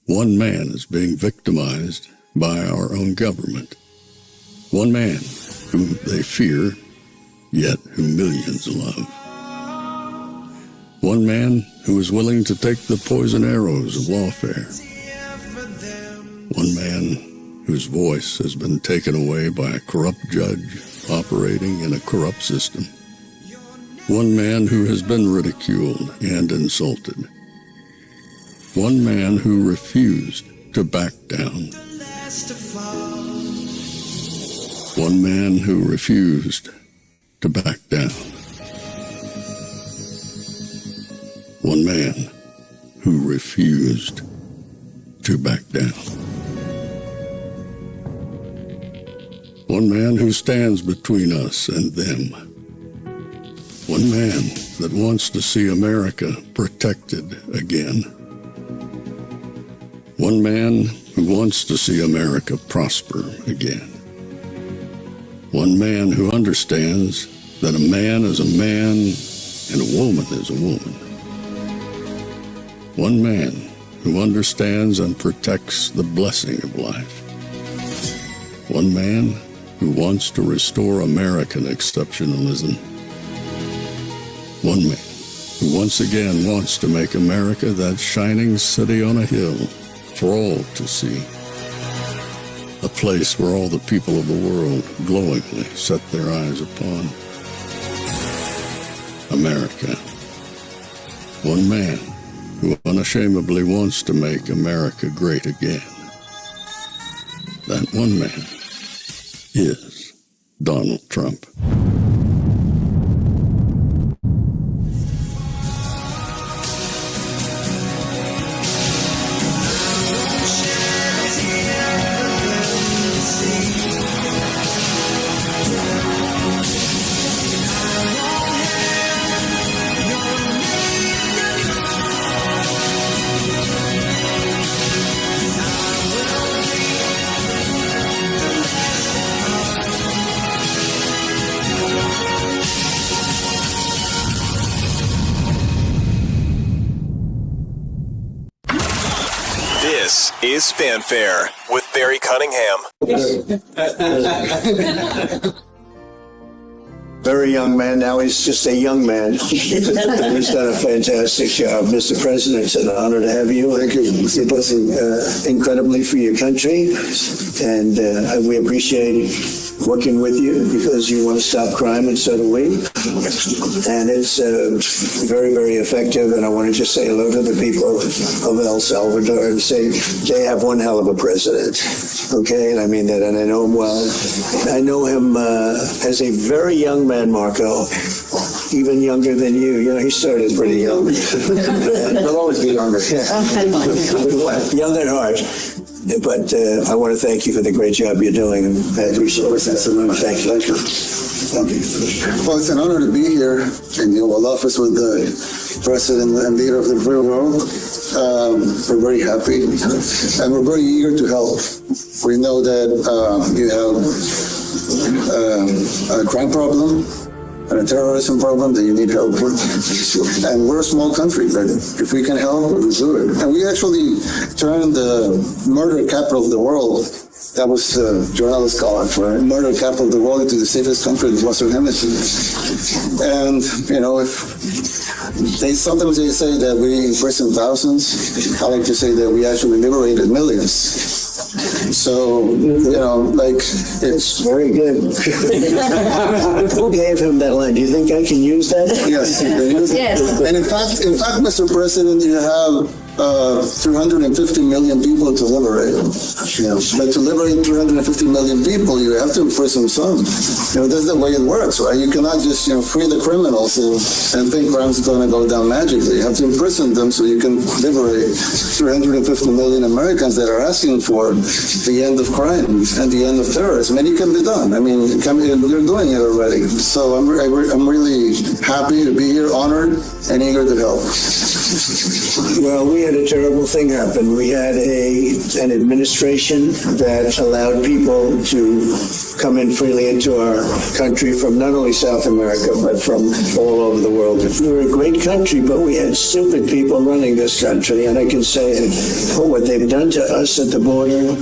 One man is being victimized by our own government. One man whom they fear, yet whom millions love. One man who is willing to take the poison arrows of lawfare. One man whose voice has been taken away by a corrupt judge operating in a corrupt system. One man who has been ridiculed and insulted. One man who refused to back down. One man who refused to back down. One man who refused to back down. One man who stands between us and them. One man that wants to see America protected again. One man who wants to see America prosper again. One man who understands that a man is a man and a woman is a woman. One man who understands and protects the blessing of life. One man who wants to restore American exceptionalism. One man who once again wants to make America that shining city on a hill for all to see. A place where all the people of the world glowingly set their eyes upon. America. One man who unashamedly wants to make America great again. That one man is Donald Trump. This is Fanfare with Barry Cunningham. Very young man. Now he's just a young man. And he's done a fantastic job. Mr. President, it's an honor to have you. Thank you. You're doing incredibly for your country. And we appreciate working with you because you want to stop crime, and so do we. And it's very, very effective. And I want to just say hello to the people of El Salvador and say they have one hell of a president. Okay, and I mean that, and I know him well. I know him as a very young man, Marco, even younger than you. You know, he started pretty young. He'll always be younger. Young at heart. But I want to thank you for the great job you're doing, and I appreciate it. Thank you. Well, it's an honor to be here in the Oval Office with the President and leader of the free world. We're very happy, and we're very eager to help. We know that you have a crime problem and a terrorism problem that you need help with. And we're a small country, but if we can help, we'll do it. And we actually turned the murder capital of the world, that was the journalist call it, right? Murder capital of the world, into the safest country in the Western Hemisphere. And, you know, if sometimes they say that we imprison thousands, I like to say that we actually liberated millions. So, you know, like, it's very good. Who gave him that line? Do you think I can use that? Yes. Yes. And in fact, Mr. President, you have 350 million people to liberate. You know, but to liberate 350 million people, you have to imprison some. You know, that's the way it works, right? You cannot just, you know, free the criminals and think crime's going to go down magically. You have to imprison them so you can liberate 350 million Americans that are asking for the end of crime and the end of terrorism. And it can be done. I mean, you're doing it already. So I'm really happy to be here, honored, and eager to help. Well, we had a terrible thing happen. We had an administration that allowed people to come in freely into our country from not only South America, but from all over the world. We were a great country, but we had stupid people running this country. And I can say it, what they've done to us at the border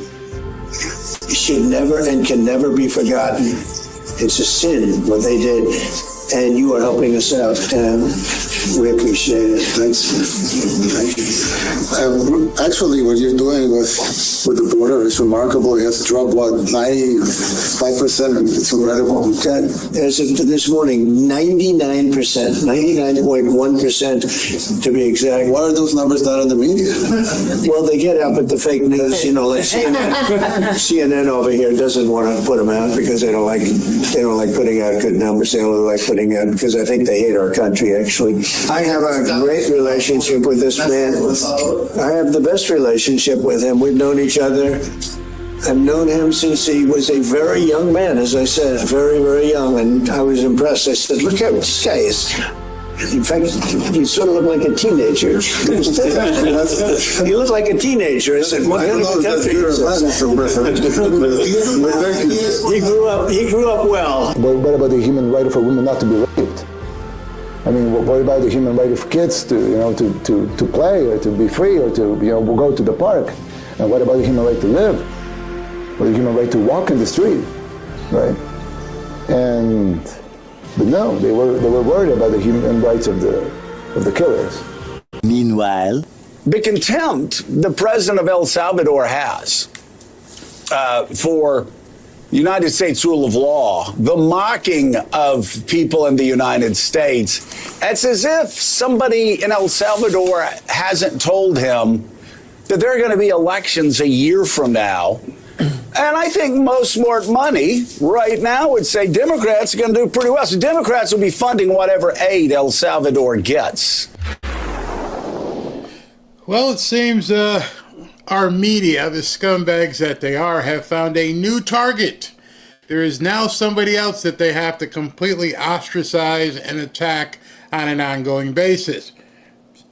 should never and can never be forgotten. It's a sin what they did, and you are helping us out, and we appreciate it. Thanks. Actually, what you're doing with the border is remarkable. You have dropped, 95%? It's incredible. As of this morning, 99%, 99.1% to be exact. Why are those numbers not in the media? Well, they get out, but the fake news, like CNN over here doesn't want to put them out because they don't like putting out good numbers. They only like putting out because I think they hate our country, actually. I have a great relationship with this man. I have the best relationship with him. We've known each other. I've known him since he was a very young man, as I said, very, very young, and I was impressed. I said, look how this guy is. In fact, you sort of look like a teenager. You look like a teenager. I said, what kind of country is this? He grew up well. But what about the human right for women not to be raped? I mean, what about the human right of kids to play or to be free or to go to the park? And what about the human right to live? Or the human right to walk in the street, right? But no, they were worried about the human rights of the killers. Meanwhile, the contempt the president of El Salvador has for United States rule of law, the mocking of people in the United States, it's as if somebody in El Salvador hasn't told him that there are going to be elections a year from now. And I think most smart money right now would say Democrats are going to do pretty well. So Democrats will be funding whatever aid El Salvador gets. Well, it seems our media, the scumbags that they are, have found a new target. There is now somebody else that they have to completely ostracize and attack on an ongoing basis,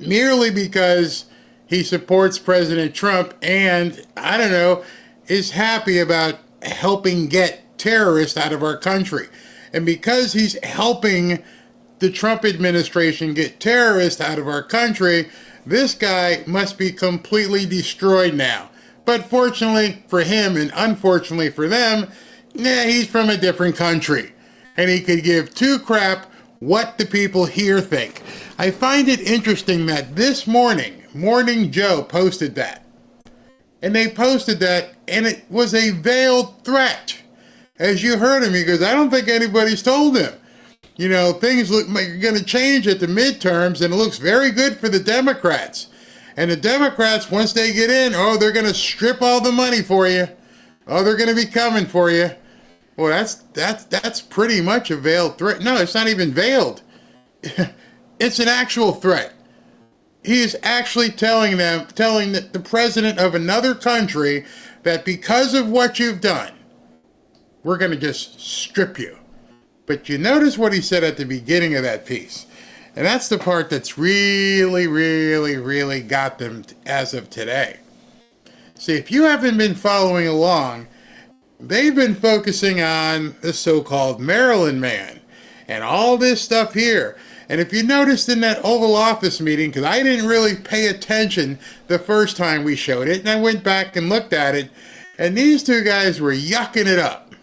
merely because he supports President Trump and, I don't know, is happy about helping get terrorists out of our country. And because he's helping the Trump administration get terrorists out of our country, this guy must be completely destroyed now. But fortunately for him and unfortunately for them, he's from a different country. And he could give two crap what the people here think. I find it interesting that this morning, Morning Joe posted that. And they posted that, and it was a veiled threat. As you heard him, he goes, I don't think anybody's told him. Things look like are going to change at the midterms, and it looks very good for the Democrats. And the Democrats, once they get in, they're going to strip all the money for you. They're going to be coming for you. Well, that's pretty much a veiled threat. No, it's not even veiled. It's an actual threat. He is actually telling the president of another country that because of what you've done, we're going to just strip you. But you notice what he said at the beginning of that piece. And that's the part that's really, really, really got them as of today. See, if you haven't been following along, they've been focusing on the so-called Maryland man and all this stuff here. And if you noticed in that Oval Office meeting, because I didn't really pay attention the first time we showed it, and I went back and looked at it, and these two guys were yucking it up.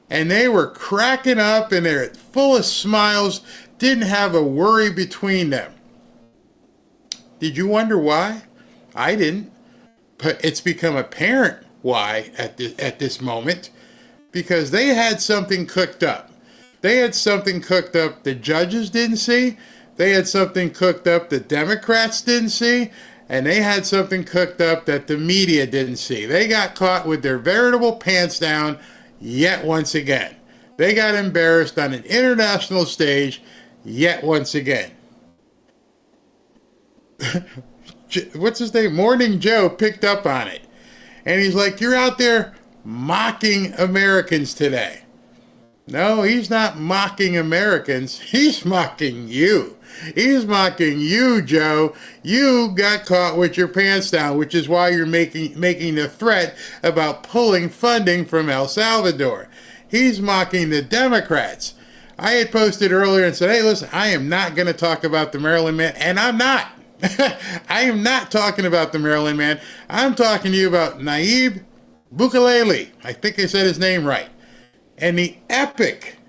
And they were cracking up, and they're full of smiles, didn't have a worry between them. Did you wonder why? I didn't. But it's become apparent why at this moment, because they had something cooked up. They had something cooked up the judges didn't see. They had something cooked up the Democrats didn't see. And they had something cooked up that the media didn't see. They got caught with their veritable pants down yet once again. They got embarrassed on an international stage yet once again. What's his name? Morning Joe picked up on it. And he's like, you're out there mocking Americans today. No, he's not mocking Americans. He's mocking you. He's mocking you, Joe. You got caught with your pants down, which is why you're making the threat about pulling funding from El Salvador. He's mocking the Democrats. I had posted earlier and said, hey, listen, I am not going to talk about the Maryland man, and I'm not. I am not talking about the Maryland man. I'm talking to you about Nayib Bukele. I think I said his name right. And the epic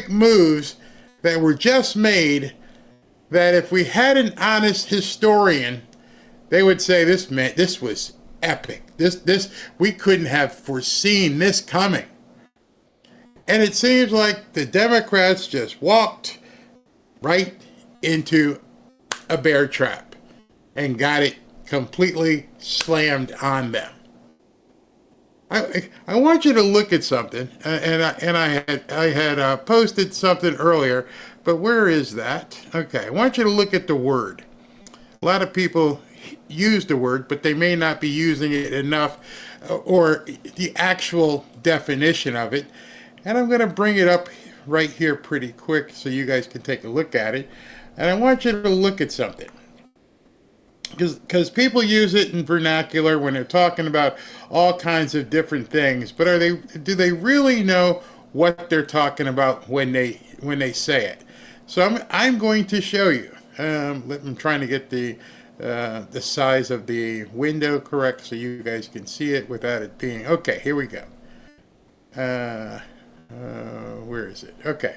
moves that were just made, that if we had an honest historian, they would say this was epic. This we couldn't have foreseen this coming. And it seems like the Democrats just walked right into a bear trap and got it completely slammed on them. I want you to look at something, and I had posted something earlier, but where is that? Okay, I want you to look at the word. A lot of people use the word, but they may not be using it enough, or the actual definition of it. And I'm going to bring it up right here pretty quick so you guys can take a look at it. And I want you to look at something. Because people use it in vernacular when they're talking about all kinds of different things. But do they really know what they're talking about when they say it? So I'm going to show you. I'm trying to get the size of the window correct so you guys can see it without it being... Okay, here we go. Where is it? Okay.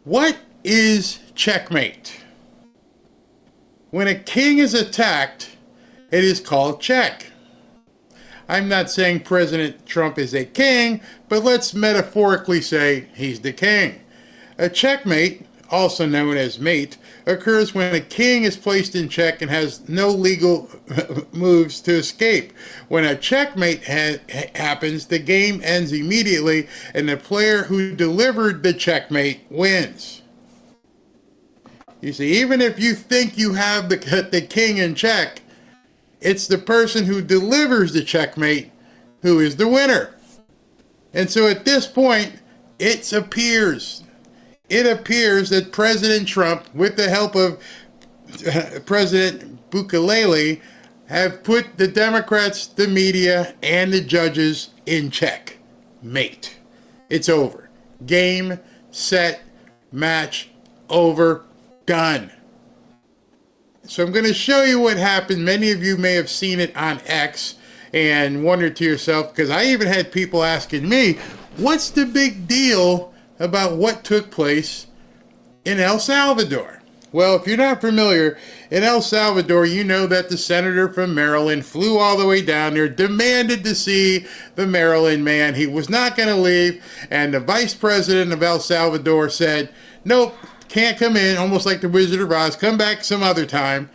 What is checkmate? When a king is attacked, it is called check. I'm not saying President Trump is a king, but let's metaphorically say he's the king. A checkmate, also known as mate, occurs when a king is placed in check and has no legal moves to escape. When a checkmate happens, the game ends immediately, and the player who delivered the checkmate wins. You see, even if you think you have the king in check, it's the person who delivers the checkmate who is the winner. And so at this point, it appears that President Trump, with the help of President Bukele, have put the Democrats, the media, and the judges in check. Mate. It's over. Game, set, match, over, done. So I'm going to show you what happened. Many of you may have seen it on X and wondered to yourself, because I even had people asking me, what's the big deal about what took place in El Salvador? Well, if you're not familiar, in El Salvador, you know that the senator from Maryland flew all the way down there, demanded to see the Maryland man. He was not going to leave, and the vice president of El Salvador said, nope, can't come in, almost like the Wizard of Oz, come back some other time.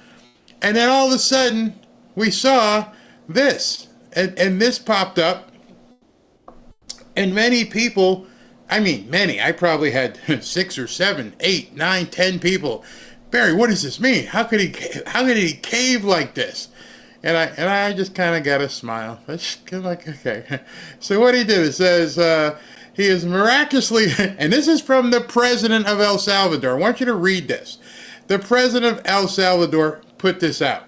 And then all of a sudden, we saw this, and this popped up, and many people, I probably had 6 or 7, 8, 9, 10 people. Barry, what does this mean? How could he cave like this? And I just kind of got a smile. I just kind of like, okay. So what he did, it says, he is miraculously, and this is from the president of El Salvador. I want you to read this. The president of El Salvador put this out.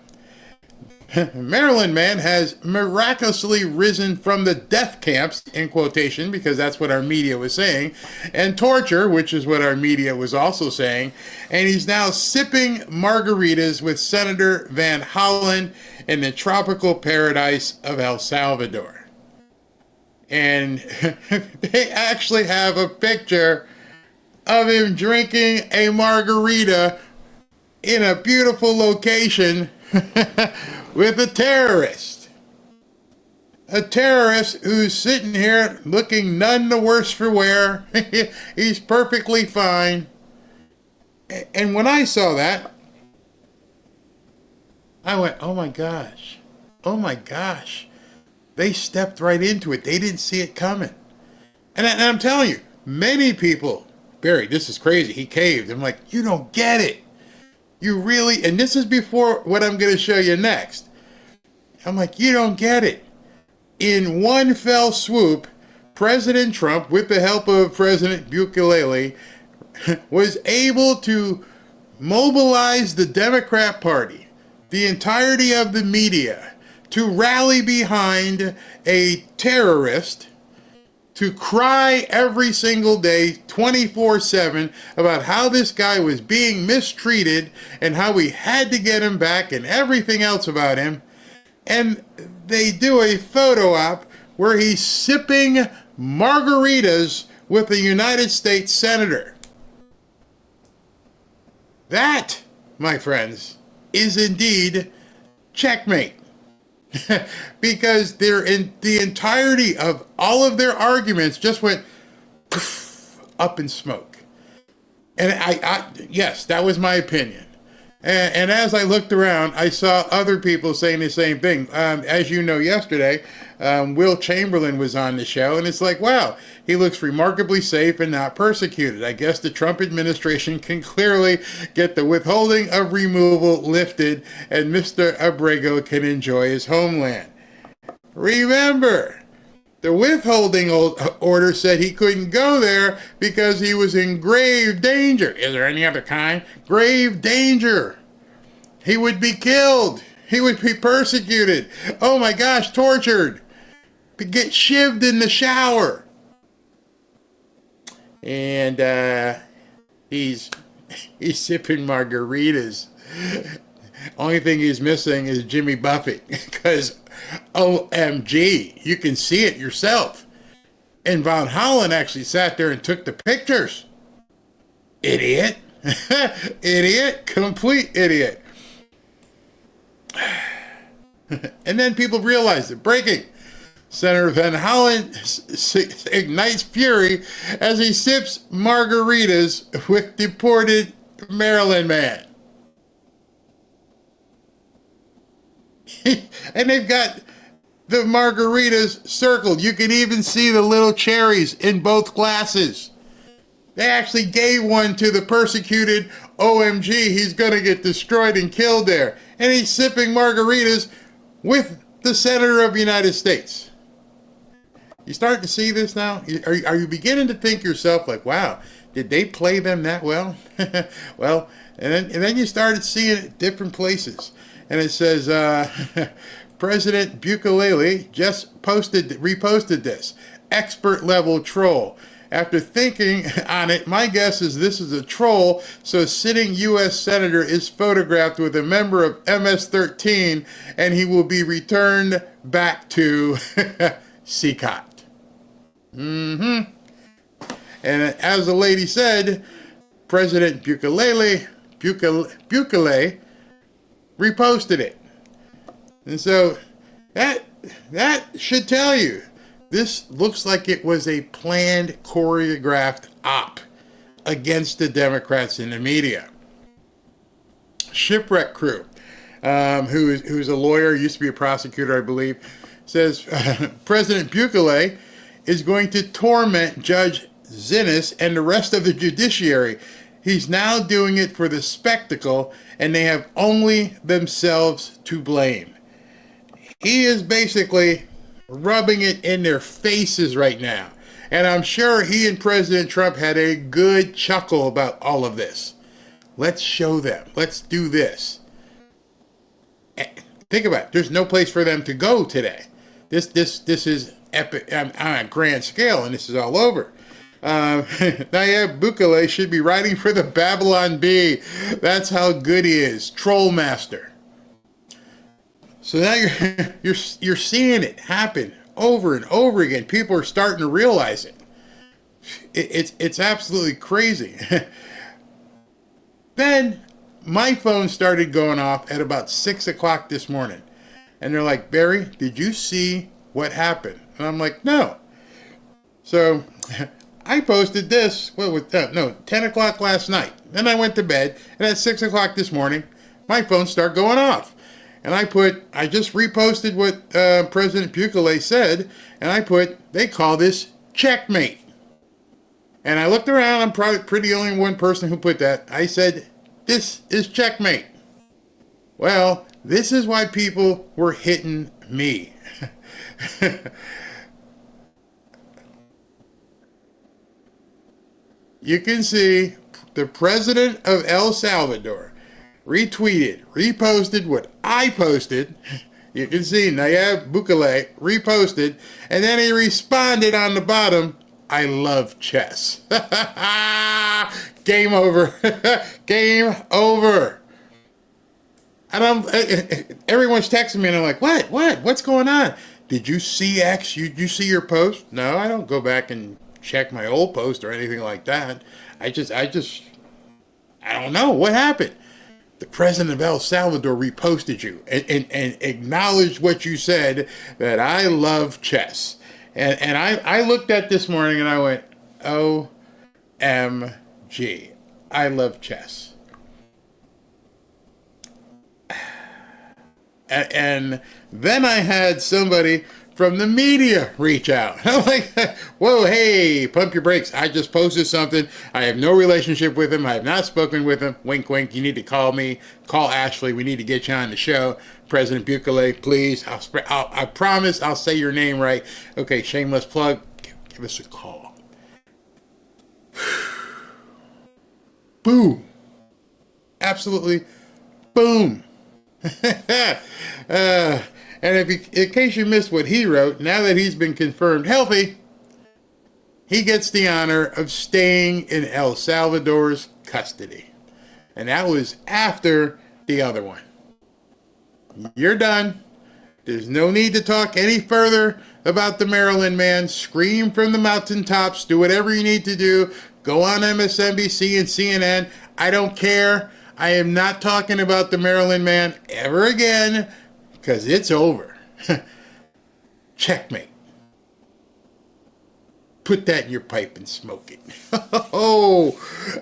Maryland man has miraculously risen from the death camps, in quotation, because that's what our media was saying, and torture, which is what our media was also saying, and he's now sipping margaritas with Senator Van Hollen in the tropical paradise of El Salvador. And they actually have a picture of him drinking a margarita in a beautiful location with a terrorist. A terrorist who's sitting here looking none the worse for wear. He's perfectly fine. And when I saw that, I went, oh my gosh. Oh my gosh. They stepped right into it. They didn't see it coming. And I'm telling you, many people, Barry, this is crazy. He caved. I'm like, you don't get it. You really, and this is before what I'm going to show you next. I'm like, you don't get it. In one fell swoop, President Trump, with the help of President Bukele, was able to mobilize the Democrat Party, the entirety of the media, to rally behind a terrorist, to cry every single day, 24/7, about how this guy was being mistreated and how we had to get him back and everything else about him. And they do a photo op where he's sipping margaritas with a United States senator. That, my friends, is indeed checkmate. Because the entirety of all of their arguments just went up in smoke. And yes, that was my opinion. And as I looked around, I saw other people saying the same thing. As you know, yesterday, Will Chamberlain was on the show, and it's like, wow, he looks remarkably safe and not persecuted. I guess the Trump administration can clearly get the withholding of removal lifted, and Mr. Abrego can enjoy his homeland. Remember, the withholding order said he couldn't go there because he was in grave danger. Is there any other kind? Grave danger. He would be killed. He would be persecuted. Oh my gosh, tortured. Get shivved in the shower. And he's sipping margaritas. Only thing he's missing is Jimmy Buffett, because OMG, you can see it yourself. And Von Holland actually sat there and took the pictures. Idiot. Idiot. Complete idiot. And then people realized it. Breaking. Senator Van Hollen ignites fury as he sips margaritas with deported Maryland man. And they've got the margaritas circled. You can even see the little cherries in both glasses. They actually gave one to the persecuted OMG. He's going to get destroyed and killed there. And he's sipping margaritas with the Senator of the United States. You starting to see this now? Are you beginning to think yourself like, wow, did they play them that well? Well, and then you started seeing it at different places. And it says, President Bukele just reposted this. Expert level troll. After thinking on it, my guess is this is a troll, so a sitting U.S. Senator is photographed with a member of MS-13, and he will be returned back to CISA. And as the lady said, President Bukele reposted it. And so that should tell you, this looks like it was a planned, choreographed op against the Democrats in the media. Shipwreck Crew, who's a lawyer, used to be a prosecutor, I believe, says President Bukele is going to torment Judge Zinnes and the rest of the judiciary. He's now doing it for the spectacle, and they have only themselves to blame. He is basically rubbing it in their faces right now. And I'm sure he and President Trump had a good chuckle about all of this. Let's show them. Let's do this. Think about it. There's no place for them to go today. This is epic on a grand scale, and this is all over. Nayib Bukele should be writing for the Babylon Bee. That's how good he is. Troll master. So now you're seeing it happen over and over again. People are starting to realize it. It's absolutely crazy. Then my phone started going off at about 6 o'clock this morning. And they're like, Barry, did you see what happened? And I'm like, no. So I posted this, 10 o'clock last night. Then I went to bed, and at 6 o'clock this morning, my phone started going off. And I just reposted what President Bukele said, and I put, they call this checkmate. And I looked around, I'm probably pretty only one person who put that. I said, this is checkmate. Well, this is why people were hitting me. you can see the president of El Salvador retweeted, reposted what I posted. You can see Nayib Bukele reposted, and then he responded on the bottom, I love chess. Game over. Game over. And everyone's texting me, and I'm like, what? What's going on? Did you see X? Did you see your post? No, I don't go back and check my old post or anything like that. I don't know. What happened? The president of El Salvador reposted you and acknowledged what you said, that I love chess. And I looked at this morning and I went, OMG, I love chess. And then I had somebody from the media reach out. I'm like, whoa, hey, pump your brakes. I just posted something. I have no relationship with him. I have not spoken with him. Wink, wink. You need to call me. Call Ashley. We need to get you on the show. President Bukele, please. I promise I'll say your name right. Okay, shameless plug. Give us a call. Boom. Absolutely boom. And in case you missed what he wrote, now that he's been confirmed healthy, he gets the honor of staying in El Salvador's custody. And that was after the other one. You're done. There's no need to talk any further about the Maryland man. Scream from the mountaintops. Do whatever you need to do. Go on MSNBC and CNN. I don't care. I am not talking about the Maryland man ever again, because it's over. Checkmate. Put that in your pipe and smoke it.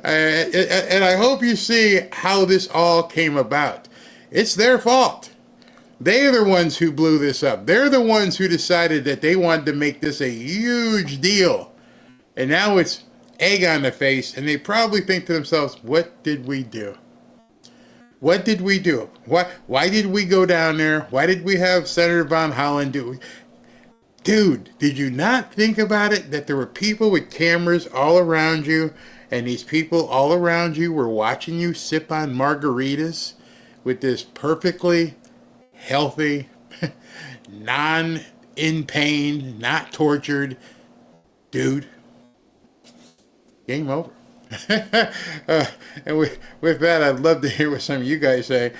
And I hope you see how this all came about. It's their fault. They're the ones who blew this up. They're the ones who decided that they wanted to make this a huge deal. And now it's egg on the face, and they probably think to themselves, what did we do? What did we do? Why did we go down there? Why did we have Senator Von Holland do it? Dude, did you not think about it? That there were people with cameras all around you, and these people all around you were watching you sip on margaritas with this perfectly healthy, in pain, not tortured dude. Game over. And with that, I'd love to hear what some of you guys say.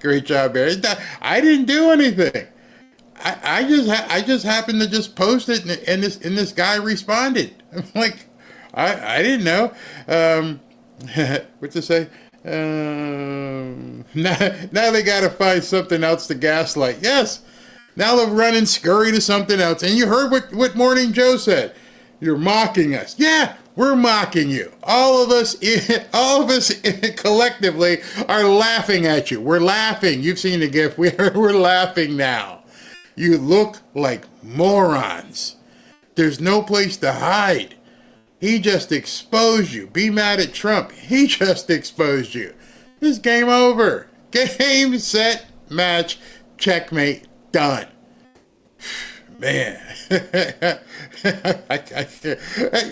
Great job, Barry. I didn't do anything. I just happened to just post it, and this guy responded. I'm like, I didn't know. What to say? Now they got to find something else to gaslight. Yes. Now they'll run and scurry to something else. And you heard what Morning Joe said. You're mocking us. Yeah, we're mocking you. All of us collectively are laughing at you. We're laughing. You've seen the GIF. We're laughing now. You look like morons. There's no place to hide. He just exposed you. Be mad at Trump. He just exposed you. This game over. Game, set, match, checkmate, done. Man.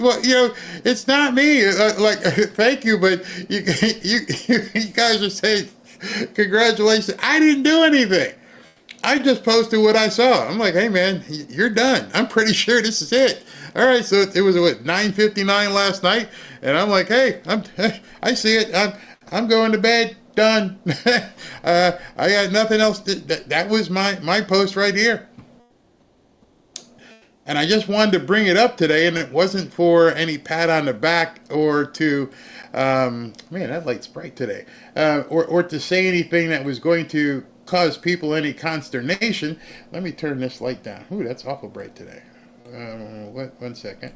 Well, it's not me. Thank you, but you guys are saying congratulations. I didn't do anything. I just posted what I saw. I'm like, hey man, you're done. I'm pretty sure this is it. All right, so it was 9:59 last night, and I'm like, hey, I see it. I'm going to bed. Done. I got nothing else. That was my post right here. And I just wanted to bring it up today, and it wasn't for any pat on the back or to, man, that light's bright today, or to say anything that was going to cause people any consternation. Let me turn this light down. Ooh, that's awful bright today. One second.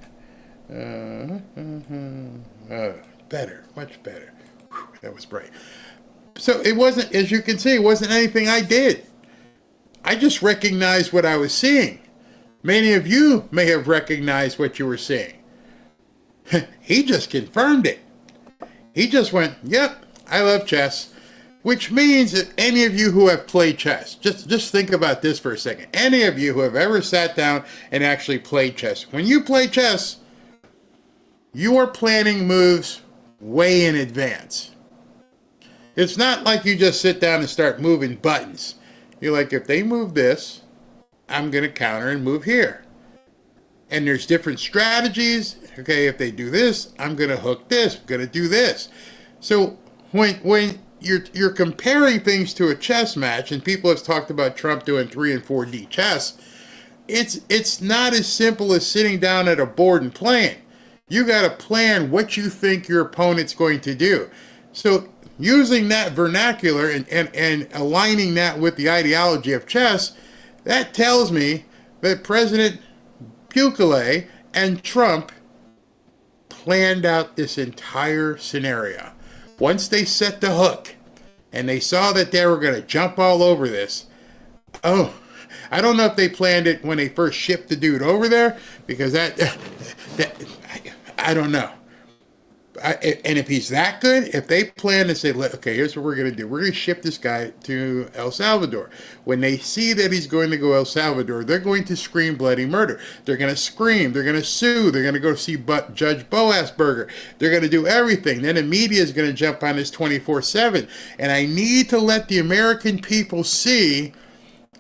Better, much better. Whew, that was bright. So it wasn't, as you can see, it wasn't anything I did. I just recognized what I was seeing. Many of you may have recognized what you were seeing. He just confirmed it. He just went, yep, I love chess. Which means that any of you who have played chess, just think about this for a second. Any of you who have ever sat down and actually played chess, when you play chess, you are planning moves way in advance. It's not like you just sit down and start moving buttons. You're like, if they move this, I'm going to counter and move here. And there's different strategies. Okay, if they do this, I'm going to hook this. I'm going to do this. So when you're comparing things to a chess match, and people have talked about Trump doing 3 and 4D chess, it's not as simple as sitting down at a board and playing. You got to plan what you think your opponent's going to do. So using that vernacular and aligning that with the ideology of chess, that tells me that President Bukele and Trump planned out this entire scenario. Once they set the hook and they saw that they were going to jump all over this, I don't know if they planned it when they first shipped the dude over there, because I don't know. And if he's that good, if they plan to say, okay, here's what we're going to do. We're going to ship this guy to El Salvador. When they see that he's going to go El Salvador, they're going to scream bloody murder. They're going to scream. They're going to sue. They're going to go see Judge Boasberger. They're going to do everything. Then the media is going to jump on this 24/7. And I need to let the American people see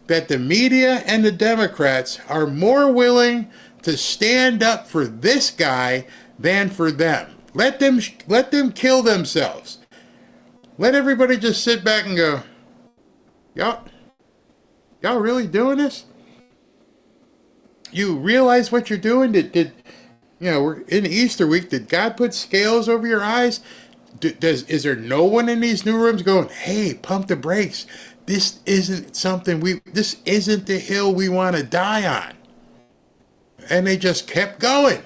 that the media and the Democrats are more willing to stand up for this guy than for them. Let them kill themselves. Let everybody just sit back and go, y'all really doing this? You realize what you're doing? We're in Easter week. Did God put scales over your eyes? Is there no one in these new rooms going, hey, pump the brakes? This isn't this isn't the hill we want to die on. And they just kept going.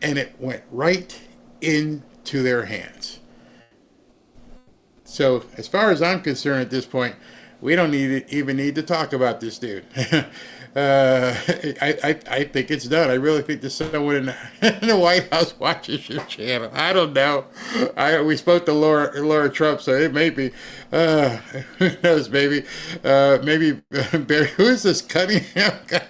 And it went right into their hands. So as far as I'm concerned at this point, we don't even need to talk about this dude. I think it's done. I really think there's someone in the White House watches your channel. I don't know. We spoke to Laura Trump, so it may be. Who knows? Maybe Barry. Who is this Cunningham guy?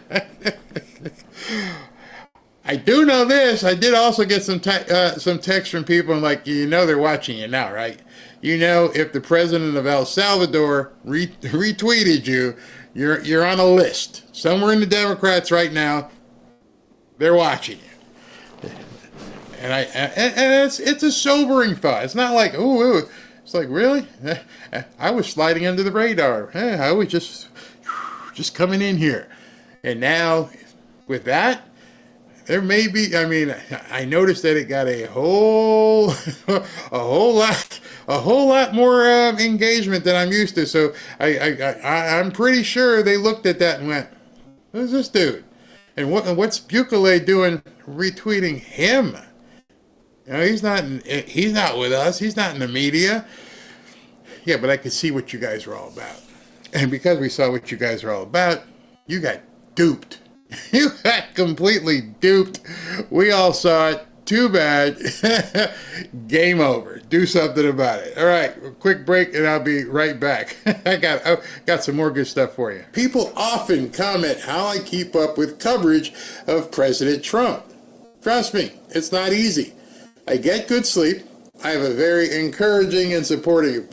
I do know this. I did also get some text from people like, they're watching you now, right? If the president of El Salvador retweeted you, you're on a list somewhere in the Democrats right now. They're watching you, and it's a sobering thought. It's not like ooh. It's like, really? I was sliding under the radar. I was just coming in here, and now with that. There may be, I noticed that it got a whole lot more engagement than I'm used to. So I'm pretty sure they looked at that and went, who's this dude? And what's Bukele doing retweeting him? He's not with us. He's not in the media. Yeah, but I could see what you guys were all about. And because we saw what you guys were all about, you got duped. You got completely duped. We all saw it. Too bad. Game over. Do something about it. All right, quick break and I'll be right back. I got some more good stuff for you. People often comment how I keep up with coverage of President Trump. Trust me, it's not easy. I get good sleep. I have a very encouraging and supportive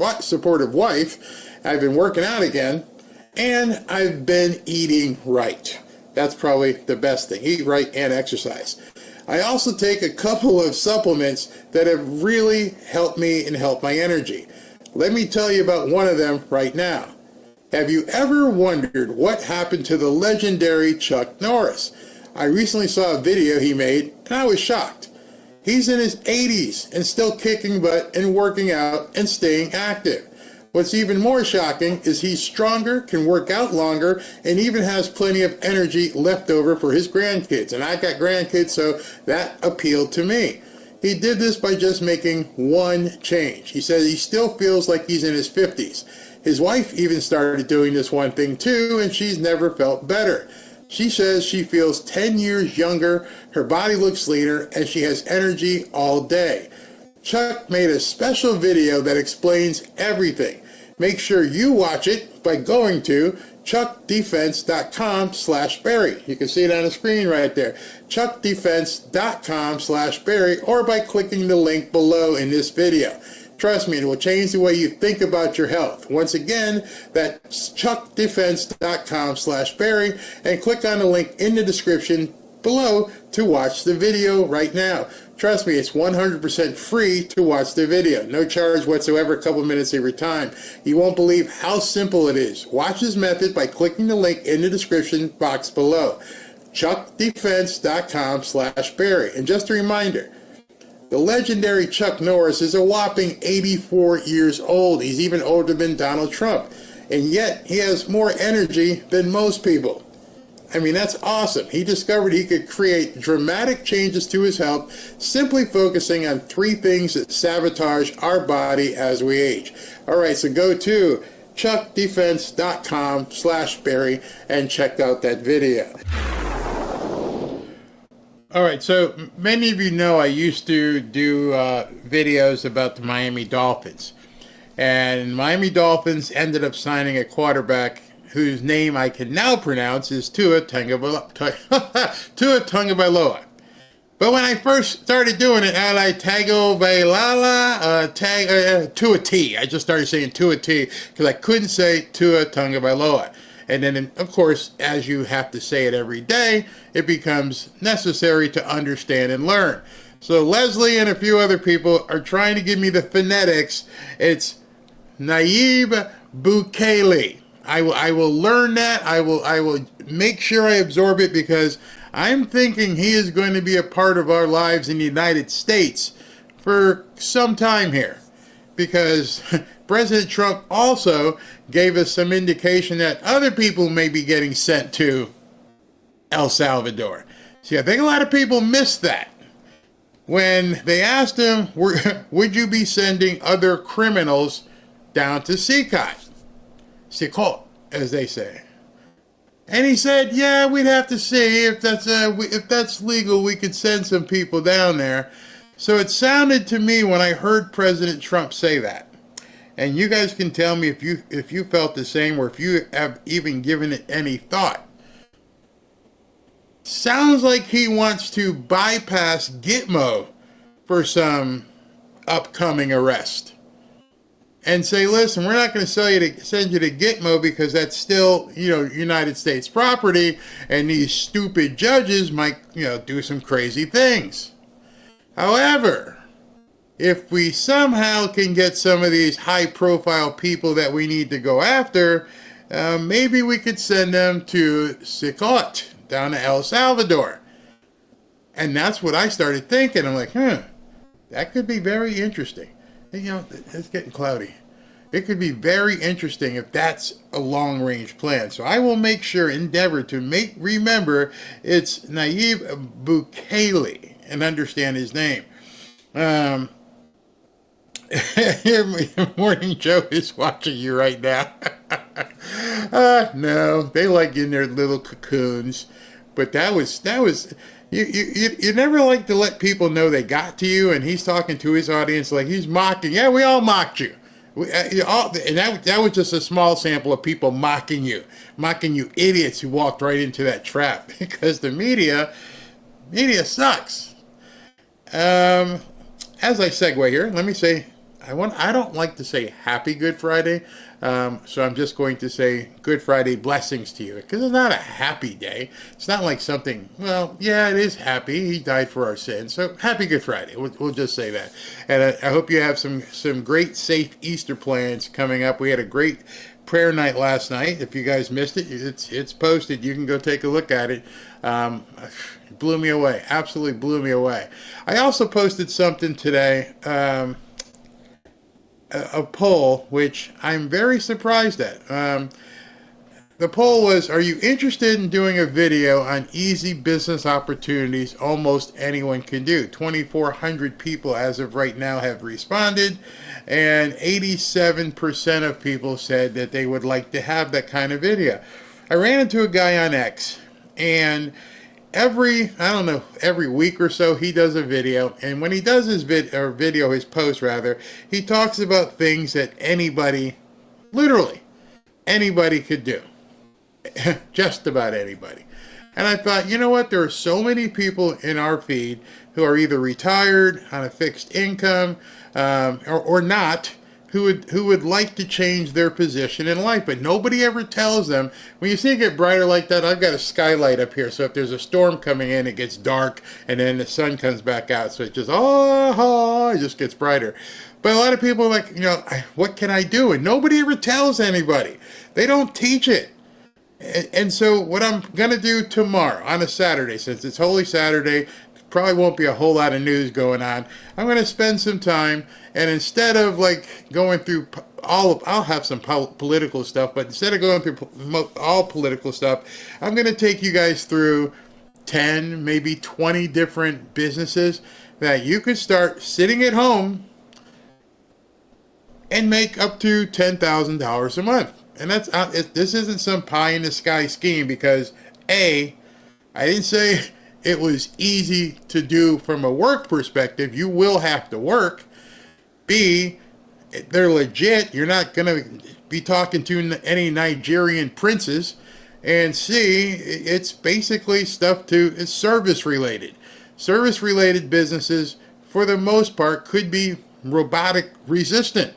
wife. I've been working out again, and I've been eating right. That's probably the best thing. Eat right and exercise. I also take a couple of supplements that have really helped me and helped my energy. Let me tell you about one of them right now. Have you ever wondered what happened to the legendary Chuck Norris? I recently saw a video he made, and I was shocked. He's in his 80s and still kicking butt and working out and staying active. What's even more shocking is he's stronger, can work out longer, and even has plenty of energy left over for his grandkids. And I got grandkids, so that appealed to me. He did this by just making one change. He says he still feels like he's in his 50s. His wife even started doing this one thing too, and she's never felt better. She says she feels 10 years younger, her body looks leaner, and she has energy all day. Chuck made a special video that explains everything. make sure you watch it by going to chuckdefense.com/Barry. You can see it on the screen right there. chuckdefense.com/Barry, or by clicking the link below in this video. Trust me, it will change the way you think about your health. Once again, that's chuckdefense.com/Barry, and click on the link in the description below to watch the video right now. Trust me, it's 100% free to watch the video. No charge whatsoever, a couple minutes of your time. You won't believe how simple it is. Watch this method by clicking the link in the description box below. chuckdefense.com/Barry. And just a reminder, the legendary Chuck Norris is a whopping 84 years old. He's even older than Donald Trump. And yet, he has more energy than most people. I mean, that's awesome. He discovered he could create dramatic changes to his health simply focusing on 3 things that sabotage our body as we age. All right, so go to chuckdefense.com/Barry and check out that video. All right, so many of you know I used to do videos about the Miami Dolphins. And Miami Dolphins ended up signing a quarterback whose name I can now pronounce is Tua Tagovailoa. But when I first started doing it, I like Tagovailoa, Tua T. I just started saying Tua T because I couldn't say Tua Tagovailoa. And then, of course, as you have to say it every day, it becomes necessary to understand and learn. So Leslie and a few other people are trying to give me the phonetics. It's Nayib Bukele. I will learn that. I will make sure I absorb it because I'm thinking he is going to be a part of our lives in the United States for some time here. Because President Trump also gave us some indication that other people may be getting sent to El Salvador. See, I think a lot of people missed that. When they asked him, would you be sending other criminals down to CICA, as they say. And he said, yeah, we'd have to see if that's legal, we could send some people down there. So it sounded to me when I heard President Trump say that, and you guys can tell me if you felt the same or if you have even given it any thought. Sounds like he wants to bypass Gitmo for some upcoming arrest. And say, listen, we're not going to send you to Gitmo because that's still, United States property, and these stupid judges might, do some crazy things. However, if we somehow can get some of these high-profile people that we need to go after, maybe we could send them to CICA, down to El Salvador. And that's what I started thinking. I'm like, that could be very interesting. It's getting cloudy. It could be very interesting if that's a long-range plan. So I will endeavor to remember it's Nayib Bukele and understand his name. Morning Joe is watching you right now. No, they like in their little cocoons. But that was. You never like to let people know they got to you, and he's talking to his audience like he's mocking. Yeah, we all mocked you. And that was just a small sample of people mocking you idiots who walked right into that trap because the media sucks. As I segue here, let me say, I don't like to say Happy Good Friday, so I'm just going to say Good Friday blessings to you, because it's not a happy day. It's not like something, well, yeah, it is happy. He died for our sins, so Happy Good Friday. We'll just say that. And I hope you have some great, safe Easter plans coming up. We had a great prayer night last night. If you guys missed it, it's posted. You can go take a look at it. It blew me away. Absolutely blew me away. I also posted something today, a poll, which I'm very surprised at. The poll was, are you interested in doing a video on easy business opportunities almost anyone can do? 2,400 people as of right now have responded, and 87% of people said that they would like to have that kind of video. I ran into a guy on X, and every week or so he does a video, and when he does his post, he talks about things that anybody Literally, anybody could do. Just about anybody. And I thought, you know what? There are so many people in our feed who are either retired on a fixed income or not, who would like to change their position in life, but nobody ever tells them. When you see it get brighter like that, I've got a skylight up here, so if there's a storm coming in, it gets dark, and then the sun comes back out, so it just it just gets brighter. But a lot of people are like, what can I do? And nobody ever tells anybody. They don't teach it. And so what I'm going to do tomorrow on a Saturday, since it's Holy Saturday, probably won't be a whole lot of news going on. I'm going to spend some time, and instead of going through I'll have some political stuff, but instead of going through all political stuff, I'm going to take you guys through 10, maybe 20 different businesses that you could start sitting at home and make up to $10,000 a month. And this isn't some pie in the sky scheme, because I didn't say it was easy to do from a work perspective. You will have to work. B, they're legit. You're not going to be talking to any Nigerian princes. And C, it's basically it's service related. Service related businesses, for the most part, could be robotic resistant.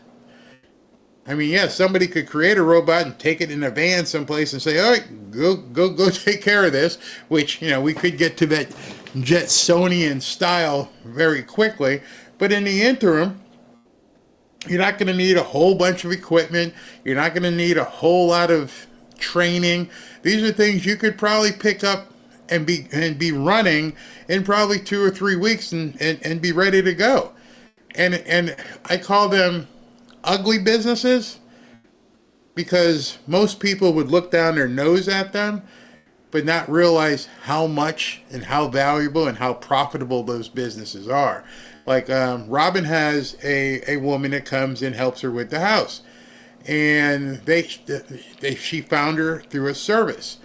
I mean, yeah, somebody could create a robot and take it in a van someplace and say, all right, go take care of this, which, we could get to that Jetsonian style very quickly. But in the interim, you're not going to need a whole bunch of equipment. You're not going to need a whole lot of training. These are things you could probably pick up and be running in probably 2 or 3 weeks and be ready to go. And I call them ugly businesses because most people would look down their nose at them but not realize how much and how valuable and how profitable those businesses are. Like Robin has a woman that comes and helps her with the house, and she found her through a service,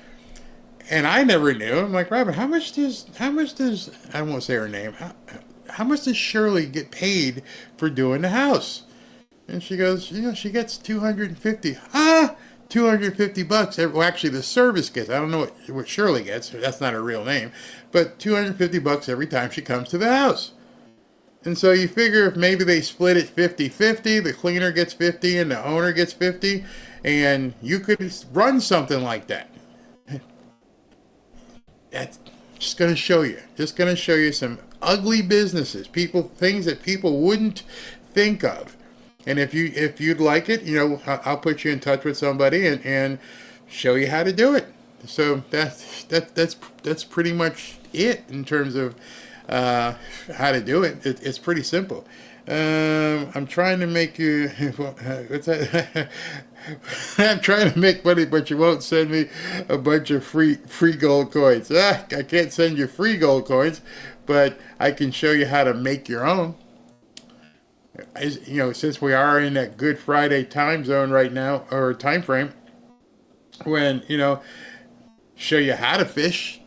and I never knew. I'm like, Robin, how much does I won't say her name, how much does Shirley get paid for doing the house? And she goes, she gets $250. $250. Well, actually, the service gets. I don't know what Shirley gets. That's not her real name, but $250 every time she comes to the house. And so you figure if maybe they split it 50-50, the cleaner gets 50 and the owner gets 50, and you could run something like that. That's just going to show you some ugly businesses, things that people wouldn't think of. And if you'd like it, I'll put you in touch with somebody and show you how to do it. So that's pretty much it in terms of how to do it. It's pretty simple. I'm trying to make you what's that? I'm trying to make money, but you won't send me a bunch of free gold coins. I can't send you free gold coins, but I can show you how to make your own. Since we are in that Good Friday time zone right now, or time frame, when, show you how to fish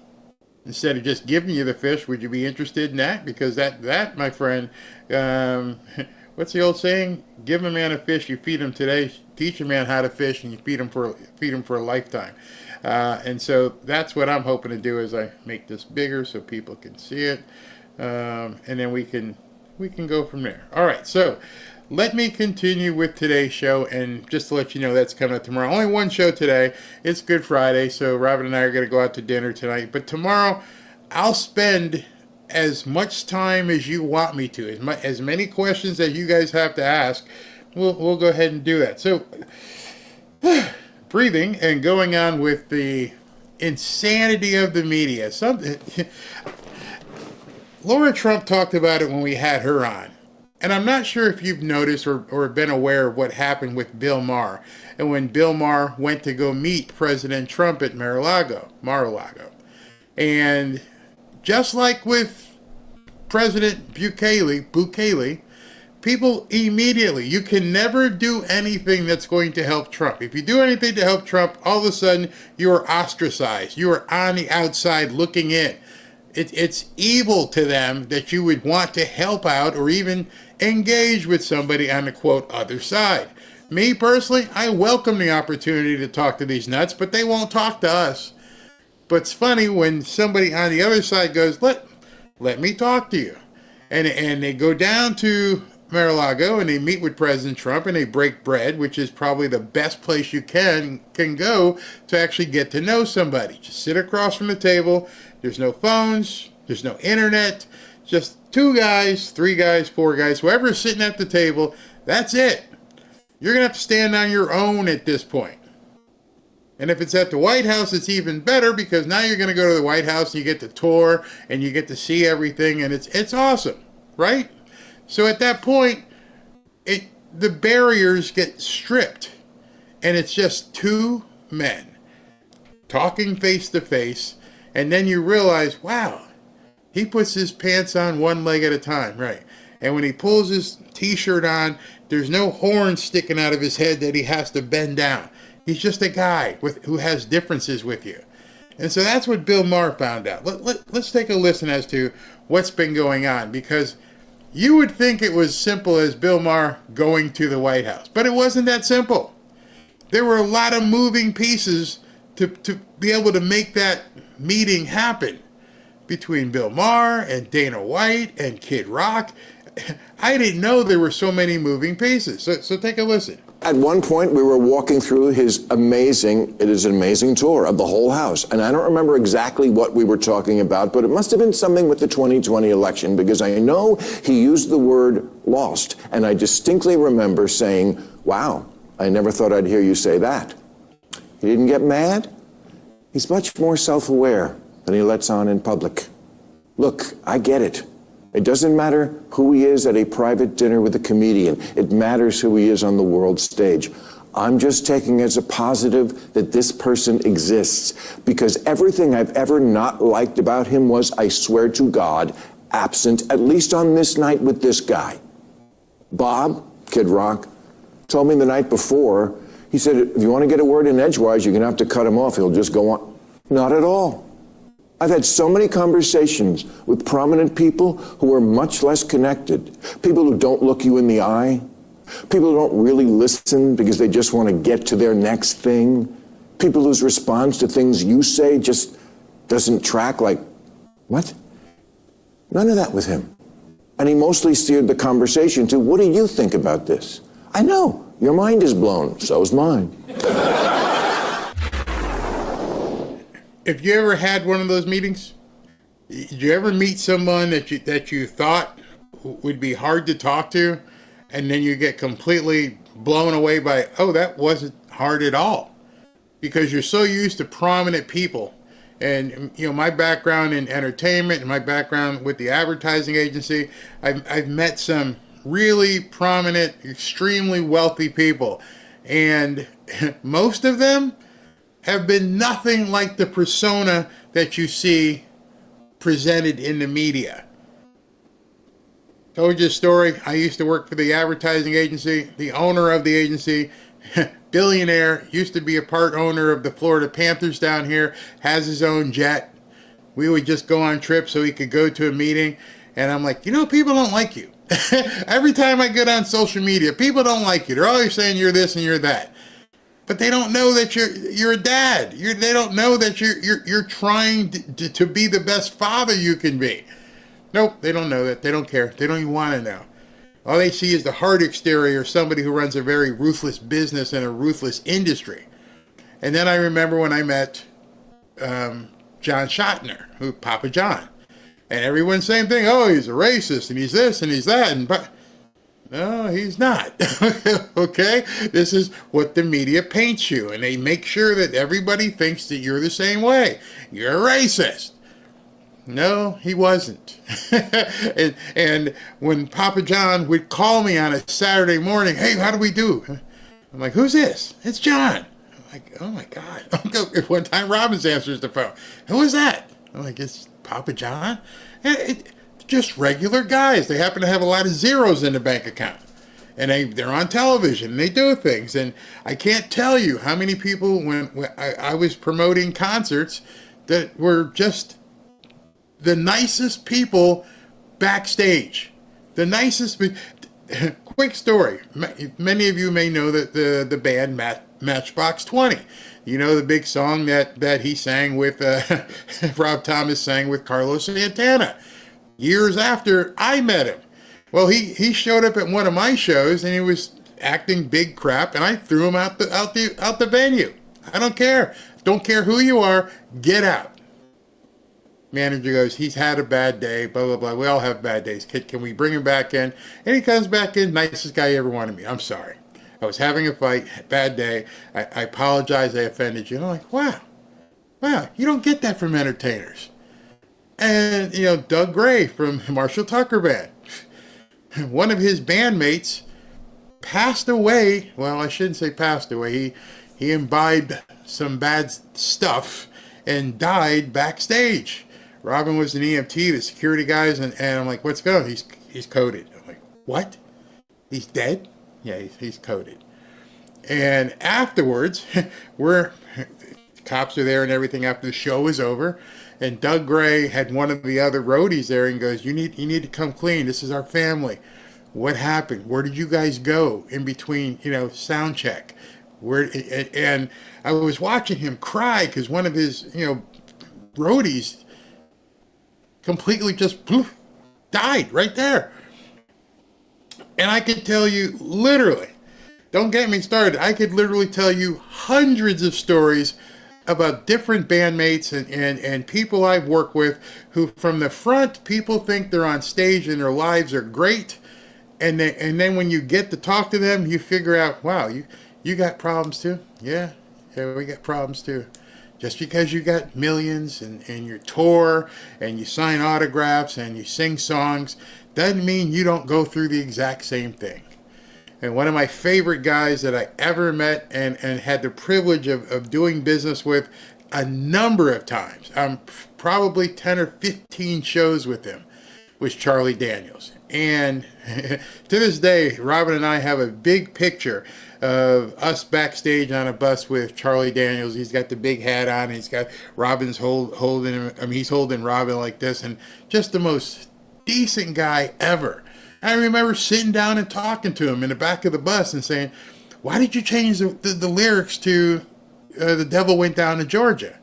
instead of just giving you the fish, would you be interested in that? Because that, my friend, what's the old saying? Give a man a fish, you feed him today. Teach a man how to fish, and you feed him for a lifetime. And so that's what I'm hoping to do, is I make this bigger so people can see it, and then we can go from there. All right, so let me continue with today's show, and just to let you know, that's coming up tomorrow. Only one show today. It's Good Friday, so Robin and I are going to go out to dinner tonight. But tomorrow, I'll spend as much time as you want me to, as many questions that you guys have to ask. We'll go ahead and do that. So, breathing and going on with the insanity of the media. Laura Trump talked about it when we had her on. And I'm not sure if you've noticed or been aware of what happened with Bill Maher. And when Bill Maher went to go meet President Trump at Mar-a-Lago. And just like with President Bukele, people immediately, you can never do anything that's going to help Trump. If you do anything to help Trump, all of a sudden you are ostracized. You are on the outside looking in. It's evil to them that you would want to help out or even engage with somebody on the, quote, other side. Me personally, I welcome the opportunity to talk to these nuts, but they won't talk to us. But it's funny when somebody on the other side goes, let me talk to you. And they go down to Mar-a-Lago and they meet with President Trump and they break bread, which is probably the best place you can go to actually get to know somebody. Just sit across from the table. There's no phones. There's no internet. Just 2 guys, 3 guys, 4 guys, whoever's sitting at the table. That's it. You're going to have to stand on your own at this point. And if it's at the White House, it's even better because now you're going to go to the White House and you get to tour and you get to see everything and it's awesome, right? So at that point, the barriers get stripped and it's just 2 men talking face to face, and then you realize, wow, he puts his pants on one leg at a time, right? And when he pulls his t-shirt on, there's no horn sticking out of his head that he has to bend down. He's just a guy who has differences with you. And so that's what Bill Maher found out. Let's take a listen as to what's been going on, because you would think it was simple as Bill Maher going to the White House, but it wasn't that simple. There were a lot of moving pieces to be able to make that meeting happen between Bill Maher and Dana White and Kid Rock. I didn't know there were so many moving pieces. So take a listen. At one point, we were walking through his amazing tour of the whole house. And I don't remember exactly what we were talking about, but it must have been something with the 2020 election, because I know he used the word lost. And I distinctly remember saying, wow, I never thought I'd hear you say that. He didn't get mad. He's much more self-aware than he lets on in public. Look, I get it. It doesn't matter who he is at a private dinner with a comedian. It matters who he is on the world stage. I'm just taking as a positive that this person exists, because everything I've ever not liked about him was, I swear to God, absent, at least on this night with this guy. Bob, Kid Rock, told me the night before, he said, if you want to get a word in edgewise, you're going to have to cut him off. He'll just go on. Not at all. I've had so many conversations with prominent people who are much less connected, people who don't look you in the eye, people who don't really listen because they just want to get to their next thing, people whose response to things you say just doesn't track, like, what? None of that with him. And he mostly steered the conversation to, what do you think about this? I know, your mind is blown, so's mine. If you ever had one of those meetings, did you ever meet someone that you thought would be hard to talk to, and then you get completely blown away by, oh, that wasn't hard at all? Because you're so used to prominent people. And, you know, my background in entertainment and my background with the advertising agency, I've met some really prominent, extremely wealthy people. And most of them have been nothing like the persona that you see presented in the media. Told you a story. I used to work for the advertising agency. The owner of the agency, billionaire, used to be a part owner of the Florida Panthers down here, has his own jet. We would just go on trips so he could go to a meeting. And I'm like, you know, people don't like you. Every time I get on social media, people don't like you. They're always saying you're this and you're that. But they don't know that you're a dad. They don't know that you're trying to be the best father you can be. Nope, they don't know that. They don't care. They don't even want to know. All they see is the hard exterior, somebody who runs a very ruthless business in a ruthless industry. And then I remember when I met John Schottner, Papa John. And everyone's saying thing, oh, he's a racist, and he's this, and he's that, but no, he's not. Okay? This is what the media paints you, and they make sure that everybody thinks that you're the same way. You're a racist. No, he wasn't. and when Papa John would call me on a Saturday morning, hey, how do we do? I'm like, who's this? It's John. I'm like, oh my God. One time Robbins answers the phone. Who is that? I'm like, it's Papa John? Just regular guys. They happen to have a lot of zeros in the bank account. And they're on television and they do things. And I can't tell you how many people, when I was promoting concerts, that were just the nicest people backstage. The nicest. quick story. Many of you may know that the band Matchbox 20. You know the big song that he sang with, Rob Thomas sang with Carlos Santana. Years after I met him. Well, he showed up at one of my shows and he was acting big crap, and I threw him out the venue. I don't care. Don't care who you are. Get out. Manager goes, he's had a bad day, blah, blah, blah. We all have bad days. Can we bring him back in? And he comes back in, nicest guy you ever wanted me. I'm sorry. I was having a fight, bad day. I apologize, I offended you. And I'm like, wow, you don't get that from entertainers. And, Doug Gray from Marshall Tucker Band. One of his bandmates passed away. Well, I shouldn't say passed away. He imbibed some bad stuff and died backstage. Robin was an EMT, the security guys, and I'm like, what's going on? He's coded. I'm like, what? He's dead? Yeah, he's coded. And afterwards, cops are there and everything after the show was over, and Doug Gray had one of the other roadies there and goes, you need to come clean. This is our family. What happened? Where did you guys go in between, sound check? And I was watching him cry because one of his, roadies completely just died right there. And I could tell you literally, don't get me started, I could literally tell you hundreds of stories about different bandmates and people I've worked with who from the front, people think they're on stage and their lives are great. And then when you get to talk to them, you figure out, wow, you got problems too? Yeah, we got problems too. Just because you got millions and you tour and you sign autographs and you sing songs doesn't mean you don't go through the exact same thing. And one of my favorite guys that I ever met and had the privilege of doing business with a number of times, probably 10 or 15 shows with him, was Charlie Daniels. And to this day, Robin and I have a big picture of us backstage on a bus with Charlie Daniels. He's got the big hat on. He's got Robin's holding him. I mean, he's holding Robin like this, and just the most decent guy ever. I remember sitting down and talking to him in the back of the bus and saying, "Why did you change the lyrics to "The Devil Went Down to Georgia"?"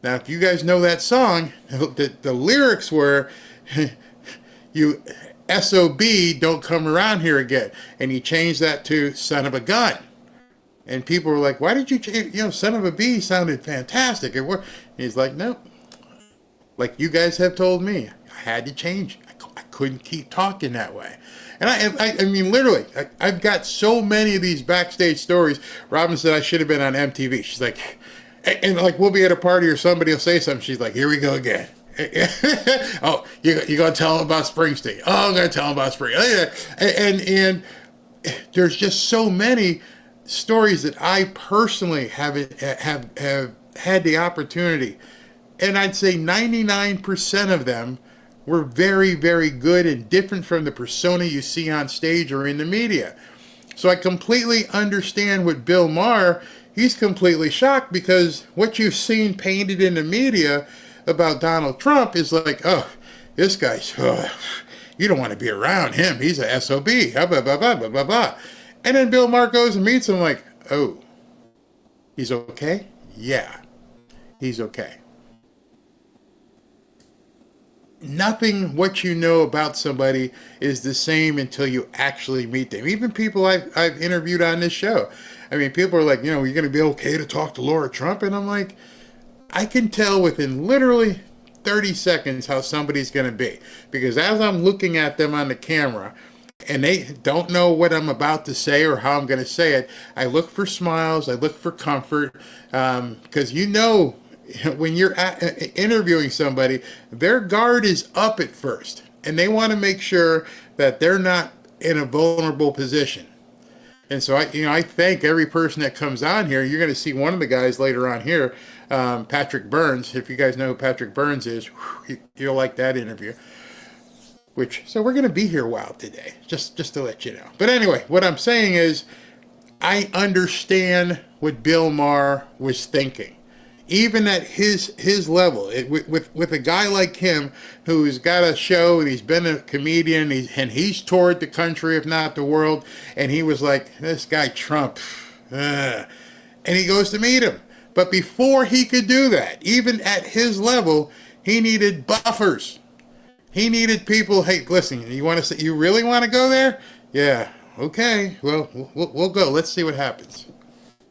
Now, if you guys know that song, the lyrics were, "You SOB, don't come around here again." And he changed that to "Son of a Gun." And people were like, "Why did you change, Son of a B sounded fantastic." And he's like, "No, like you guys have told me, I had to change. I couldn't keep talking that way." And I mean, literally, I've got so many of these backstage stories. Robin said I should have been on MTV. She's like, and like we'll be at a party or somebody will say something. She's like, "Here we go again." Oh, you're going to tell them about Springsteen. Oh, I'm going to tell them about Springsteen. And there's just so many stories that I personally have had the opportunity. And I'd say 99% of them were very, very good and different from the persona you see on stage or in the media. So I completely understand what Bill Maher, he's completely shocked because what you've seen painted in the media about Donald Trump is like, oh, this guy's, you don't want to be around him. He's a SOB, blah, blah, blah, blah, blah, blah. And then Bill Maher goes and meets him like, oh, he's okay? Yeah, he's okay. Nothing what you know about somebody is the same until you actually meet them. Even people I've interviewed on this show. I mean, people are like, you're going to be okay to talk to Laura Trump? And I'm like, I can tell within literally 30 seconds how somebody's going to be. Because as I'm looking at them on the camera, and they don't know what I'm about to say or how I'm going to say it, I look for smiles, I look for comfort, because when you're interviewing somebody, their guard is up at first, and they want to make sure that they're not in a vulnerable position. And so I thank every person that comes on here. You're going to see one of the guys later on here, Patrick Burns. If you guys know who Patrick Burns is, you'll like that interview. So we're going to be here a while today, just to let you know. But anyway, what I'm saying is, I understand what Bill Maher was thinking. even at his level, with a guy like him who's got a show and he's been a comedian, and he's toured the country, if not the world, and he was like, this guy Trump, and he goes to meet him. But before he could do that, even at his level, he needed buffers. He needed people. Hey, listen, you really want to go there? Yeah. Okay. Well, we'll go. Let's see what happens.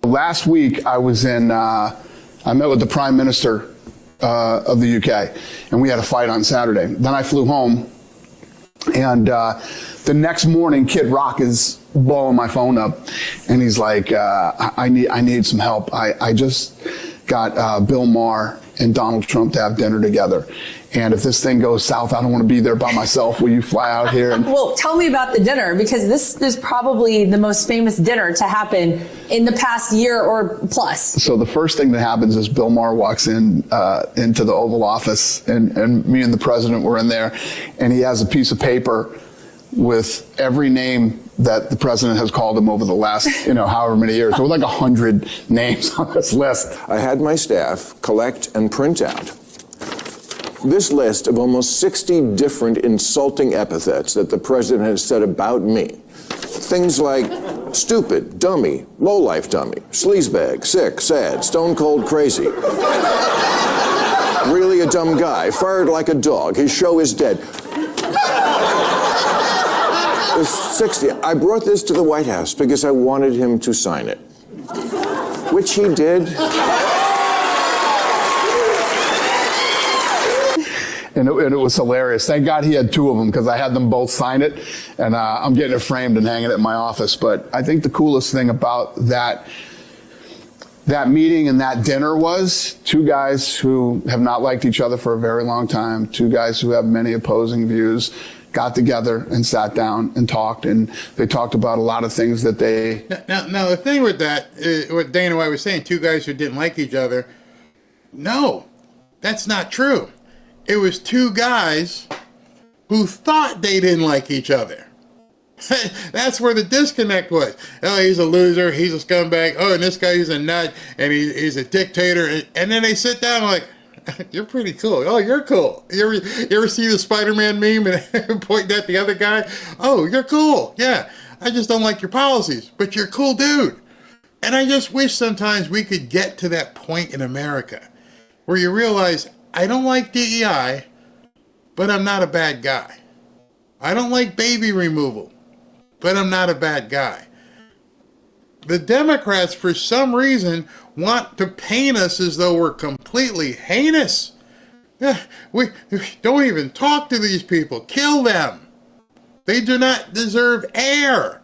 Last week, I was I met with the Prime Minister of the UK, and we had a fight on Saturday. Then I flew home, and the next morning, Kid Rock is blowing my phone up, and he's like, I need some help. I just got Bill Maher and Donald Trump to have dinner together. And if this thing goes south, I don't want to be there by myself. Will you fly out here? Well, tell me about the dinner, because this is probably the most famous dinner to happen in the past year or plus. So the first thing that happens is Bill Maher walks in into the Oval Office, and me and the president were in there, and he has a piece of paper with every name that the president has called him over the last, however many years. There were like 100 names on this list. I had my staff collect and print out this list of almost 60 different insulting epithets that the president has said about me. Things like stupid, dummy, lowlife dummy, sleazebag, sick, sad, stone cold crazy. Really a dumb guy, fired like a dog, his show is dead. There's 60. I brought this to the White House because I wanted him to sign it, which he did. And it was hilarious. Thank God he had two of them, because I had them both sign it, and I'm getting it framed and hanging it in my office. But I think the coolest thing about that meeting and that dinner was two guys who have not liked each other for a very long time, two guys who have many opposing views, got together and sat down and talked, and they talked about a lot of things that they... Now the thing with that, what Dana White was saying, two guys who didn't like each other, no, that's not true. It was two guys who thought they didn't like each other. That's where the disconnect was. Oh, he's a loser, he's a scumbag, oh, and this guy, he's a nut, and he's a dictator, and then they sit down like, you're pretty cool. Oh, you're cool. You ever see the Spider-Man meme and pointing at the other guy? Oh, you're cool. Yeah, I just don't like your policies, but you're a cool dude. And I just wish sometimes we could get to that point in America where you realize, I don't like DEI, but I'm not a bad guy. I don't like baby removal, but I'm not a bad guy. The Democrats, for some reason, want to paint us as though we're completely heinous. We don't even talk to these people. Kill them. They do not deserve air.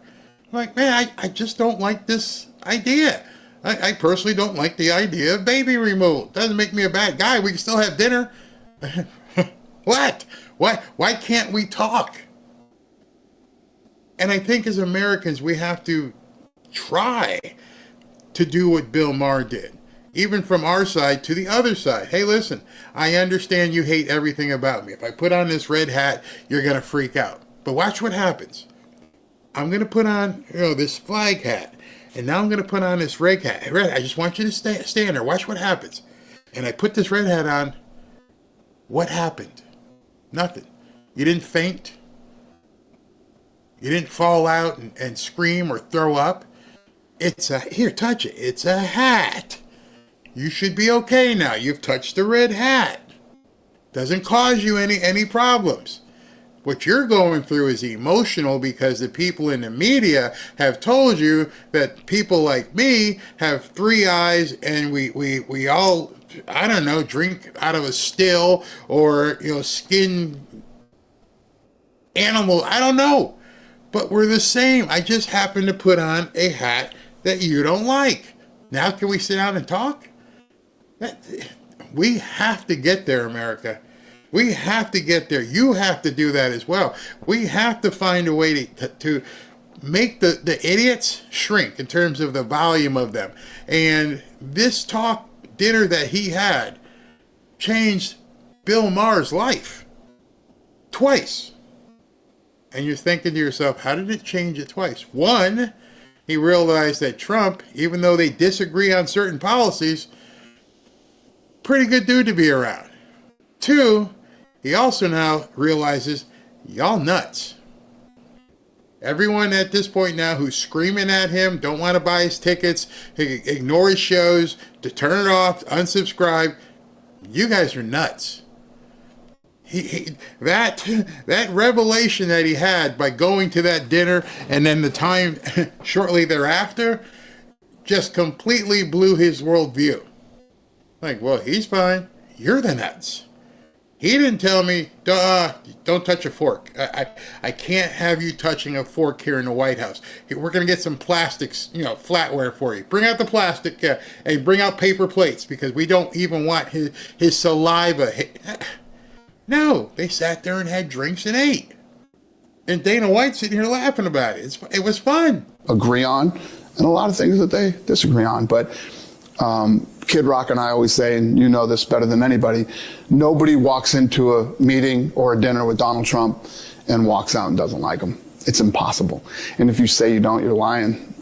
Like, man, I just don't like this idea. I personally don't like the idea of baby removal. Doesn't make me a bad guy. We can still have dinner. What? Why can't we talk? And I think as Americans, we have to try to do what Bill Maher did, even from our side to the other side. Hey, listen, I understand you hate everything about me. If I put on this red hat, you're going to freak out. But watch what happens. I'm going to put on, this flag hat. And now I'm going to put on this red hat. I just want you to stand there. Watch what happens. And I put this red hat on. What happened? Nothing. You didn't faint. You didn't fall out and scream or throw up. Here, touch it. It's a hat. You should be okay now. You've touched the red hat. Doesn't cause you any problems. What you're going through is emotional because the people in the media have told you that people like me have three eyes and we all, I don't know, drink out of a still or, skin animal. I don't know. But we're the same. I just happen to put on a hat that you don't like. Now can we sit down and talk? We have to get there, America. We have to get there. You have to do that as well. We have to find a way to make the idiots shrink in terms of the volume of them. And this talk dinner that he had changed Bill Maher's life twice. And you're thinking to yourself, how did it change it twice? One, he realized that Trump, even though they disagree on certain policies, pretty good dude to be around. 2, he also now realizes y'all nuts. Everyone at this point now who's screaming at him, don't want to buy his tickets, ignore his shows, to turn it off, unsubscribe, you guys are nuts. That revelation that he had by going to that dinner and then the time shortly thereafter just completely blew his worldview. Like, well, he's fine. You're the nuts. He didn't tell me, don't touch a fork. I can't have you touching a fork here in the White House. We're going to get some plastics, flatware for you. Bring out the plastic and bring out paper plates because we don't even want his saliva. No, they sat there and had drinks and ate. And Dana White's sitting here laughing about it. It was fun. Agree on, and a lot of things that they disagree on. But Kid Rock and I always say, and you know this better than anybody, nobody walks into a meeting or a dinner with Donald Trump and walks out and doesn't like him. It's impossible. And if you say you don't, you're lying.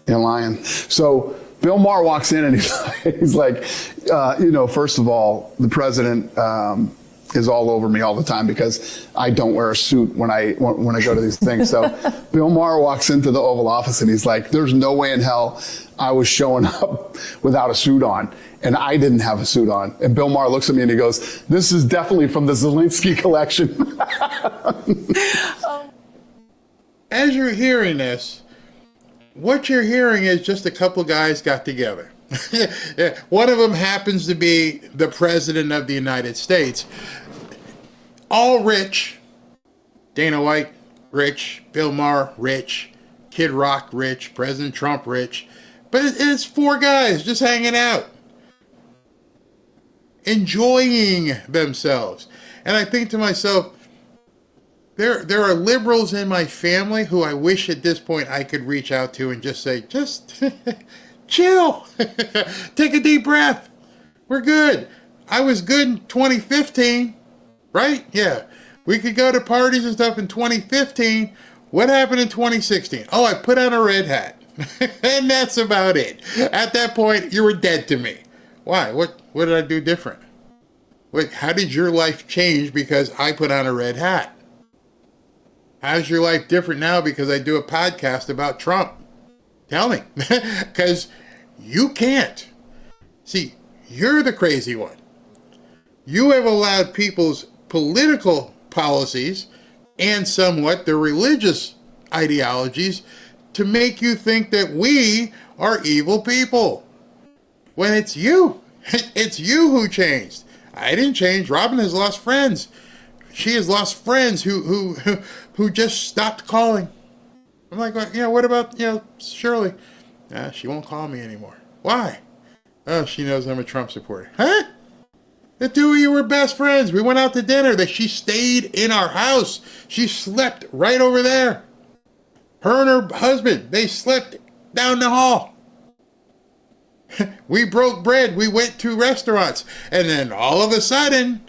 You're lying. So Bill Maher walks in and he's like, first of all, the president is all over me all the time because I don't wear a suit when I go to these things. So Bill Maher walks into the Oval Office and he's like, there's no way in hell I was showing up without a suit on. And I didn't have a suit on. And Bill Maher looks at me and he goes, this is definitely from the Zelensky collection. As you're hearing this, what you're hearing is just a couple guys got together. One of them happens to be the president of the United States. All rich. Dana White, rich. Bill Maher, rich. Kid Rock, rich. President Trump, rich. But it's 4 guys just hanging out, enjoying themselves. And I think to myself, there are liberals in my family who I wish at this point I could reach out to and just say, just chill. Take a deep breath. We're good. I was good in 2015, right? Yeah. We could go to parties and stuff in 2015. What happened in 2016? Oh, I put on a red hat. And that's about it. At that point, you were dead to me. Why? What did I do different? How did your life change because I put on a red hat? How's your life different now because I do a podcast about Trump? Tell me. Because you can't. See, you're the crazy one. You have allowed people's political policies and somewhat their religious ideologies to make you think that we are evil people. When it's you. It's you who changed. I didn't change. Robin has lost friends. She has lost friends who just stopped calling. I'm like, well, what about, Shirley? She won't call me anymore. Why? Oh, she knows I'm a Trump supporter. Huh? The 2 of you were best friends. We went out to dinner. She stayed in our house. She slept right over there. Her and her husband, they slept down the hall. We broke bread. We went to restaurants. And then all of a sudden,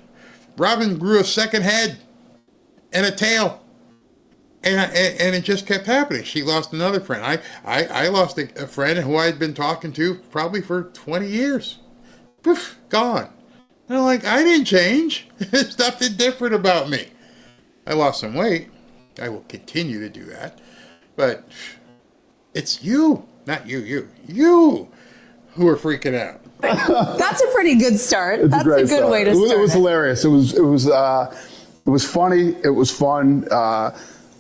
Robin grew a second head and a tail. And it just kept happening. She lost another friend. I lost a friend who I had been talking to probably for 20 years. Poof, gone. And I'm like, I didn't change. There's nothing different about me. I lost some weight. I will continue to do that. But it's you, not you who are freaking out. That's a pretty good start. That's a good start. way to start. It was hilarious. It was funny. It was fun.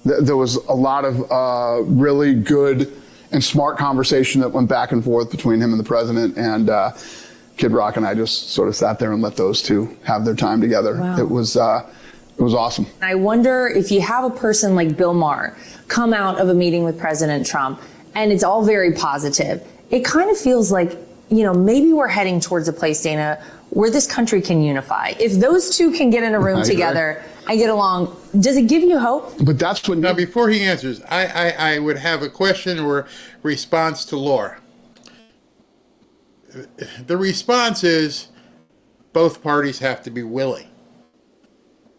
There was a lot of really good and smart conversation that went back and forth between him and the president. And Kid Rock and I just sort of sat there and let those two have their time together. Wow. It was awesome. I wonder if you have a person like Bill Maher come out of a meeting with President Trump and it's all very positive. It kind of feels like, maybe we're heading towards a place, Dana, where this country can unify. If those two can get in a room together and get along, does it give you hope? But that's what... Now, before he answers, I would have a question or response to Laura. The response is both parties have to be willing.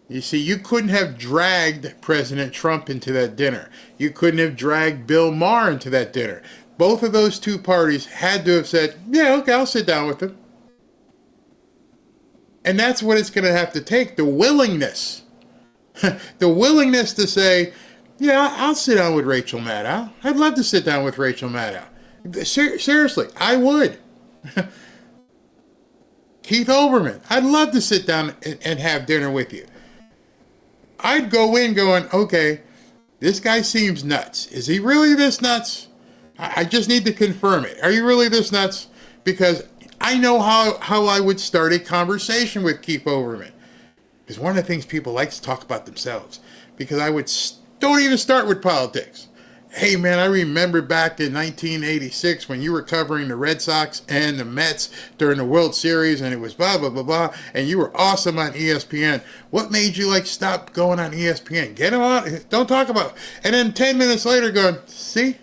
You see, you couldn't have dragged President Trump into that dinner. You couldn't have dragged Bill Maher into that dinner. Both of those two parties had to have said, yeah, okay, I'll sit down with him. And that's what it's going to have to take, the willingness. The willingness to say, yeah, I'll sit down with Rachel Maddow. I'd love to sit down with Rachel Maddow. Seriously, I would. Keith Olbermann, I'd love to sit down and have dinner with you. I'd go in going, okay, this guy seems nuts. Is he really this nuts? I just need to confirm it. Are you really this nuts? Because I know how I would start a conversation with Keith Olbermann. Because one of the things people like to talk about themselves. Because I would don't even start with politics. Hey man, I remember back in 1986 when you were covering the Red Sox and the Mets during the World Series, and it was blah, blah, blah, blah, and you were awesome on ESPN. What made you stop going on ESPN? Get him on, don't talk about it. And then 10 minutes later going, see,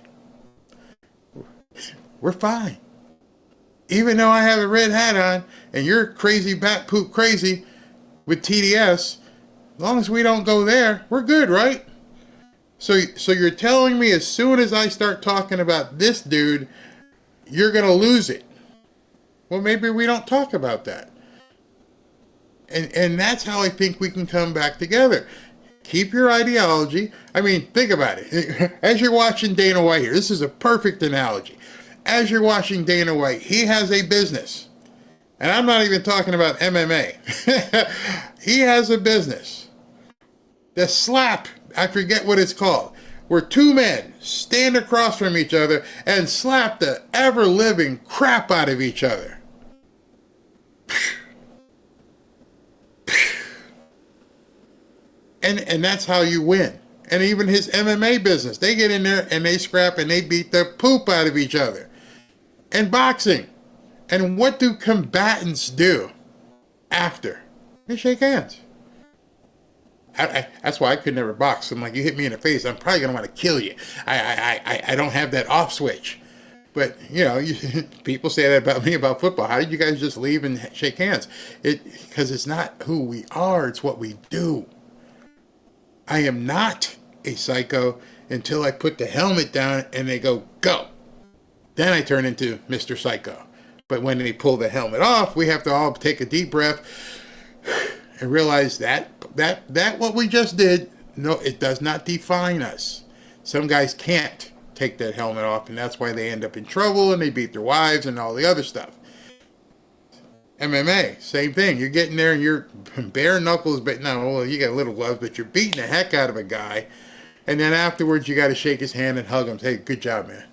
we're fine. Even though I have a red hat on and you're crazy bat poop crazy with TDS, as long as we don't go there, we're good, right? So you're telling me as soon as I start talking about this dude, you're going to lose it. Well, maybe we don't talk about that. And that's how I think we can come back together. Keep your ideology. I mean, think about it. As you're watching Dana White here, this is a perfect analogy. As you're watching Dana White, he has a business. And I'm not even talking about MMA. He has a business. The slap, I forget what it's called, where two men stand across from each other and slap the ever-living crap out of each other. And that's how you win. And even his MMA business, they get in there and they scrap and they beat the poop out of each other. And boxing. And what do combatants do after? They shake hands. That's why I could never box. I'm like, you hit me in the face, I'm probably going to want to kill you. I don't have that off switch. But, people say that about me about football. How did you guys just leave and shake hands? Because it's not who we are, it's what we do. I am not a psycho until I put the helmet down and they go, go. Then I turn into Mr. Psycho. But when they pull the helmet off, we have to all take a deep breath and realize that what we just did, no, it does not define us. Some guys can't take that helmet off, and that's why they end up in trouble and they beat their wives and all the other stuff. MMA, same thing. You're getting there and you're bare knuckles, but you got little gloves, but you're beating the heck out of a guy. And then afterwards, you got to shake his hand and hug him. Say, good job, man.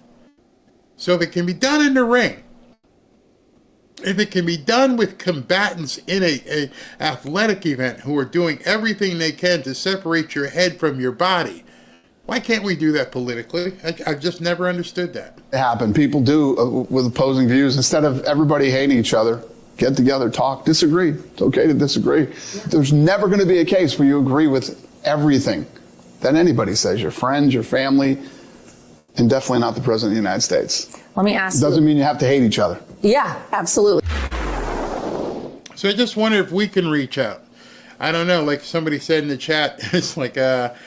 So if it can be done in the ring, if it can be done with combatants in a athletic event who are doing everything they can to separate your head from your body, why can't we do that politically? I've just never understood that. It happened. People do with opposing views. Instead of everybody hating each other, get together, talk, disagree. It's okay to disagree. There's never going to be a case where you agree with everything that anybody says, your friends, your family, and definitely not the President of the United States. Let me ask you. Doesn't mean you have to hate each other. Yeah, absolutely. So I just wonder if we can reach out. I don't know, like somebody said in the chat, it's like, I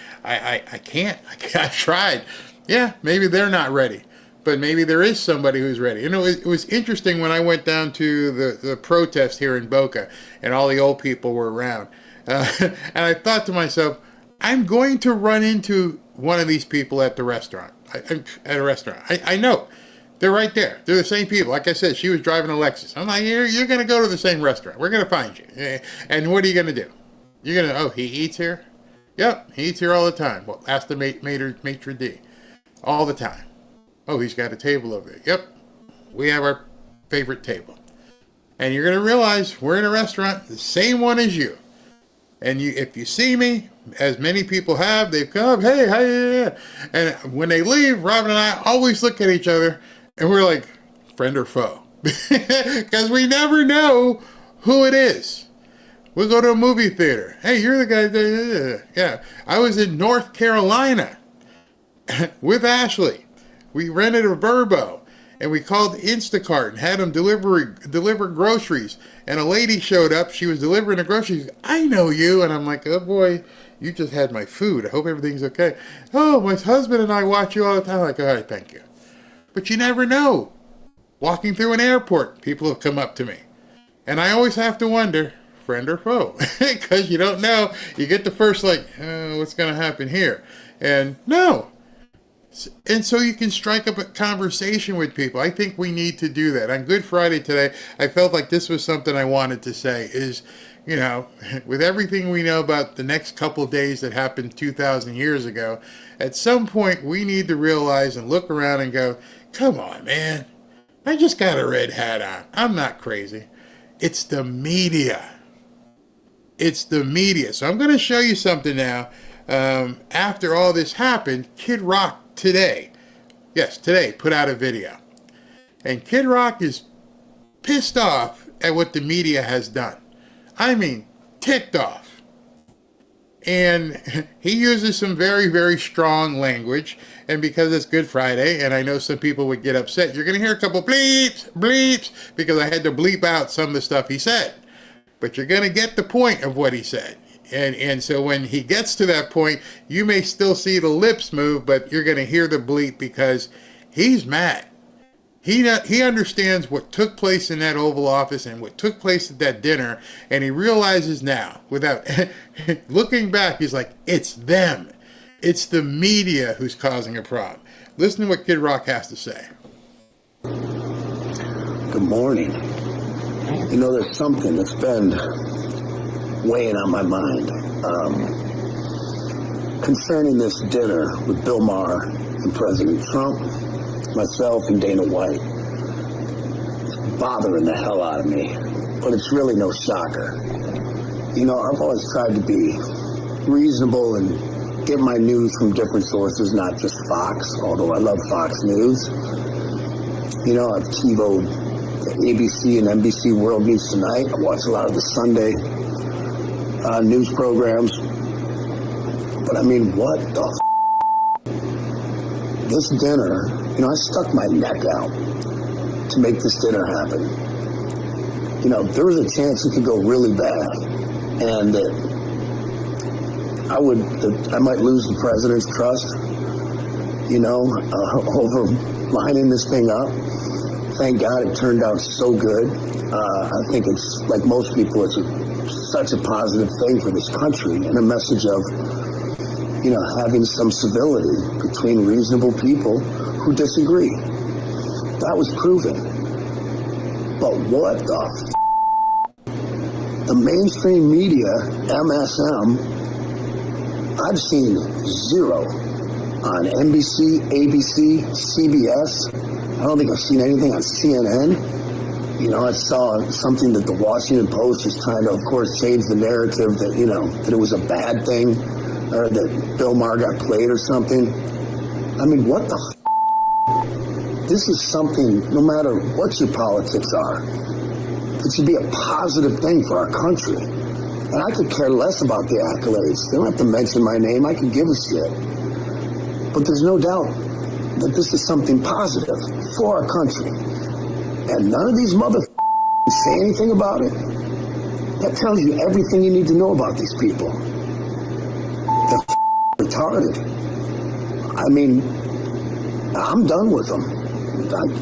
can't. I've tried. Yeah, maybe they're not ready. But maybe there is somebody who's ready. It was interesting when I went down to the protest here in Boca and all the old people were around. And I thought to myself, I'm going to run into one of these people at the restaurant. At a restaurant. I know. They're right there. They're the same people. Like I said, she was driving a Lexus. I'm like, you're going to go to the same restaurant. We're going to find you. And what are you going to do? You're going to, he eats here? Yep, he eats here all the time. Well, ask the maitre d'. All the time. Oh, he's got a table over there. Yep, we have our favorite table. And you're going to realize we're in a restaurant, the same one as you. And if you see me, as many people have, they've come, hey, yeah. And when they leave, Robin and I always look at each other, and we're like, friend or foe? Because we never know who it is. We'll go to a movie theater. Hey, you're the guy. Yeah, I was in North Carolina with Ashley. We rented a Verbo, and we called Instacart and had them deliver groceries. And a lady showed up. She was delivering the groceries. I know you. And I'm like, oh, boy, you just had my food. I hope everything's okay. Oh, my husband and I watch you all the time. I'm like, all right, thank you. But you never know. Walking through an airport, people have come up to me. And I always have to wonder, friend or foe, because you don't know. You get the first what's going to happen here, and no. And so you can strike up a conversation with people. I think we need to do that. On Good Friday today, I felt like this was something I wanted to say is, with everything we know about the next couple of days that happened 2,000 years ago, at some point we need to realize and look around and go, come on, man. I just got a red hat on. I'm not crazy. It's the media. It's the media. So I'm going to show you something now. After all this happened, Kid Rock today put out a video. And Kid Rock is pissed off at what the media has done. I mean, ticked off. And he uses some very, very strong language. And because it's Good Friday, and I know some people would get upset, you're going to hear a couple bleeps, because I had to bleep out some of the stuff he said. But you're going to get the point of what he said. And so when he gets to that point, you may still see the lips move, but you're going to hear the bleep because he's mad. He understands what took place in that Oval Office and what took place at that dinner, and he realizes now, without looking back, he's like, it's them. It's the media who's causing a problem. Listen to what Kid Rock has to say. Good morning. There's something that's been weighing on my mind concerning this dinner with Bill Maher and President Trump, myself and Dana White. It's bothering the hell out of me, but it's really no shocker. I've always tried to be reasonable and get my news from different sources, not just Fox, although I love Fox News. I've TiVo'd ABC and NBC World News Tonight. I watch a lot of the Sunday news programs. But I mean, what the this dinner, I stuck my neck out to make this dinner happen. There was a chance it could go really bad, and I might lose the president's trust, over lining this thing up. Thank God it turned out so good. I think it's, like most people, it's such a positive thing for this country and a message of, having some civility between reasonable people who disagree. That was proven. But what the mainstream media, MSM, I've seen zero on NBC, ABC, CBS. I don't think I've seen anything on CNN. I saw something that the Washington Post is trying to, of course, change the narrative that, that it was a bad thing or that Bill Maher got played or something. I mean, what the This is something, no matter what your politics are, it should be a positive thing for our country. And I could care less about the accolades. They don't have to mention my name. I could give a shit. But there's no doubt that this is something positive for our country. And none of these motherfuckers say anything about it. That tells you everything you need to know about these people. They're retarded. I mean, I'm done with them.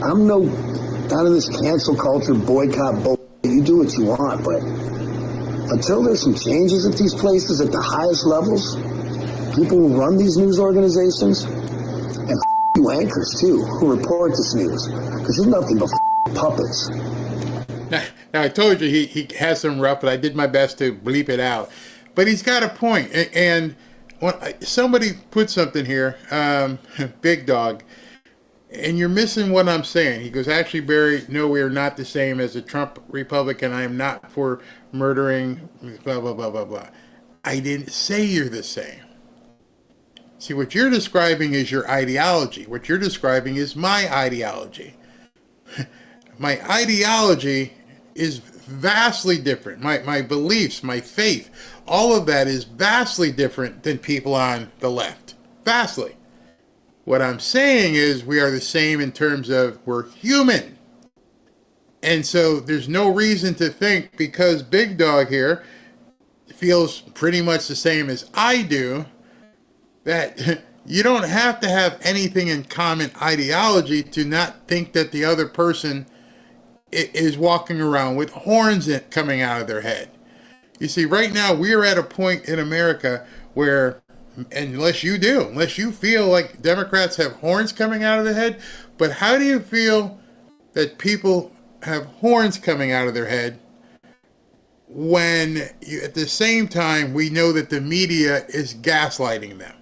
I'm not in this cancel culture, boycott, bullshit. You do what you want, but until there's some changes at these places at the highest levels, people who run these news organizations, and you anchors too, who report this news, because there's nothing but puppets. Now, I told you he has some rough, but I did my best to bleep it out. But he's got a point. And when somebody put something here, Big Dog, and you're missing what I'm saying. He goes, actually, Barry, no, we are not the same as a Trump Republican. I am not for murdering, blah, blah, blah, blah, blah. I didn't say you're the same. See, what you're describing is your ideology. What you're describing is my ideology. My ideology is vastly different. My beliefs, my faith, all of that is vastly different than people on the left. Vastly. What I'm saying is we are the same in terms of we're human. And so there's no reason to think because Big Dog here feels pretty much the same as I do, that you don't have to have anything in common ideology to not think that the other person is walking around with horns coming out of their head. You see, right now we're at a point in America where, unless you feel like Democrats have horns coming out of their head, but how do you feel that people have horns coming out of their head when at the same time we know that the media is gaslighting them?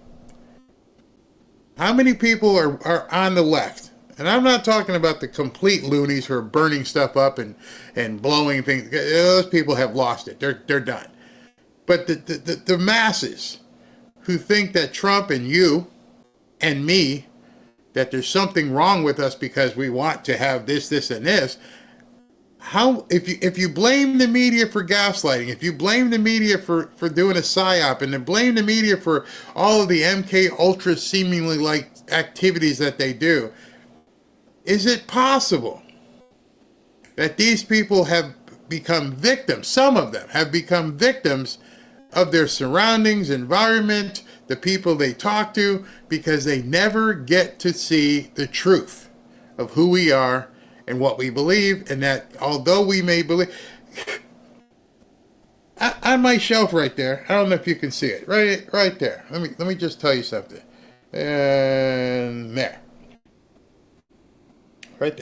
How many people are on the left? And I'm not talking about the complete loonies who are burning stuff up and blowing things. Those people have lost it. They're done. But the masses who think that Trump and you and me, that there's something wrong with us because we want to have this, and this. How, if you blame the media for gaslighting, if you blame the media for doing a psyop, and then blame the media for all of the MK Ultra seemingly like activities that they do, is it possible that these people have become victims, some of them have become victims of their surroundings, environment, the people they talk to, because they never get to see the truth of who we are and what we believe, and that although we may believe... On my shelf right there, I don't know if you can see it, right there. Let me just tell you something. And there. Right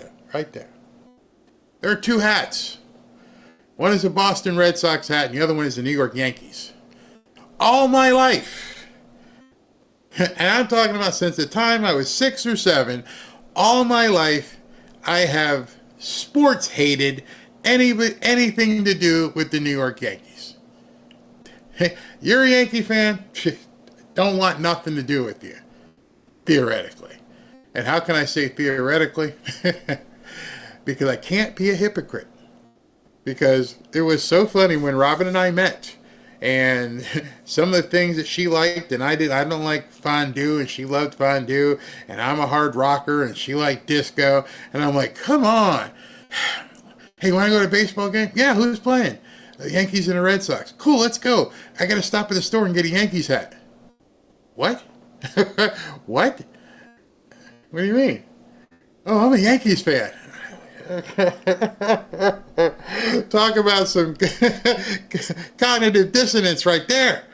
there. There are two hats. One is a Boston Red Sox hat, and the other one is the New York Yankees. All my life, and I'm talking about since the time I was 6 or 7, all my life, I have sports hated anything to do with the New York Yankees. You're a Yankee fan? Don't want nothing to do with you, theoretically. And how can I say theoretically? Because I can't be a hypocrite. Because it was so funny when Robin and I met, and some of the things that she liked and I did. I don't like fondue, and she loved fondue, and I'm a hard rocker, and she liked disco, and I'm like, come on. Hey, want to go to a baseball game? Yeah, who's playing? The Yankees and the Red Sox. Cool, let's go. I got to stop at the store and get a Yankees hat. What? What? What do you mean? Oh, I'm a Yankees fan. Talk about some cognitive dissonance right there.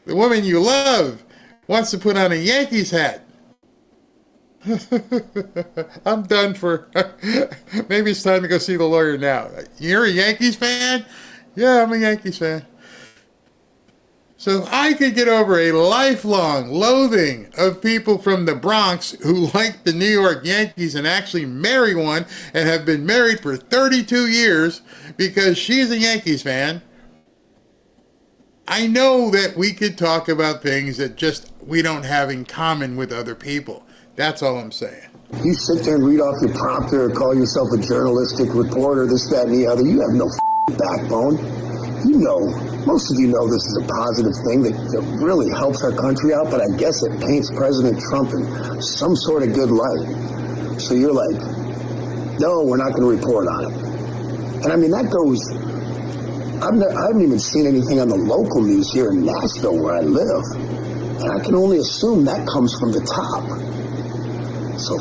The woman you love wants to put on a Yankees hat. I'm done for... Maybe it's time to go see the lawyer now. You're a Yankees fan? Yeah, I'm a Yankees fan. So if I could get over a lifelong loathing of people from the Bronx who like the New York Yankees and actually marry one and have been married for 32 years because she's a Yankees fan, I know that we could talk about things that just we don't have in common with other people. That's all I'm saying. You sit there and read off your prompter or call yourself a journalistic reporter, this, that, and the other. You have no backbone. You know, most of you know this is a positive thing that really helps our country out, but I guess it paints President Trump in some sort of good light. So you're like, no, we're not going to report on it. And I mean, that goes, I haven't even seen anything on the local news here in Nashville where I live. And I can only assume that comes from the top. So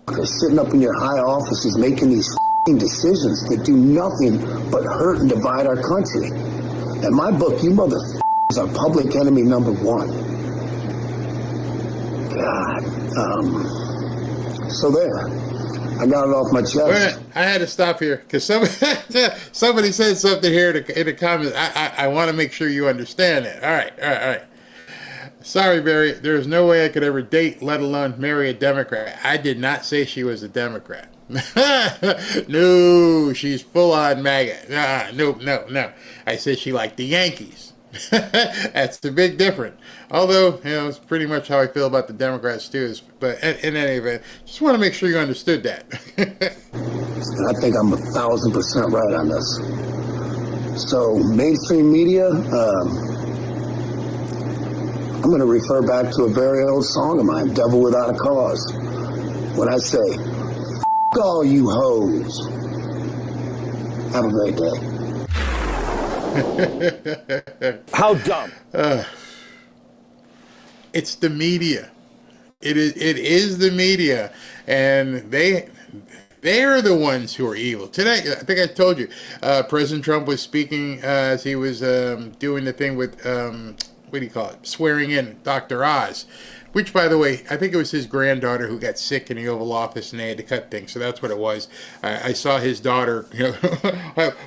they're sitting up in your high offices making these decisions that do nothing but hurt and divide our country. In my book, you motherfuckers are public enemy number one. God. So there. I got it off my chest. I had to stop here because somebody said something here in the comments. I want to make sure you understand it. All right. Sorry, Barry. There's no way I could ever date, let alone marry a Democrat. I did not say she was a Democrat. No, she's full on MAGA. No. I said she liked the Yankees. That's the big difference. Although, it's pretty much how I feel about the Democrats too. But in any event, just want to make sure you understood that. I think I'm 1,000% right on this. So, mainstream media, I'm going to refer back to a very old song of mine, Devil Without a Cause. When I say, F*** all you hoes. Have a great day. How dumb. It's the media. It is the media. And They're the ones who are evil. Today, I think I told you, President Trump was speaking as he was doing the thing with, what do you call it, swearing in Dr. Oz, which, by the way, I think it was his granddaughter who got sick in the Oval Office and they had to cut things. So that's what it was. I saw his daughter,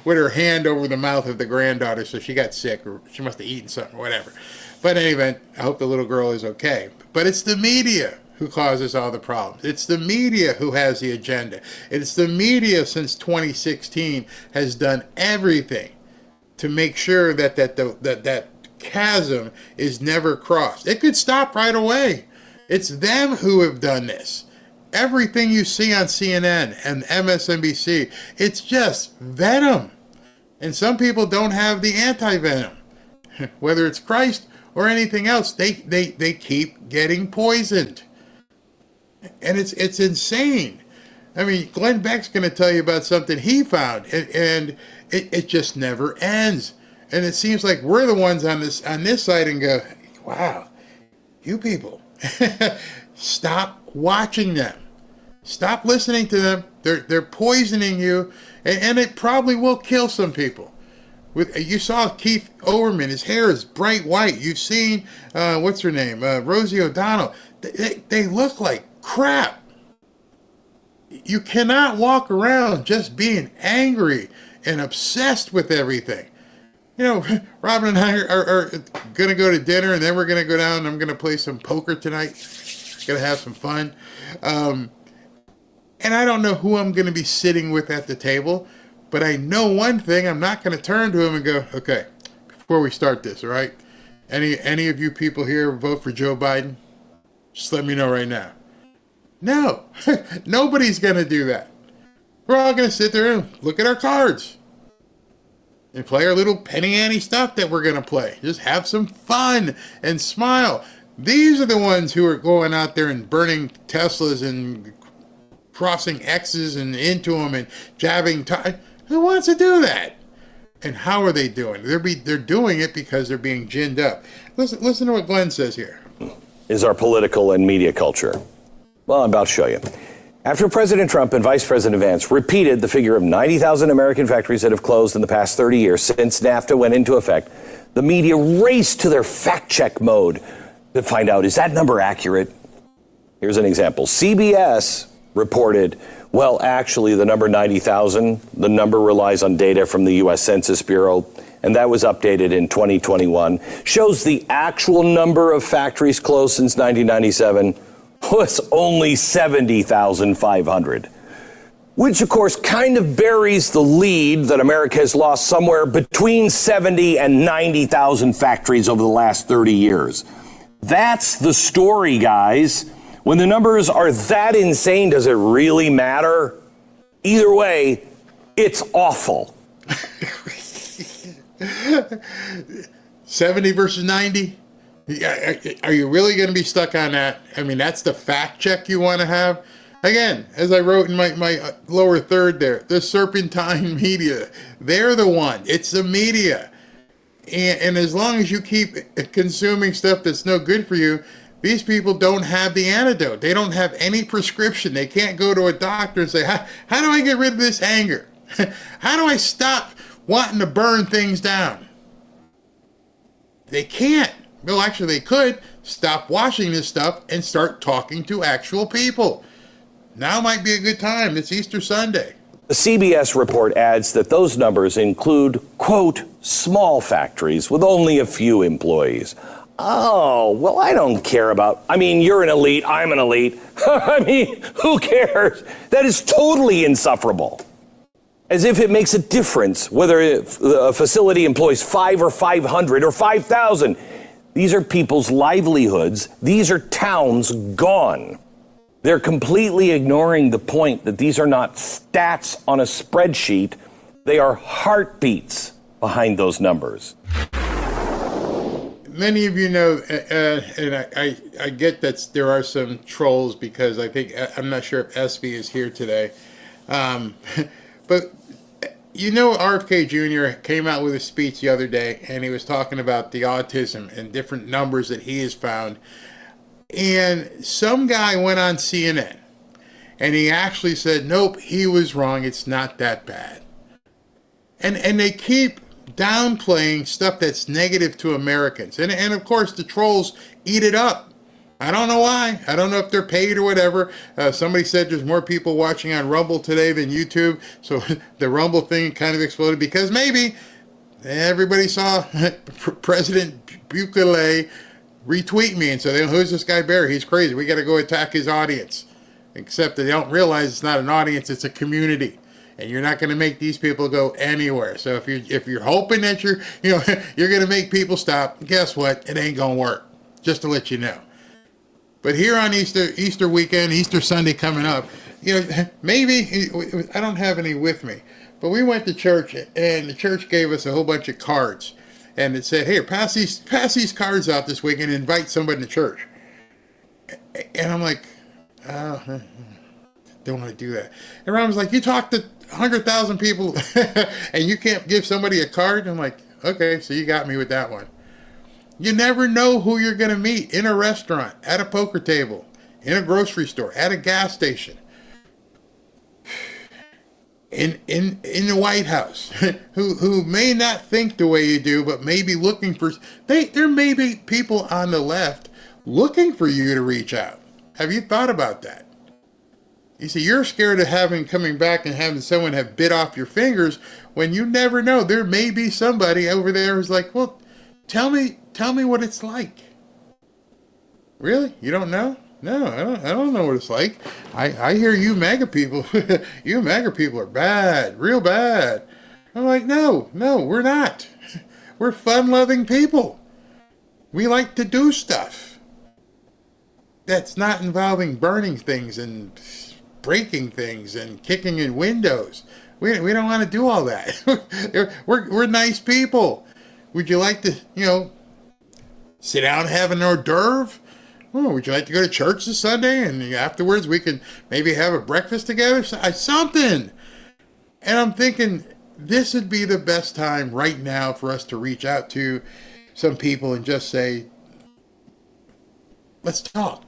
with her hand over the mouth of the granddaughter, so she got sick, or she must have eaten something, or whatever. But in any event, I hope the little girl is okay. But it's the media who causes all the problems. It's the media who has the agenda. It's the media since 2016 has done everything to make sure that chasm is never crossed. It could stop right away. It's them who have done this. Everything you see on CNN and MSNBC, it's just venom. And some people don't have the anti-venom. Whether it's Christ or anything else, they keep getting poisoned. And it's insane. I mean, Glenn Beck's going to tell you about something he found, and it just never ends. And it seems like we're the ones on this side and go, wow, you people, stop watching them. Stop listening to them. They're poisoning you, and it probably will kill some people. You saw Keith Olbermann, his hair is bright white. You've seen, what's her name, Rosie O'Donnell. They look like crap. You cannot walk around just being angry and obsessed with everything. You know, Robin and I are going to go to dinner, and then we're going to go down and I'm going to play some poker tonight. Going to have some fun. And I don't know who I'm going to be sitting with at the table, but I know one thing. I'm not going to turn to him and go, okay, before we start this, all right? Any of you people here vote for Joe Biden? Just let me know right now. No, nobody's going to do that. We're all going to sit there and look at our cards and play our little penny ante stuff that we're going to play. Just have some fun and smile. These are the ones who are going out there and burning Teslas and crossing X's and into them and jabbing. Who wants to do that? And how are they doing it? They're doing it because they're being ginned up. Listen to what Glenn says here. Is our political and media culture. Well, I'm about to show you. After President Trump and Vice President Vance repeated the figure of 90,000 American factories that have closed in the past 30 years since NAFTA went into effect, the media raced to their fact-check mode to find out, is that number accurate? Here's an example. CBS reported, well, actually, the number 90,000, the number relies on data from the U.S. Census Bureau, and that was updated in 2021, shows the actual number of factories closed since 1997 was only 70,500, which, of course, kind of buries the lead that America has lost somewhere between 70 and 90,000 factories over the last 30 years. That's the story, guys. When the numbers are that insane, does it really matter? Either way, it's awful. 70 versus 90? Are you really going to be stuck on that? I mean, that's the fact check you want to have? Again, as I wrote in my lower third there, the serpentine media, they're the one. It's the media. And as long as you keep consuming stuff that's no good for you, these people don't have the antidote. They don't have any prescription. They can't go to a doctor and say, how do I get rid of this anger? How do I stop wanting to burn things down? They can't. Well, actually, they could stop watching this stuff and start talking to actual people. Now might be a good time. It's Easter Sunday. The CBS report adds that those numbers include, quote, small factories with only a few employees. Oh, well, I don't care about, you're an elite, I'm an elite. Who cares? That is totally insufferable. As if it makes a difference whether a facility employs 5 or 500 or 5,000. These are people's livelihoods. These are towns gone. They're completely ignoring the point that these are not stats on a spreadsheet. They are heartbeats behind those numbers. Many of you know, and I get that there are some trolls because I'm not sure if SB is here today. But you know, RFK Jr. came out with a speech the other day, and he was talking about the autism and different numbers that he has found. And some guy went on CNN, And he actually said, nope, he was wrong. It's not that bad. And they keep downplaying stuff that's negative to Americans. And of course, the trolls eat it up. I don't know why. I don't know if they're paid or whatever. Somebody said there's more people watching on Rumble today than YouTube. So the Rumble thing kind of exploded because maybe everybody saw President Bukele retweet me and say, who's this guy Barry? He's crazy. We got to go attack his audience. Except they don't realize it's not an audience, it's a community. And you're not going to make these people go anywhere. So if you're hoping that you're going to make people stop, guess what? It ain't going to work. Just to let you know. But here on Easter weekend, Easter Sunday coming up, maybe I don't have any with me, but we went to church and the church gave us a whole bunch of cards, and it said, "Hey, pass these cards out this week and invite somebody to church." And I'm like, oh, don't want to do that. And Ron was like, "You talked to 100,000 people and you can't give somebody a card?" I'm like, okay, so you got me with that one. You never know who you're going to meet in a restaurant, at a poker table, in a grocery store, at a gas station, in the White House, who may not think the way you do, but may be looking for. There may be people on the left looking for you to reach out. Have you thought about that? You see, you're scared of coming back and having someone have bit off your fingers when you never know. There may be somebody over there who's like, well, tell me what it's like. Really? You don't know? No, I don't know what it's like. I hear you MAGA people, you MAGA people are bad, real bad. I'm like, no, we're not. We're fun-loving people. We like to do stuff that's not involving burning things and breaking things and kicking in windows. We don't want to do all that. We're nice people. Would you like to, sit down and have an hors d'oeuvre? Oh, would you like to go to church this Sunday and afterwards we can maybe have a breakfast together? Something. And I'm thinking this would be the best time right now for us to reach out to some people and just say, let's talk.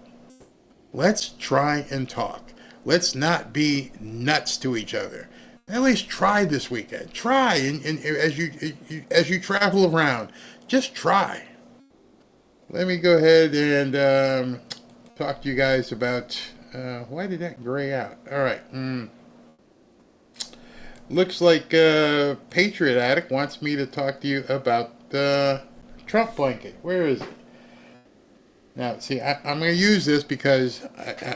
Let's try and talk. Let's not be nuts to each other. At least try this weekend. Try, and as you travel around, just try. Let me go ahead and talk to you guys about why did that gray out? All right. Looks like Patriot Addict wants me to talk to you about the Trump blanket. Where is it? Now, see, I'm going to use this because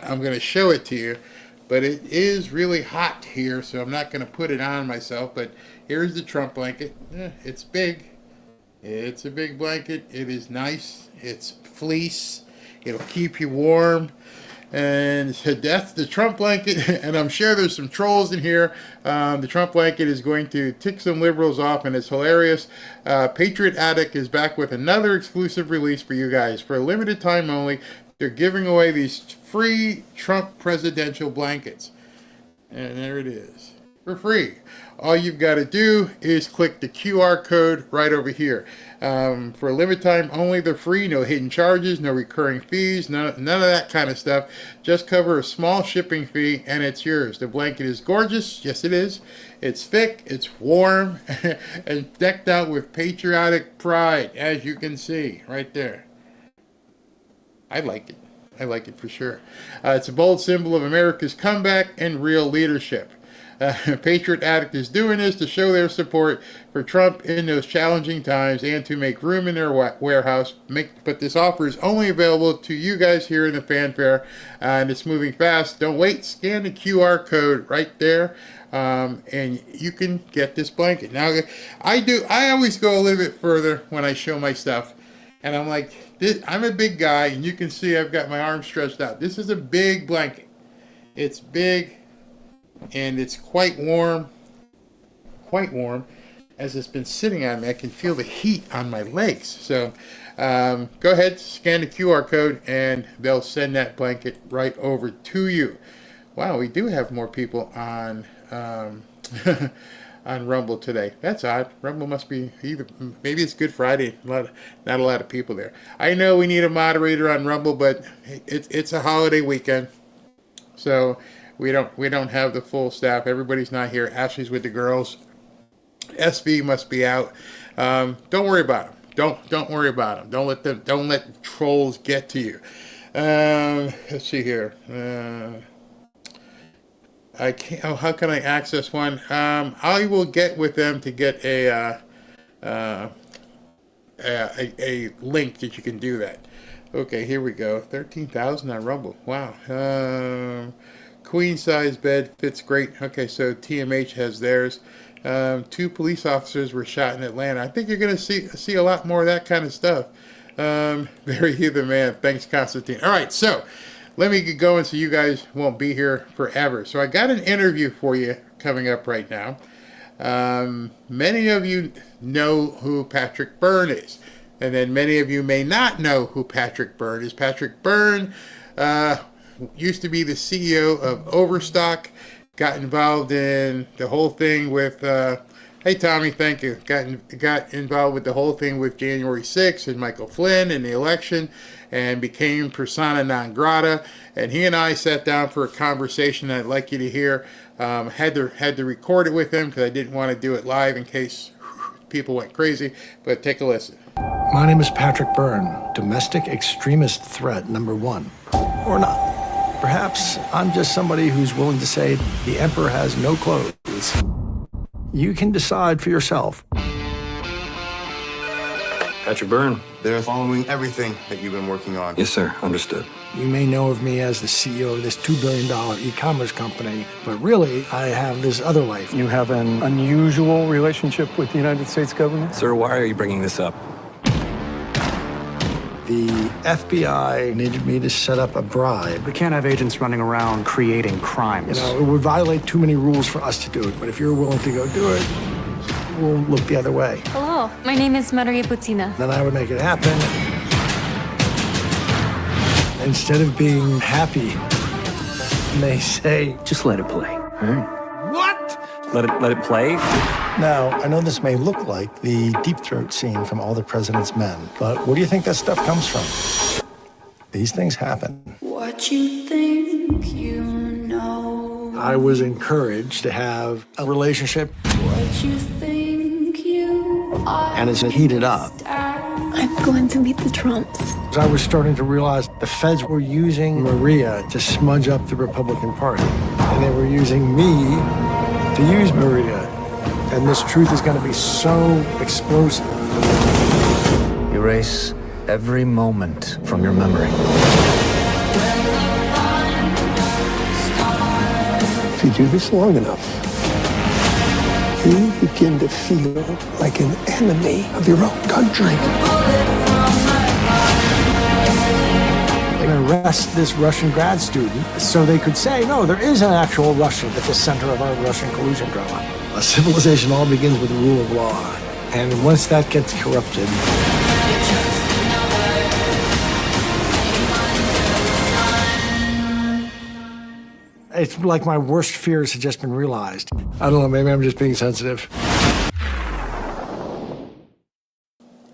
I'm going to show it to you, but it is really hot here, so I'm not going to put it on myself. But here's the Trump blanket. It's big. It's a big blanket. It is nice. It's fleece. It'll keep you warm. And that's the Trump blanket. And I'm sure there's some trolls in here. The Trump blanket is going to tick some liberals off, and it's hilarious. Patriot Addict is back with another exclusive release for you guys. For a limited time only, they're giving away these free Trump presidential blankets. And there it is. For free. All you've got to do is click the QR code right over here. For a limited time only, they're free. No hidden charges, no recurring fees, none of that kind of stuff. Just cover a small shipping fee and it's yours. The blanket is gorgeous. Yes, it is. It's thick, it's warm, and decked out with patriotic pride, as you can see right there. I like it. I like it for sure. It's a bold symbol of America's comeback and real leadership. Patriot Addict is doing this to show their support for Trump in those challenging times and to make room in their warehouse. But this offer is only available to you guys here in the fanfare, and it's moving fast. Don't wait. Scan the QR code right there, and you can get this blanket. Now, I always go a little bit further when I show my stuff, and I'm like, I'm a big guy, and you can see I've got my arms stretched out. This is a big blanket. It's big. And it's quite warm, as it's been sitting on me. I can feel the heat on my legs. So go ahead, scan the QR code, and they'll send that blanket right over to you. Wow, we do have more people on on Rumble today. That's odd. Rumble must be maybe it's Good Friday. Not a lot of people there. I know we need a moderator on Rumble, but it's a holiday weekend. So we don't have the full staff. Everybody's not here. Ashley's with the girls. SV must be out. Don't worry about them. Don't worry about them. Don't let trolls get to you. Let's see here. I can't. Oh, how can I access one? I will get with them to get a link that you can do that. Okay, here we go. 13,000 on Rumble. Wow. Queen size bed fits great. Okay, so TMH has theirs. 2 police officers were shot in Atlanta. I think you're going to see a lot more of that kind of stuff. Very the man. Thanks, Constantine. All right, so let me get going so you guys won't be here forever. So I got an interview for you coming up right now. Many of you know who Patrick Byrne is. And then many of you may not know who Patrick Byrne is. Patrick Byrne used to be the CEO of Overstock. Got involved in the whole thing with, hey Tommy, thank you. Got involved with the whole thing with January 6th and Michael Flynn and the election and became persona non grata. And he and I sat down for a conversation that I'd like you to hear. Had to record it with him because I didn't want to do it live in case people went crazy. But take a listen. My name is Patrick Byrne, domestic extremist threat number 1. Or not. Perhaps I'm just somebody who's willing to say the emperor has no clothes. You can decide for yourself. Patrick Byrne. They're following everything that you've been working on. Yes, sir. Understood. You may know of me as the CEO of this $2 billion e-commerce company, but really, I have this other life. You have an unusual relationship with the United States government? Sir, why are you bringing this up? The FBI needed me to set up a bribe. We can't have agents running around creating crimes. You know, it would violate too many rules for us to do it, but if you're willing to go do it, we'll look the other way. Hello, my name is Maria Putina. Then I would make it happen. Instead of being happy, they say, just let it play. All right. What? Let it play? Now, I know this may look like the Deep Throat scene from All the President's Men, but where do you think that stuff comes from? These things happen. What you think you know. I was encouraged to have a relationship. What you think you are. And it's heated up. I'm going to meet the Trumps. I was starting to realize the feds were using Maria to smudge up the Republican Party. And they were using me to use Maria. And this truth is going to be so explosive. Erase every moment from your memory. If you do this long enough, you begin to feel like an enemy of your own country. They're going to arrest this Russian grad student so they could say, no, there is an actual Russian at the center of our Russian collusion drama. A civilization all begins with the rule of law. And once that gets corrupted, it's like my worst fears have just been realized. I don't know, maybe I'm just being sensitive.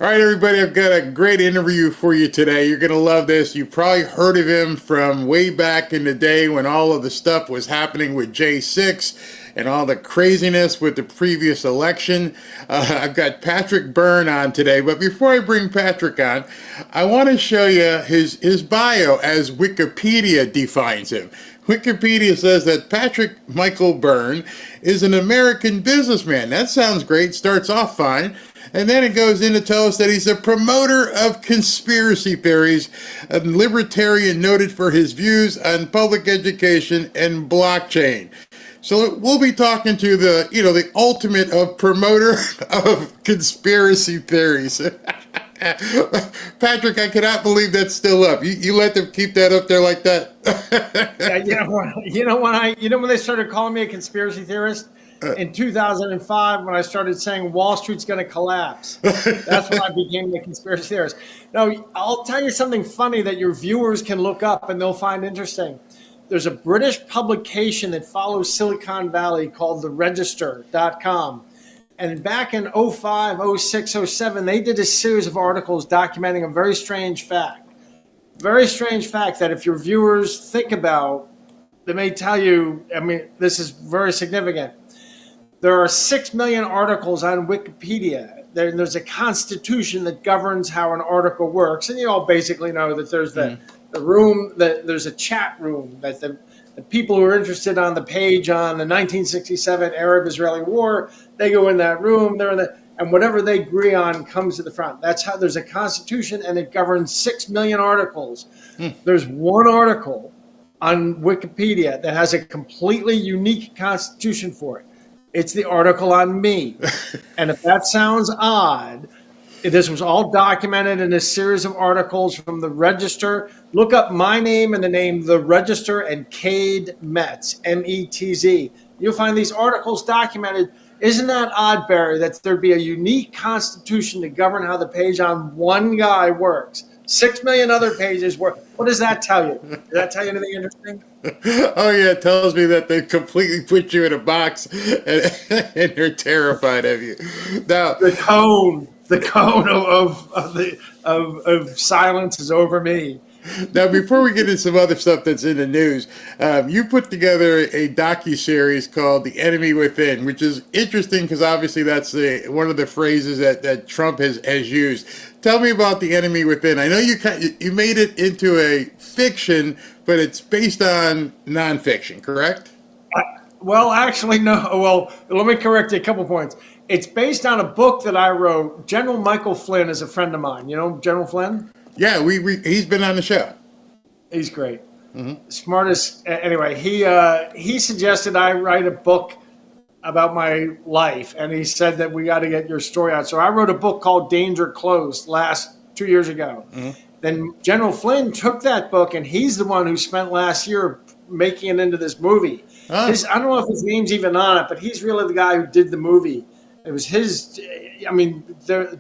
All right, everybody, I've got a great interview for you today. You're going to love this. You've probably heard of him from way back in the day when all of the stuff was happening with J6 and all the craziness with the previous election. I've got Patrick Byrne on today. But before I bring Patrick on, I want to show you his bio as Wikipedia defines him. Wikipedia says that Patrick Michael Byrne is an American businessman. That sounds great. Starts off fine. And then it goes in to tell us that he's a promoter of conspiracy theories, a libertarian noted for his views on public education and blockchain. So we'll be talking to the ultimate of promoter of conspiracy theories. Patrick, I cannot believe that's still up. You let them keep that up there like that? Yeah, when they started calling me a conspiracy theorist in 2005, when I started saying Wall Street's going to collapse, that's when I became a conspiracy theorist. Now, I'll tell you something funny that your viewers can look up and they'll find interesting. There's a British publication that follows Silicon Valley called the Register.com. And back in 05, 06, 07, they did a series of articles documenting a very strange fact. Very strange fact that if your viewers think about They may tell you, I mean, this is very significant. There are 6 million articles on Wikipedia. There's a constitution that governs how an article works. And you all basically know that there's the room, that there's a chat room, that the people who are interested on the page on the 1967 Arab-Israeli war, they go in that room, and whatever they agree on comes to the front. That's how there's a constitution, and it governs 6 million articles. There's one article on Wikipedia that has a completely unique constitution for it. It's the article on me. And if that sounds odd, this was all documented in a series of articles from the Register. Look up my name and the name The Register and Cade Metz, M-E-T-Z. You'll find these articles documented. Isn't that odd, Barry, that there'd be a unique constitution to govern how the page on one guy works? 6 million other pages work. What does that tell you? Does that tell you anything interesting? Oh, yeah, it tells me that they completely put you in a box and they're terrified of you. Now, the cone of silence is over me. Now, before we get into some other stuff that's in the news, you put together a docuseries called The Enemy Within, which is interesting because obviously that's one of the phrases that Trump has used. Tell me about The Enemy Within. I know you made it into a fiction, but it's based on nonfiction, correct? Well, actually, no. Well, let me correct you a couple points. It's based on a book that I wrote. General Michael Flynn is a friend of mine. You know General Flynn? Yeah, he's been on the show. He's great. Smartest. Anyway, he suggested I write a book about my life, and he said that we got to get your story out. So I wrote a book called Danger Close 2 years ago. Then General Flynn took that book, and he's the one who spent last year making it into this movie. I don't know if his name's even on it, but he's really the guy who did the movie. It was his. I mean,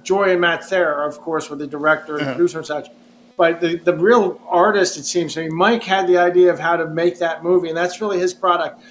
Joy and Matt Thayer, of course, were the director and producer and such. But the real artist, it seems to me, Mike had the idea of how to make that movie, and that's really his product.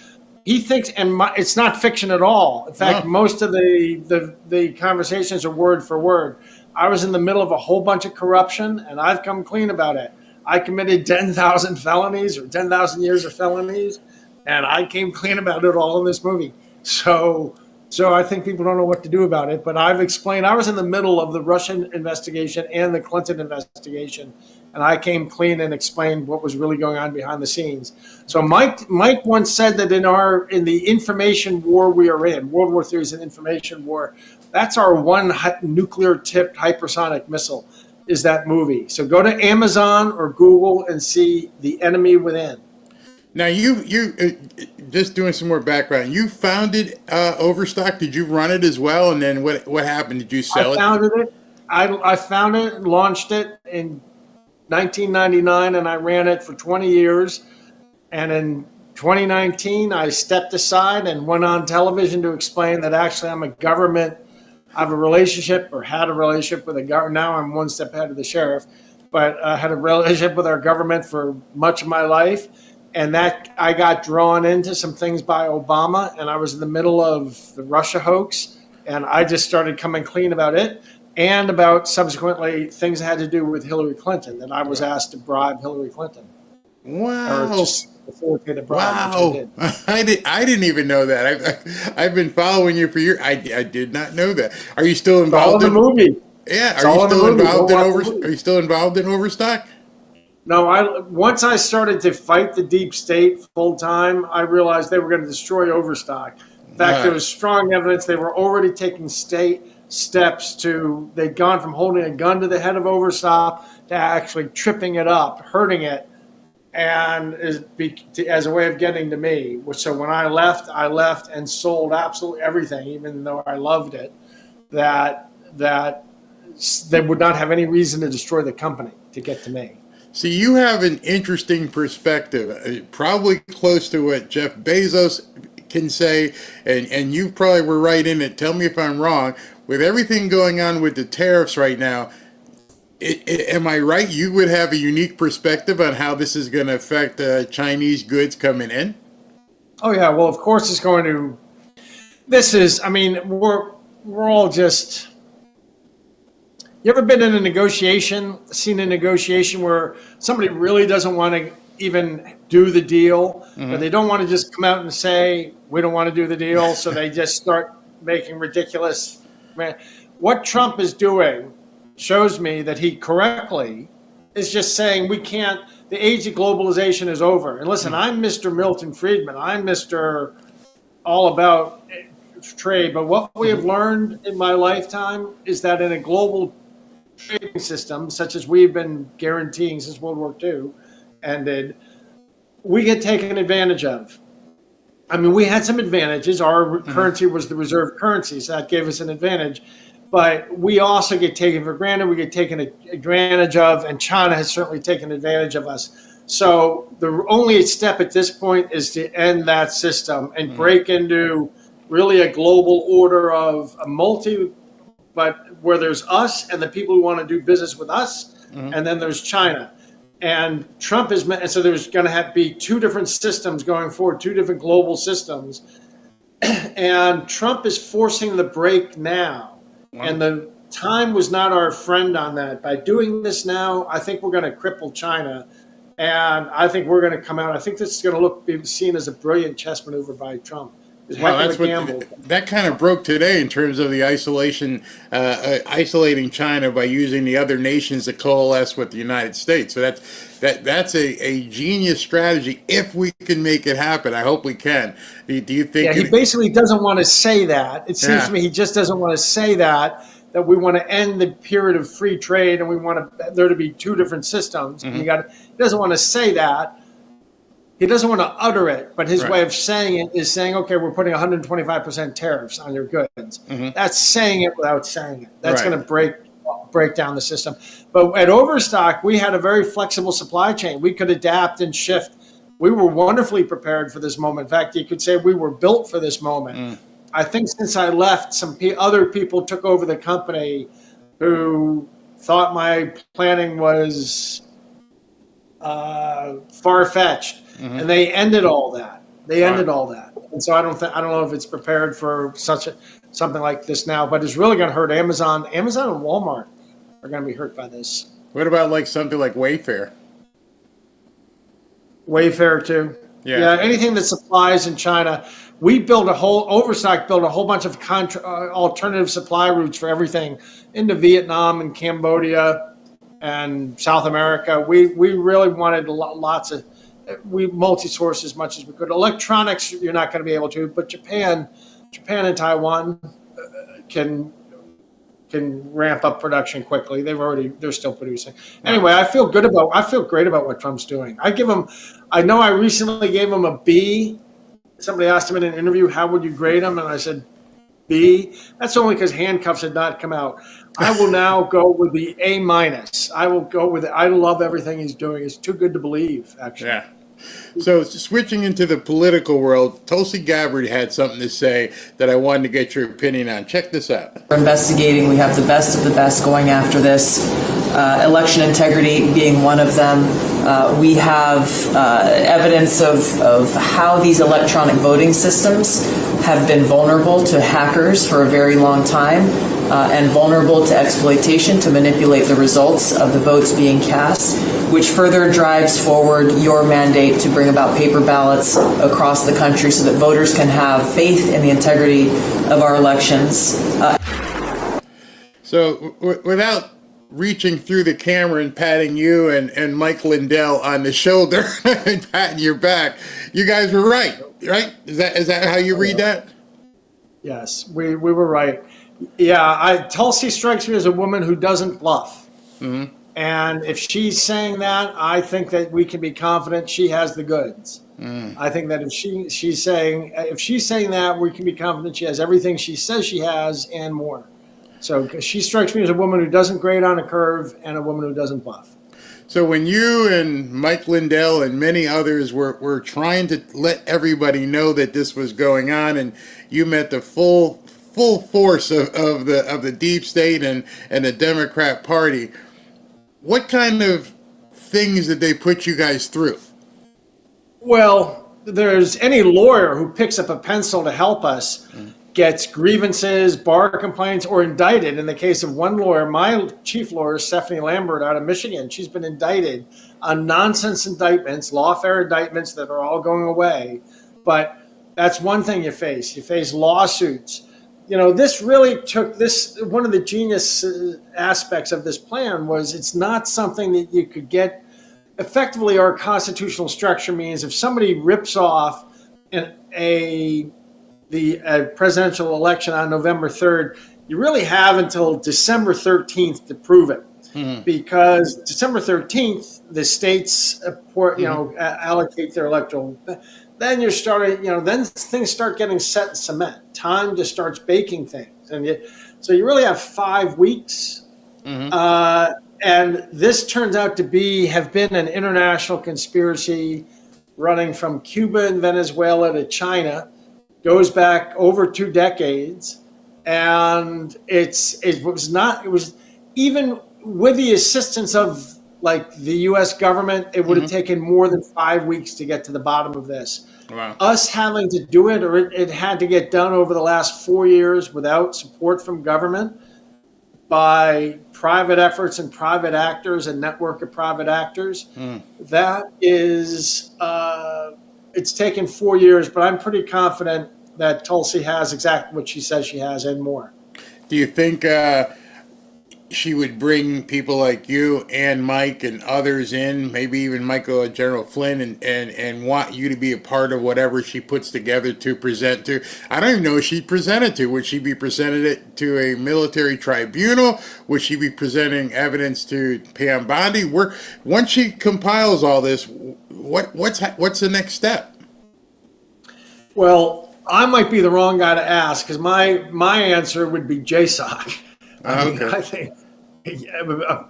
He thinks, and it's not fiction at all. In fact, most of the conversations are word for word. I was in the middle of a whole bunch of corruption, and I've come clean about it. I committed 10,000 felonies or 10,000 years of felonies, and I came clean about it all in this movie. So I think people don't know what to do about it, but I've explained. I was in the middle of the Russian investigation and the Clinton investigation, and I came clean and explained what was really going on behind the scenes. So Mike once said that in the information war we are in, World War III is an information war. That's our one nuclear-tipped hypersonic missile, is that movie. So go to Amazon or Google and see The Enemy Within. Now, you just doing some more background. You founded Overstock. Did you run it as well? And then what happened? Did you sell it? I founded it. I founded it and launched it in 1999, and I ran it for 20 years. And in 2019, I stepped aside and went on television to explain that actually I'm a government. I have a relationship or had a relationship with a government. Now I'm one step ahead of the sheriff, but I had a relationship with our government for much of my life. And that I got drawn into some things by Obama, and I was in the middle of the Russia hoax, and I just started coming clean about it and about subsequently things that had to do with Hillary Clinton, that I was asked to bribe Hillary Clinton. Wow. Or just facilitate a bribe. Wow. I didn't even know that. I've been following you for years. I did not know that. Are you still involved in the movie? Yeah. Are you still involved in Overstock? No, once I started to fight the deep state full time, I realized they were going to destroy Overstock. In fact, there was strong evidence they were already taking steps they'd gone from holding a gun to the head of Overstock to actually tripping it up, hurting it, and as a way of getting to me. So when I left and sold absolutely everything, even though I loved it, that they would not have any reason to destroy the company to get to me. See, you have an interesting perspective, probably close to what Jeff Bezos can say, and you probably were right in it. Tell me if I'm wrong. With everything going on with the tariffs right now, am I right? You would have a unique perspective on how this is going to affect Chinese goods coming in? Oh, yeah. Well, of course it's going to. We're all just. You ever been in seen a negotiation where somebody really doesn't want to even do the deal, but they don't want to just come out and say, we don't want to do the deal. So they just start making ridiculous. What Trump is doing shows me that he correctly is just saying we can't, the age of globalization is over. And listen, I'm Mr. Milton Friedman. I'm Mr. all about trade. But what we have learned in my lifetime is that in a global trading system, such as we've been guaranteeing since World War II ended, we get taken advantage of. I mean, we had some advantages. Our currency was the reserve currency, so that gave us an advantage. But we also get taken for granted. We get taken advantage of, and China has certainly taken advantage of us. So the only step at this point is to end that system and break into really a global order of a multi, but where there's us and the people who want to do business with us, and then there's China. And Trump is, and so there's going to be two different systems going forward, two different global systems. And Trump is forcing the break now. And the time was not our friend on that. By doing this now, I think we're going to cripple China. And I think we're going to come out. I think this is going to be seen as a brilliant chess maneuver by Trump. Well, that's that kind of broke today in terms of the isolating China by using the other nations to coalesce with the United States. So that's a genius strategy if we can make it happen. I hope we can. Do you think? Yeah, he basically doesn't want to say that. It seems to me he just doesn't want to say that we want to end the period of free trade and we want there to be two different systems. He doesn't want to say that. He doesn't want to utter it, but his way of saying it is saying, okay, we're putting 125% tariffs on your goods. That's saying it without saying it. That's going to break down the system. But at Overstock, we had a very flexible supply chain. We could adapt and shift. We were wonderfully prepared for this moment. In fact, you could say we were built for this moment. I think since I left, some other people took over the company who thought my planning was far-fetched. And they ended all that. And so I don't know if it's prepared for something like this now, but it's really going to hurt Amazon. Amazon and Walmart are going to be hurt by this. What about like something like Wayfair? Wayfair too. Yeah. Anything that supplies in China. Overstock built a whole bunch of alternative supply routes for everything into Vietnam and Cambodia and South America. We really wanted lots of. We multi-source as much as we could. Electronics, you're not going to be able to, but Japan and Taiwan can ramp up production quickly. They're still producing. Anyway, I feel great about what Trump's doing. I know I recently gave him a B. Somebody asked him in an interview, how would you grade him? And I said, B. That's only because handcuffs had not come out. I will now go with the A-. I will go with it. I love everything he's doing. It's too good to believe, actually. Yeah. So switching into the political world, Tulsi Gabbard had something to say that I wanted to get your opinion on. Check this out. We're investigating. We have the best of the best going after this. Election integrity being one of them. We have evidence of how these electronic voting systems have been vulnerable to hackers for a very long time and vulnerable to exploitation to manipulate the results of the votes being cast, which further drives forward your mandate to bring about paper ballots across the country so that voters can have faith in the integrity of our elections. So without reaching through the camera and patting you and Mike Lindell on the shoulder and patting your back, you guys were right? Is that how you read that? Yes, we were right. Yeah, Tulsi strikes me as a woman who doesn't bluff. And if she's saying that, I think that we can be confident she has the goods. I think that if she's saying that, we can be confident she has everything she says she has and more. So she strikes me as a woman who doesn't grade on a curve and a woman who doesn't bluff. So when you and Mike Lindell and many others were trying to let everybody know that this was going on, and you met the full force of the deep state and the Democrat Party, what kind of things did they put you guys through? Well, there's any lawyer who picks up a pencil to help us gets grievances, bar complaints, or indicted. In the case of one lawyer, my chief lawyer, Stephanie Lambert out of Michigan, she's been indicted on nonsense indictments, lawfare indictments that are all going away. But that's one thing you face. You face lawsuits. This really took this. One of the genius aspects of this plan was it's not something that you could get. Effectively, our constitutional structure means if somebody rips off the presidential election on November 3rd, you really have until December 13th to prove it. Because December 13th, the states allocate their electoral. Then you're starting, then things start getting set in cement. Time just starts baking things. So you really have 5 weeks. And this turns out to have been an international conspiracy running from Cuba and Venezuela to China, goes back over 2 decades. And it was even with the assistance of the U.S. government, it would have taken more than 5 weeks to get to the bottom of this. Wow. Us having to do it, or it had to get done over the last 4 years without support from government, by private efforts and private actors, a network of private actors. That is, it's taken 4 years, but I'm pretty confident that Tulsi has exactly what she says she has and more. Do you think she would bring people like you and Mike and others in, maybe even Michael General Flynn, and want you to be a part of whatever she puts together to present to? I don't even know who she'd present it to. Would she be presented it to a military tribunal? Would she be presenting evidence to Pam Bondi? Once she compiles all this, what's the next step? Well, I might be the wrong guy to ask, because my answer would be JSOC. I think,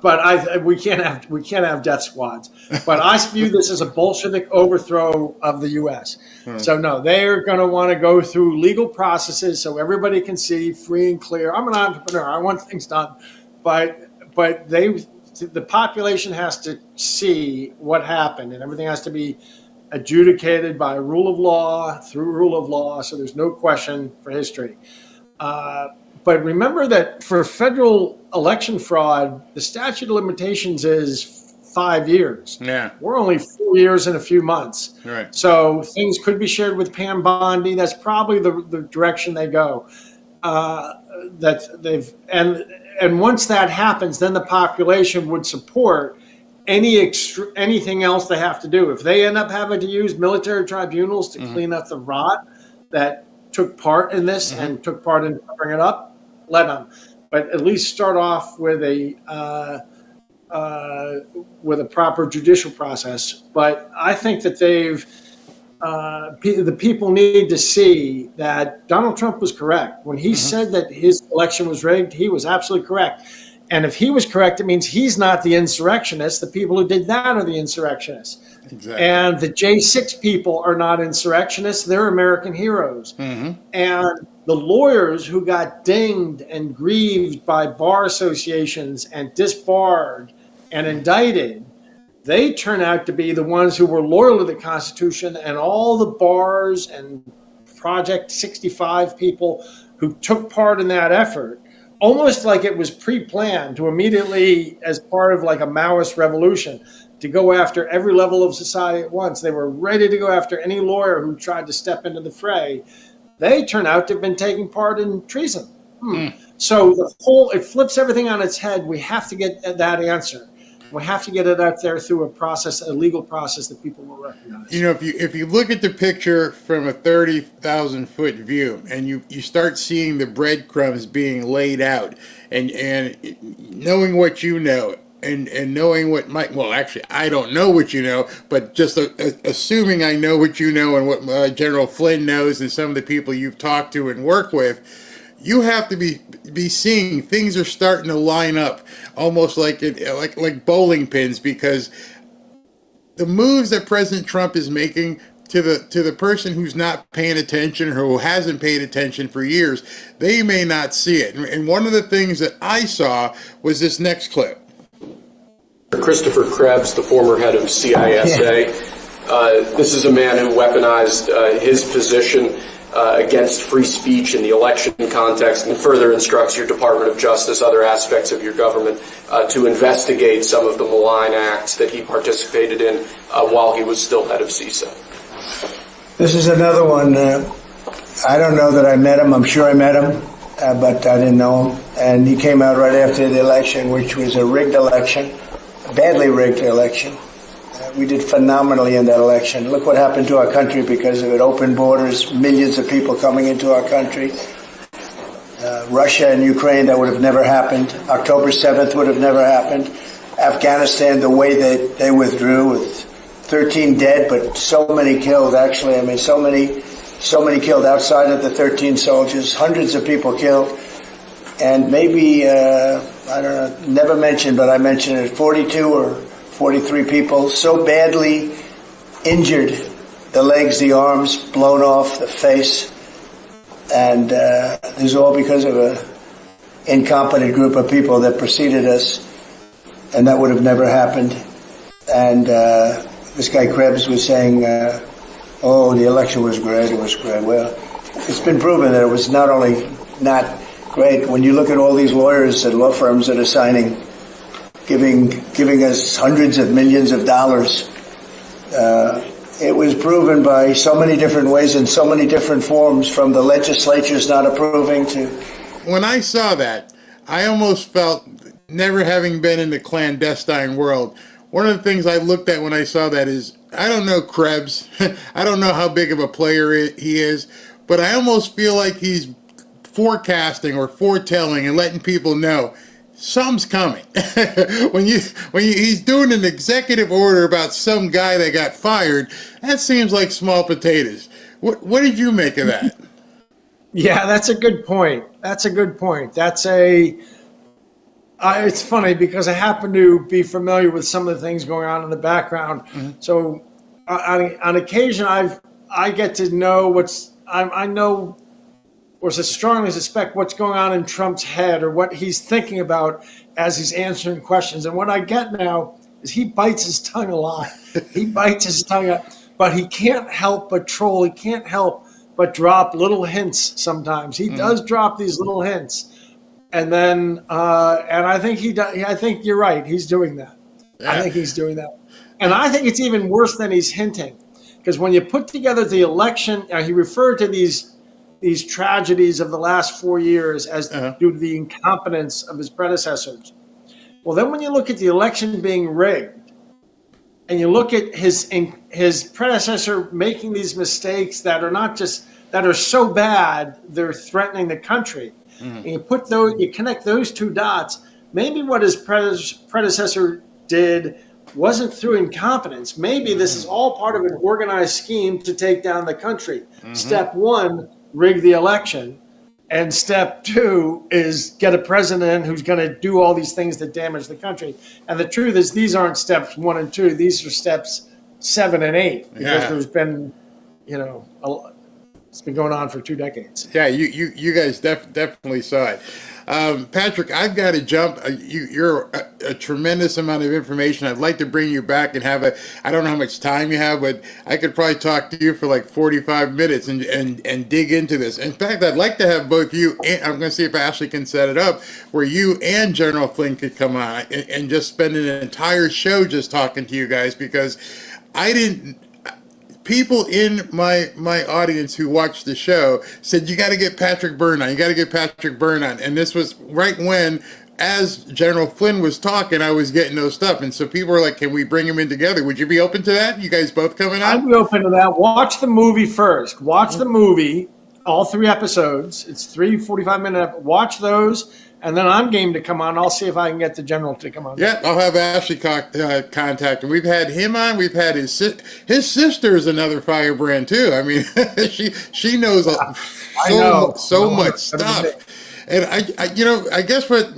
but we can't have death squads. But I view this as a Bolshevik overthrow of the U.S. So no, they're going to want to go through legal processes so everybody can see free and clear. I'm an entrepreneur. I want things done, but the population has to see what happened, and everything has to be adjudicated by rule of law through rule of law. So there's no question for history. But remember that for federal election fraud, the statute of limitations is 5 years. Yeah. We're only 4 years and a few months. Right. So things could be shared with Pam Bondi. That's probably the direction they go. And once that happens, then the population would support anything else they have to do. If they end up having to use military tribunals to clean up the rot that took part in this and took part in covering it up, let them. But at least start off with a proper judicial process. But I think that the people need to see that Donald Trump was correct. When he said that his election was rigged, he was absolutely correct. And if he was correct, it means he's not the insurrectionist. The people who did that are the insurrectionists. Exactly. And the J6 people are not insurrectionists. They're American heroes. And the lawyers who got dinged and grieved by bar associations and disbarred and indicted, they turn out to be the ones who were loyal to the Constitution, and all the bars and Project 65 people who took part in that effort, almost like it was pre-planned to immediately, as part of like a Maoist revolution, to go after every level of society at once. They were ready to go after any lawyer who tried to step into the fray. They turn out to have been taking part in treason. So it flips everything on its head. We have to get that answer. We have to get it out there through a legal process that people will recognize. If you look at the picture from a 30,000-foot view, and you start seeing the breadcrumbs being laid out, and knowing what you know, and knowing what Mike, well, actually, I don't know what you know, but just assuming I know what you know and what General Flynn knows and some of the people you've talked to and work with, you have to be seeing things are starting to line up almost like bowling pins, because the moves that President Trump is making to the person who's not paying attention or who hasn't paid attention for years, they may not see it. And one of the things that I saw was this next clip. Christopher Krebs, the former head of CISA. This is a man who weaponized his position against free speech in the election context, and further instructs your Department of Justice, other aspects of your government, to investigate some of the malign acts that he participated in while he was still head of CISA. This is another one. I don't know that I met him. I'm sure I met him, but I didn't know him. And he came out right after the election, which was a rigged election, a badly rigged election. We did phenomenally in that election. Look what happened to our country because of it. Open borders, millions of people coming into our country. Russia and Ukraine, that would have never happened. October 7th would have never happened. Afghanistan, the way that they withdrew with 13 dead, but so many killed, actually. I mean, so many killed outside of the 13 soldiers, hundreds of people killed. And maybe, I don't know, never mentioned, but I mentioned it, 42 or 43 people so badly injured, the legs, the arms, blown off, the face. And this is all because of an incompetent group of people that preceded us, and that would have never happened. And this guy Krebs was saying, oh, the election was great, it was great. Well, it's been proven that it was not only not great. When you look at all these lawyers and law firms that are signing, giving us hundreds of millions of dollars, it was proven by so many different ways in so many different forms, from the legislatures not approving to... When I saw that, I almost felt, never having been in the clandestine world, one of the things I looked at when I saw that is, I don't know Krebs, I don't know how big of a player he is, but I almost feel like he's forecasting or foretelling and letting people know something's coming. when he's doing an executive order about some guy that got fired, that seems like small potatoes. What did you make of that? Yeah, that's a good point. It's funny because I happen to be familiar with some of the things going on in the background. Mm-hmm. So on occasion, I get to know I know or strongly suspect what's going on in Trump's head or what he's thinking about as he's answering questions. And what I get now is he bites his tongue a lot. He bites his tongue up, but he can't help but troll. He can't help but drop little hints sometimes. He does drop these little hints. And then, and I think I think you're right. He's doing that. Yeah. I think he's doing that. And I think it's even worse than he's hinting. Because when you put together the election, he referred to these tragedies of the last 4 years as due to the incompetence of his predecessors. Well, then when you look at the election being rigged, and you look at his predecessor making these mistakes that are so bad they're threatening the country, and you connect those two dots, maybe what his predecessor did wasn't through incompetence. Maybe this is all part of an organized scheme to take down the country. Mm-hmm. Step one, rig the election. And step two is get a president who's going to do all these things that damage the country. And the truth is, these aren't steps 1 and 2. These are steps 7 and 8 because there's been, it's been going on for 2 decades. Yeah, you guys definitely saw it. Patrick, I've got to jump. You're a tremendous amount of information. I'd like to bring you back and I don't know how much time you have, but I could probably talk to you for like 45 minutes and dig into this. In fact, I'd like to have both you and I'm going to see if Ashley can set it up where you and General Flynn could come on and just spend an entire show just talking to you guys, because people in my audience who watched the show said, you got to get Patrick Byrne on. You got to get Patrick Byrne on. And this was right when, as General Flynn was talking, I was getting those stuff. And so people were like, can we bring him in together? Would you be open to that? You guys both coming on? I'd be open to that. Watch the movie first. Watch the movie, all 3 episodes. It's 3 45-minute. Watch those. And then I'm game to come on. I'll see if I can get the general to come on. Yeah, I'll have Ashley contact him. We've had him on. We've had his sister is another firebrand too. I mean, she knows so much stuff. And I guess what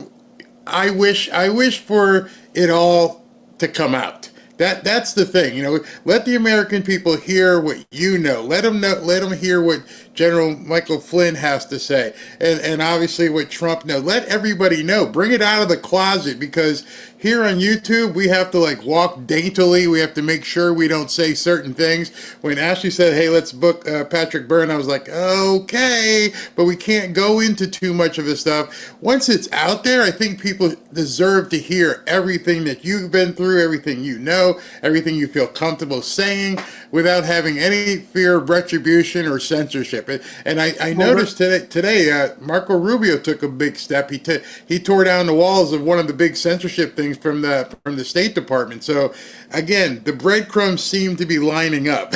I wish for it all to come out. That's the thing. Let the American people hear what you know. Let them hear what General Michael Flynn has to say, and obviously what Trump knows. Let everybody know. Bring it out of the closet, because here on YouTube we have to like walk daintily. We have to make sure we don't say certain things. When Ashley said, "Hey, let's book Patrick Byrne," I was like, "Okay," but we can't go into too much of this stuff. Once it's out there, I think people deserve to hear everything that you've been through, everything you know, everything you feel comfortable saying, without having any fear of retribution or censorship. And I noticed today Marco Rubio took a big step. He tore down the walls of one of the big censorship things from the State Department. So again, the breadcrumbs seem to be lining up.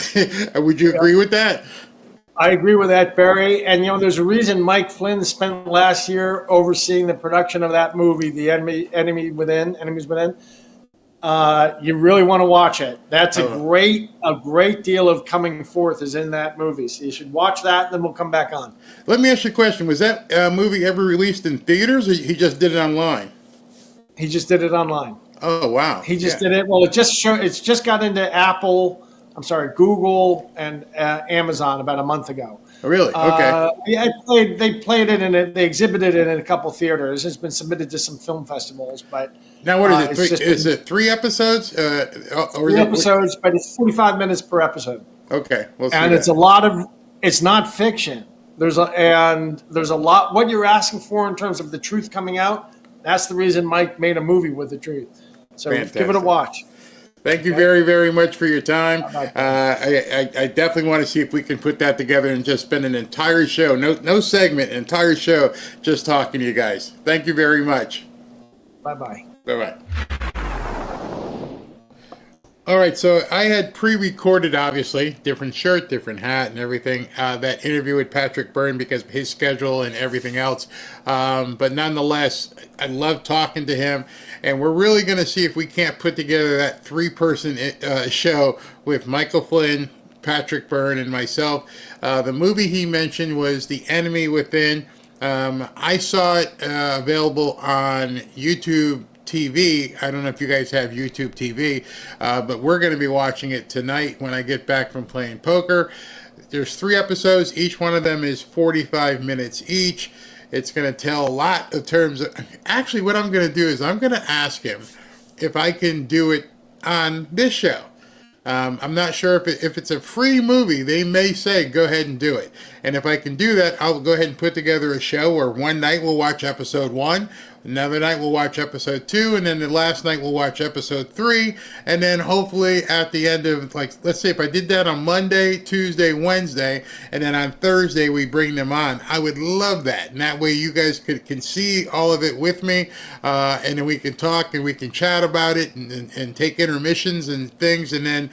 Would you agree with that? I agree with that, Barry. And, there's a reason Mike Flynn spent last year overseeing the production of that movie, The Enemies Within. You really want to watch it. That's a great deal of coming forth is in that movie. So you should watch that, and then we'll come back on. Let me ask you a question. Was that movie ever released in theaters, or he just did it online? He just did it online. Oh, wow. He just did it. Well, it's just got into Google and Amazon about a month ago. Oh, really? Okay. They played it they exhibited it in a couple theaters. It's been submitted to some film festivals, but now what is it? Is it 3 episodes? Or 3 episodes, but it's 45 minutes per episode. Okay, we'll see. And it's not fiction. There's a lot. What you're asking for in terms of the truth coming out, that's the reason Mike made a movie with the truth. So Fantastic. Give it a watch. Thank you very, very much for your time. I definitely want to see if we can put that together and just spend an entire show, no segment, an entire show, just talking to you guys. Thank you very much. Bye-bye. Bye-bye. All right, so I had pre-recorded, obviously, different shirt, different hat, and everything, that interview with Patrick Byrne because of his schedule and everything else. But nonetheless, I love talking to him, and we're really going to see if we can't put together that 3-person show with Michael Flynn, Patrick Byrne, and myself. The movie he mentioned was The Enemy Within. I saw it available on YouTube TV. I don't know if you guys have YouTube TV, but we're going to be watching it tonight when I get back from playing poker. There's 3 episodes. Each one of them is 45 minutes each. It's going to tell a lot of terms. Actually, what I'm going to do is I'm going to ask him if I can do it on this show. I'm not sure if it's a free movie. They may say, go ahead and do it. And if I can do that, I'll go ahead and put together a show where one night we'll watch episode 1, another night we'll watch episode 2, and then the last night we'll watch episode 3. And then hopefully at the end of, let's say if I did that on Monday, Tuesday, Wednesday, and then on Thursday we bring them on, I would love that. And that way you guys can see all of it with me, and then we can talk and we can chat about it and take intermissions and things. And then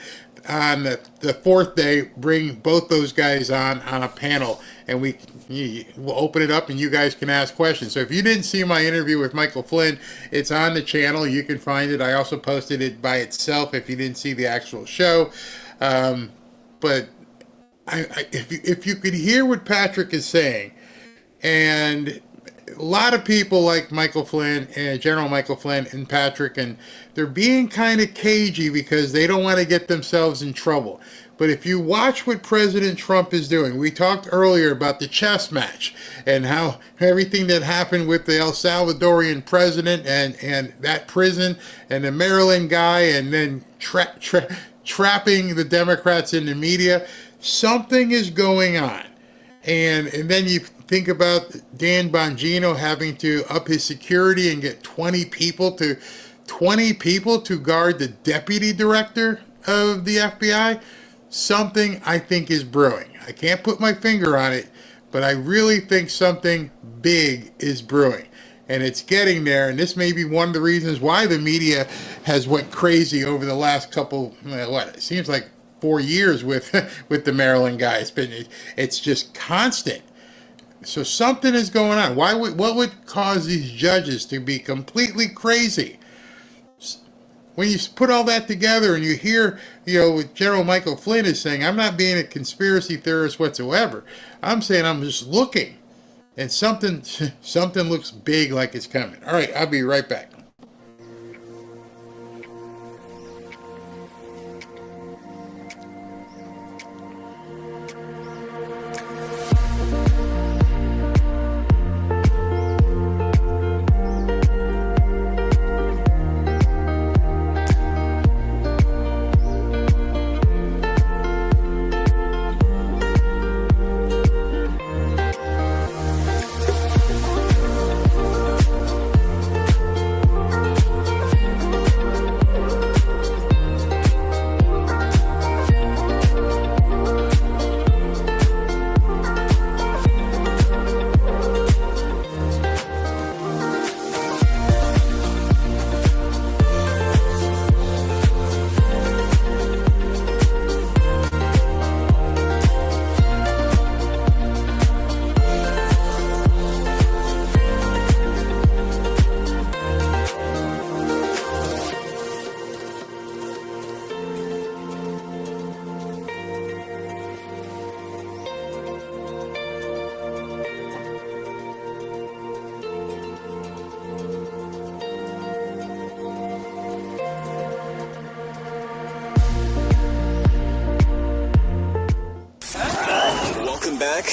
on the 4th day, bring both those guys on a panel, and we'll open it up and you guys can ask questions. So if you didn't see my interview with Michael Flynn, it's on the channel. You can find it. I also posted it by itself if you didn't see the actual show. But if you could hear what Patrick is saying, and a lot of people like Michael Flynn and General Michael Flynn and Patrick, and they're being kind of cagey because they don't want to get themselves in trouble. But if you watch what President Trump is doing, we talked earlier about the chess match and how everything that happened with the El Salvadorian president and that prison and the Maryland guy, and then trapping the Democrats in the media. Something is going on. And then you think about Dan Bongino having to up his security and get 20 people to guard the deputy director of the FBI. Something I think is brewing. I can't put my finger on it, but I really think something big is brewing. And it's getting there, and this may be one of the reasons why the media has went crazy over the last couple, it seems like 4 years with the Maryland guy. It's just constant. So something is going on. What would cause these judges to be completely crazy? When you put all that together and you hear, what General Michael Flynn is saying, I'm not being a conspiracy theorist whatsoever. I'm saying I'm just looking, and something looks big, like it's coming. All right, I'll be right back.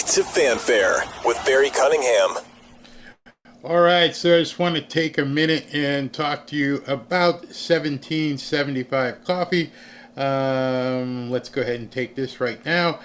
to Fanfare with Barry Cunningham. All right, so I just want to take a minute and talk to you about 1775 coffee. Let's go ahead and take this right now.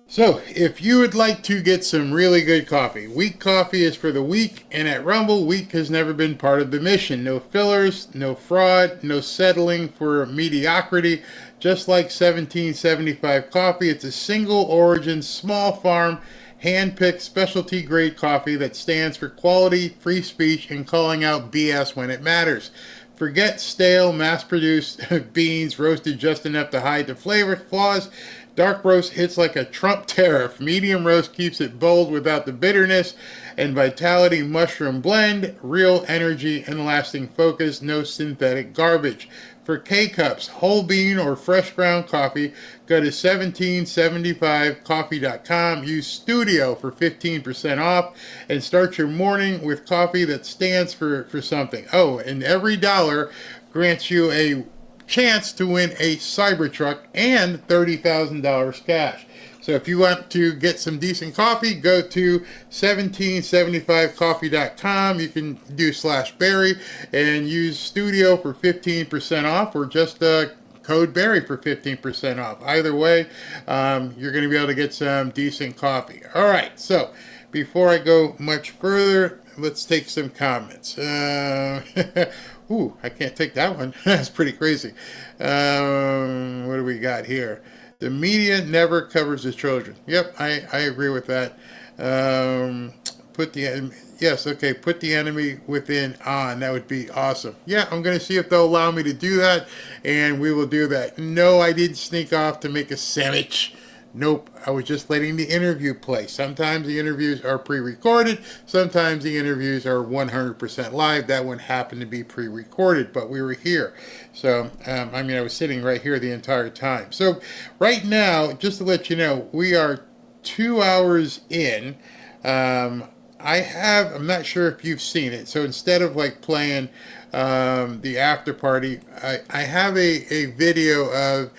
So, if you would like to get some really good coffee, weak coffee is for the weak, and at Rumble, weak has never been part of the mission. No fillers, no fraud, no settling for mediocrity. Just like 1775 coffee, it's a single origin, small farm, hand-picked specialty grade coffee that stands for quality, free speech, and calling out BS when it matters. Forget stale, mass-produced beans roasted just enough to hide the flavor flaws. Dark roast hits like a Trump tariff. Medium roast keeps it bold without the bitterness and vitality. Mushroom blend, real energy and lasting focus, no synthetic garbage. For K-Cups, whole bean or fresh ground coffee, go to 1775coffee.com. Use Studio for 15% off and start your morning with coffee that stands for something. Oh, and every dollar grants you a chance to win a Cybertruck and $30,000 cash. So if you want to get some decent coffee, go to 1775coffee.com. You can do /Barry and use Studio for 15% off, or just code Barry for 15% off. Either way, you're going to be able to get some decent coffee. All right, so before I go much further, let's take some comments. Ooh, I can't take that one. That's pretty crazy. What do we got here? The media never covers the children. Yep, I agree with that. Put the enemy within on. That would be awesome. Yeah, I'm going to see if they'll allow me to do that, and we will do that. No, I didn't sneak off to make a sandwich. Nope, I was just letting the interview play. Sometimes the interviews are pre-recorded. Sometimes the interviews are 100% live. That one happened to be pre-recorded, but we were here. So, I was sitting right here the entire time. So, right now, just to let you know, we are 2 hours in. I'm not sure if you've seen it. So, instead of like playing the after party, I have a video of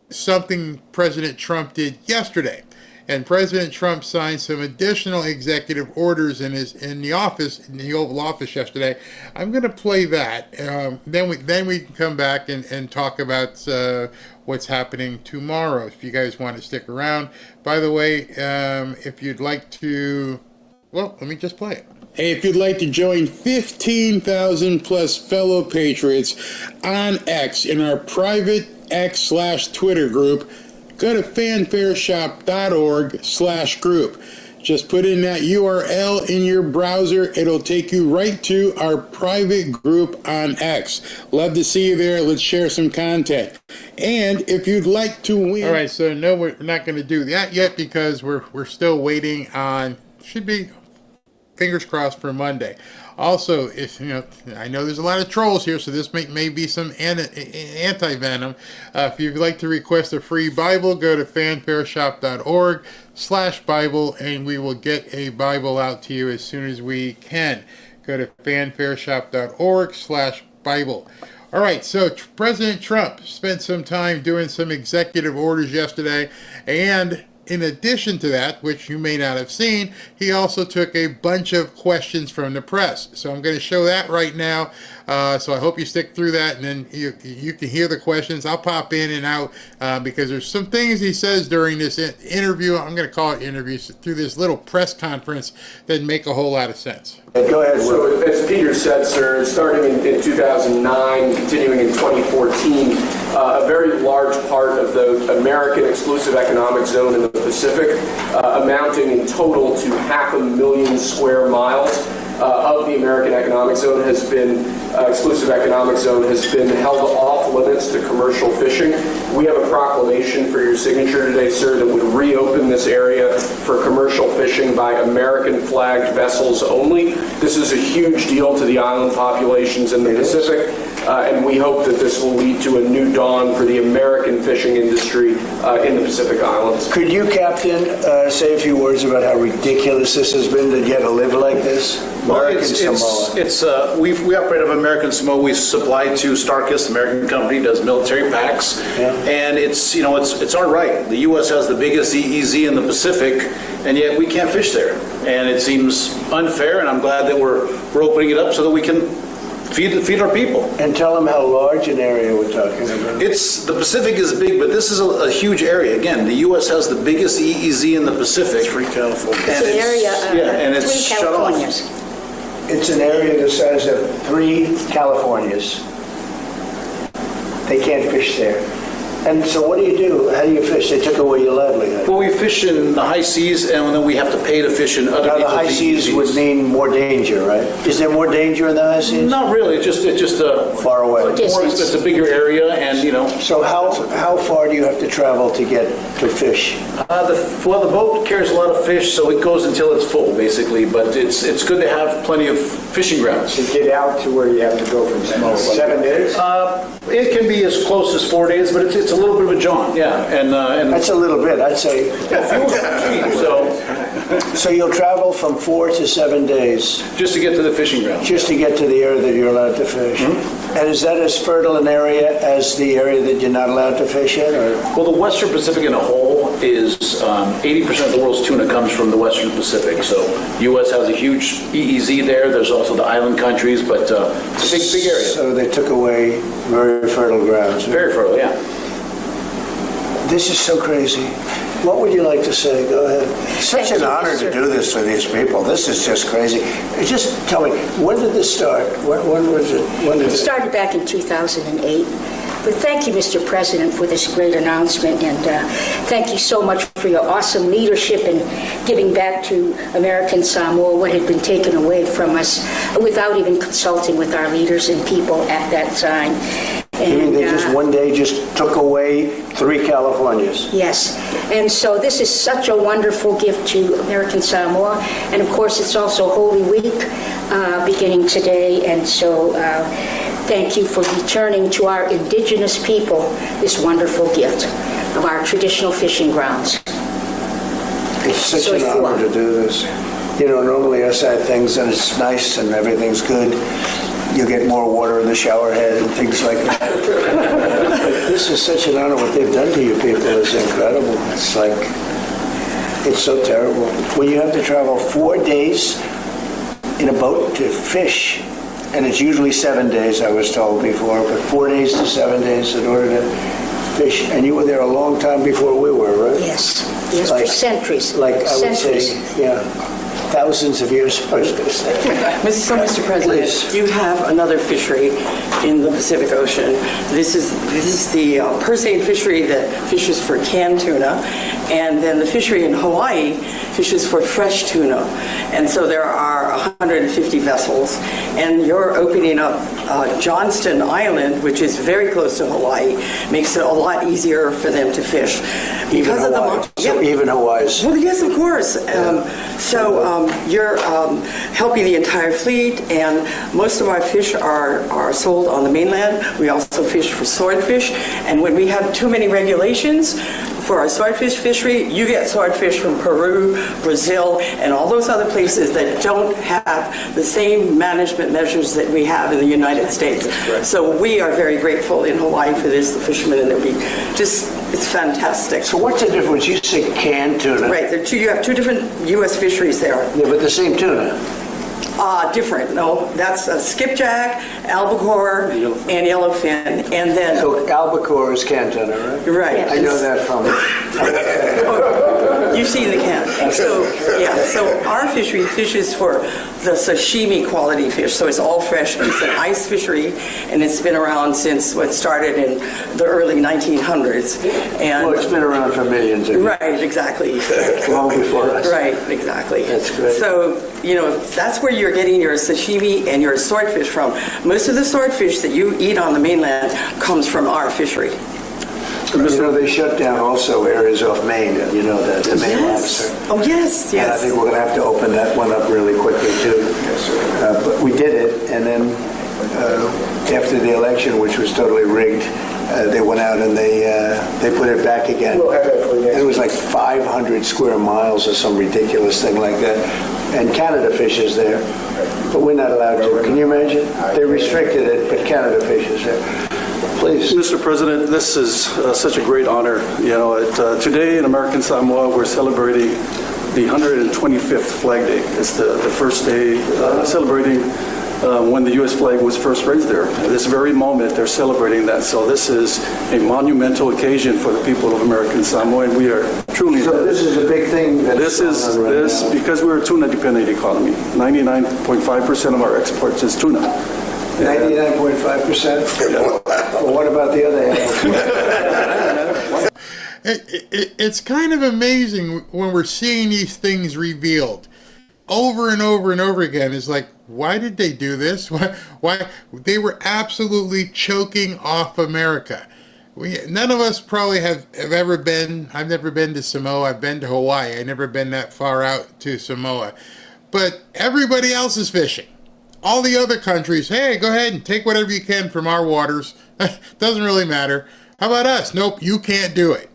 something President Trump did yesterday. And President Trump signed some additional executive orders in the Oval Office yesterday. I'm going to play that. Then we can come back and talk about what's happening tomorrow, if you guys want to stick around. By the way, if you'd like to, well, let me just play it. Hey, if you'd like to join 15,000 plus fellow patriots on X in our private X/Twitter group, go to fanfareshop.org/group. Just put in that URL in your browser. It'll take you right to our private group on X. Love to see you there. Let's share some content. And if you'd like to win... All right, so no, we're not going to do that yet because we're still waiting on... Should be... Fingers crossed for Monday. Also, if I know there's a lot of trolls here, so this may be some anti-venom. If you'd like to request a free Bible, go to fanfareshop.org/Bible, and we will get a Bible out to you as soon as we can. Go to fanfareshop.org/Bible. All right, so President Trump spent some time doing some executive orders yesterday, and in addition to that, which you may not have seen, he also took a bunch of questions from the press. So I'm going to show that right now. So I hope you stick through that, and then you can hear the questions. I'll pop in and out because there's some things he says during this interview. I'm going to call it interviews through this little press conference that make a whole lot of sense. Go ahead. So as Peter said, sir, starting in 2009, continuing in 2014, a very large part of the American exclusive economic zone in the Pacific, amounting in total to 500,000 square miles of the American economic zone has been, exclusive economic zone has been held off limits to commercial fishing. We have a proclamation for your signature today, sir, that would reopen this area for commercial fishing by American flagged vessels only. This is a huge deal to the island populations in the Pacific. and we hope that this will lead to a new dawn for the American fishing industry in the Pacific Islands. Could you, Captain, say a few words about how ridiculous this has been to get to live like this? Well, we operate out of American Samoa. We supply to Starkist, American company, does military packs, and it's our right. The U.S. has the biggest EEZ in the Pacific, and yet we can't fish there, and it seems unfair. And I'm glad that we're opening it up so that we can feed our people. And tell them how large an area we're talking about. The Pacific is big, but this is a huge area. Again, the U.S. has the biggest EEZ in the Pacific. It's 3 California. And it's an area and it's 3 shut off. Californias. It's an area the size of 3 Californias. They can't fish there. And so what do you do? How do you fish? They took away your livelihood. Well, we fish in the high seas, and then we have to pay to fish in other. Now, the high seas would mean more danger, right? Is there more danger in the high seas? Not really. It's just far away. It's a bigger area, and So how far do you have to travel to get to fish? The boat carries a lot of fish, so it goes until it's full, basically. But it's good to have plenty of fishing grounds. To get out to where you have to go from Samoa. 7 days? It can be as close as 4 days, but it's a little bit of a jaunt, yeah. And that's a little bit, I'd say. So you'll travel from 4 to 7 days. Just to get to the fishing ground. Just to get to the area that you're allowed to fish. Mm-hmm. And is that as fertile an area as the area that you're not allowed to fish in? Or? Well, the Western Pacific in a whole is 80% of the world's tuna comes from the Western Pacific. So U.S. has a huge EEZ there. There's also the island countries, but it's a big area. So they took away very fertile grounds. Very fertile, yeah. This is so crazy. What would you like to say? Go ahead. It's such an honor to do this for these people. This is just crazy. Just tell me, when did this start? When was it? It started back in 2008. But thank you, Mr. President, for this great announcement, and thank you so much for your awesome leadership in giving back to American Samoa what had been taken away from us without even consulting with our leaders and people at that time. And they just one day just took away 3 Californias. Yes, and so this is such a wonderful gift to American Samoa, and of course it's also Holy Week beginning today, and so thank you for returning to our indigenous people this wonderful gift of our traditional fishing grounds. It's such an honor to do this. You know, normally I say things and it's nice and everything's good. You get more water in the shower head and things like that. But this is such an honor. What they've done to you people is incredible. It's like, it's so terrible. When you have to travel 4 days in a boat to fish, and it's usually 7 days, I was told before, but 4 days to 7 days in order to fish. And you were there a long time before we were, right? Yes, yes, for centuries. Like I would say, yeah. Thousands of years, I was going to say. Mr. President, please. You have another fishery in the Pacific Ocean. This is the Persane fishery that fishes for canned tuna, and then the fishery in Hawaii fishes for fresh tuna. And so there are 150 vessels, and you're opening up Johnston Island, which is very close to Hawaii, makes it a lot easier for them to fish. Even Hawaii. So even Hawaii's. Well, yes, of course. You're helping the entire fleet, and most of our fish are sold on the mainland. We also fish for swordfish, and when we have too many regulations for our swordfish fishery, you get swordfish from Peru, Brazil, and all those other places that don't have the same management measures that we have in the United States. So we are very grateful in Hawaii for this, the fishermen, and it's fantastic. So what's the difference? You say canned tuna. Right, you have 2 different U.S. fisheries there. Yeah, but the same tuna. Different. No, that's skipjack, albacore, and yellowfin, and then. So albacore is canned tuna, right? Right. I know that from. You've seen the can. So our fishery fishes for the sashimi quality fish. So it's all fresh. It's an ice fishery, and it's been around since what started in the early 1900s. And well, it's been around for millions of years. Right, exactly. Long before us. Right, exactly. That's great. So, that's where you're getting your sashimi and your swordfish from. Most of the swordfish that you eat on the mainland comes from our fishery. They shut down also areas off Maine, you know that, the Maine lobster. Oh, yes, yes. And I think we're going to have to open that one up really quickly, too. But we did it, and then after the election, which was totally rigged, they went out and they put it back again. It was like 500 square miles or some ridiculous thing like that. And Canada fishes there, but we're not allowed to. Can you imagine? They restricted it, but Canada fishes there. Please. Mr. President, this is such a great honor. You know, today in American Samoa, we're celebrating the 125th Flag Day. It's the first day celebrating when the U.S. flag was first raised there. At this very moment, they're celebrating that. So this is a monumental occasion for the people of American Samoa, and we are truly. So this is a big thing. Because we're a tuna-dependent economy. 99.5% of our exports is tuna. 99.5%? Well, what about the other half? It's kind of amazing when we're seeing these things revealed over and over and over again. It's like, why did they do this? Why? They were absolutely choking off America. None of us probably have ever been. I've never been to Samoa. I've been to Hawaii. I've never been that far out to Samoa. But everybody else is fishing. All the other countries, hey, go ahead and take whatever you can from our waters. Doesn't really matter. How about us? Nope, you can't do it.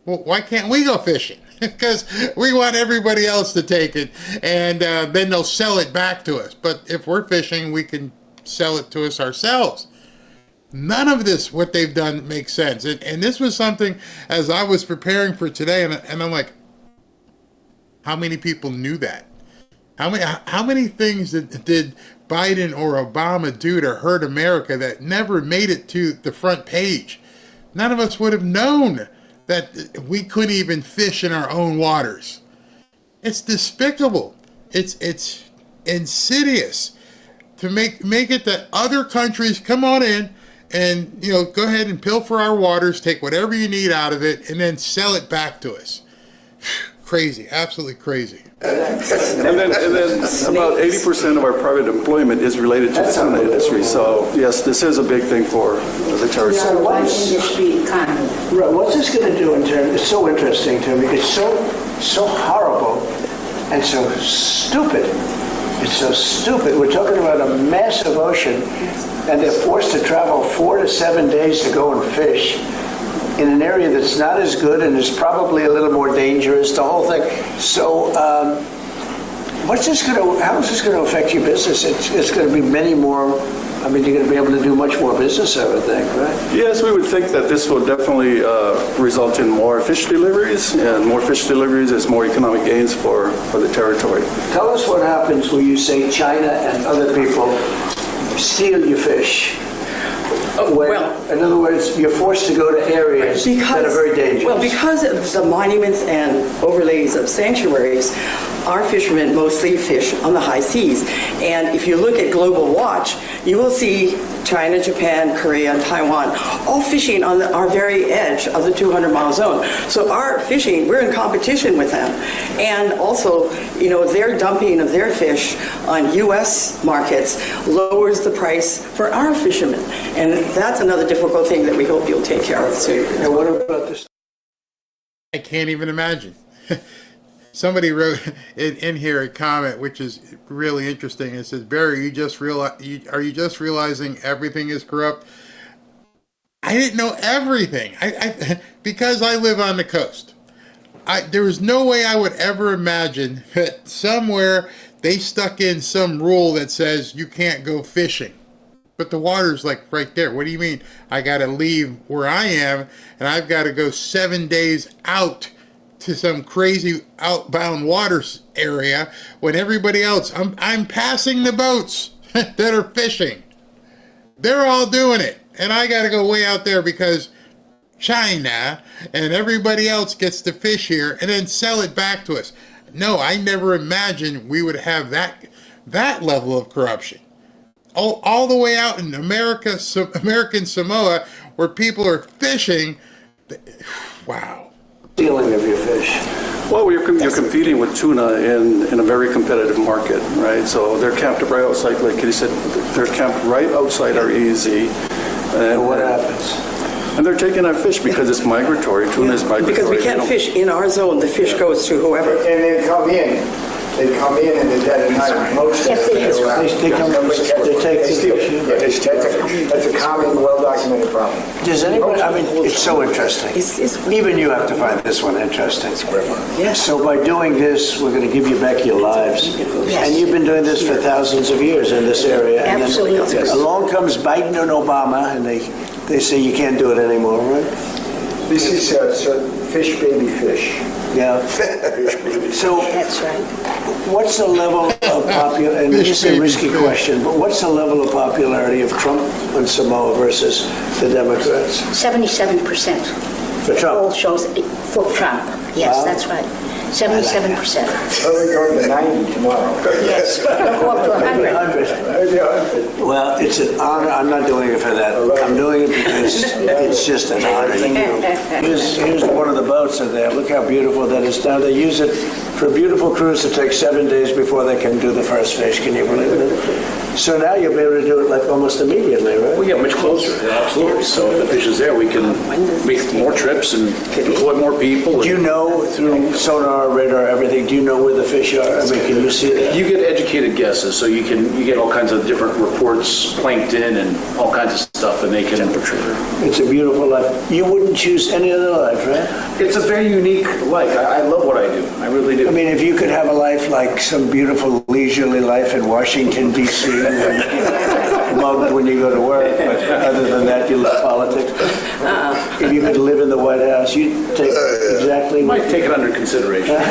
Well, why can't we go fishing? Because we want everybody else to take it, and then they'll sell it back to us. But if we're fishing, we can sell it to us ourselves. None of this, what they've done, makes sense. And this was something, as I was preparing for today, and I'm like, how many people knew that? How many things did Biden or Obama do to hurt America that never made it to the front page? None of us would have known that we couldn't even fish in our own waters. It's despicable. It's insidious to make it that other countries come on in and, you know, go ahead and pilfer our waters, take whatever you need out of it, and then sell it back to us. Crazy, absolutely crazy. And then about 80% of our private employment is related to the tuna industry. So yes, this is a big thing for the terrorists. So what's What's this going to do in terms? It's so interesting to me. It's so horrible and so stupid. It's so stupid. We're talking about a massive ocean, and they're forced to travel 4 to 7 days to go and fish in an area that's not as good and is probably a little more dangerous, the whole thing. So how is this going to affect your business? It's going to be many more, I mean, you're going to be able to do much more business, I would think, right? Yes, we would think that this will definitely result in more fish deliveries, and more fish deliveries is more economic gains for the territory. Tell us what happens when you say China and other people steal your fish. In other words, you're forced to go to areas that are very dangerous. Well, because of the monuments and overlays of sanctuaries, our fishermen mostly fish on the high seas. And if you look at Global Watch, you will see China, Japan, Korea, Taiwan, all fishing on our very edge of the 200-mile zone. So our fishing, we're in competition with them. And also, you know, their dumping of their fish on U.S. markets lowers the price for our fishermen. And that's another difficult thing that we hope you'll take care of soon. And what about this? I can't even imagine. Somebody wrote in here a comment which is really interesting. It says, "Barry, are you just realizing everything is corrupt?" I didn't know everything. Because I live on the coast. There was no way I would ever imagine that somewhere they stuck in some rule that says you can't go fishing. But the water's like right there. What do you mean? I got to leave where I am and I've got to go 7 days out to some crazy outbound waters area when everybody else, I'm passing the boats that are fishing. They're all doing it. And I got to go way out there because China and everybody else gets to fish here and then sell it back to us. No, I never imagined we would have that level of corruption. All the way out in American Samoa where people are fishing. Wow. Stealing of your fish. Well, you're competing with tuna in a very competitive market, right? So they're camped right outside, like he said, they're camped right outside our EEZ. And what happens? And they're taking our fish because it's migratory. Tuna is migratory. Because we can't fish in our zone. The fish goes to whoever. And they come in They come in and they're dead at night. Most Yes, they do. That's a common, well-documented problem. Does anybody, I mean, it's so interesting. Even you have to find this one interesting. Yes. So by doing this, we're going to give you back your lives. Yes. And you've been doing this for thousands of years in this area. Absolutely. And then along comes Biden and Obama, and they say you can't do it anymore, right? This is fish baby fish. Yeah. So That's right. what's the level of popularity, and this is a risky question, but what's the level of popularity of Trump and Samoa versus the Democrats? 77%. For Trump? Poll shows for Trump. Yes, Wow. that's right. 77%. We're going to 90 tomorrow. Yes, they'll go up to 100. 100. Well, it's an honor. I'm not doing it for that. I'm doing it because it's just an honor. Here's one of the boats in there. Look how beautiful that is down. They use it for a beautiful cruise that takes 7 days before they can do the first fish. Can you believe it? So now you'll be able to do it like almost immediately, right? We get much closer, absolutely. So if the fish is there, we can make more trips and employ more people. Do you know through sonar, radar, everything, do you know where the fish are? I mean, can you see that? You get educated guesses, so you get all kinds of different reports, plankton and all kinds of stuff, and they can temperature. It's a beautiful life. You wouldn't choose any other life, right? It's a very unique life. I love what I do. I really do. I mean, if you could have a life like some beautiful leisurely life in Washington, D.C., mugged when you go to work, but other than that, you love politics. If you could live in the White House, you'd take exactly... Might take it under consideration. All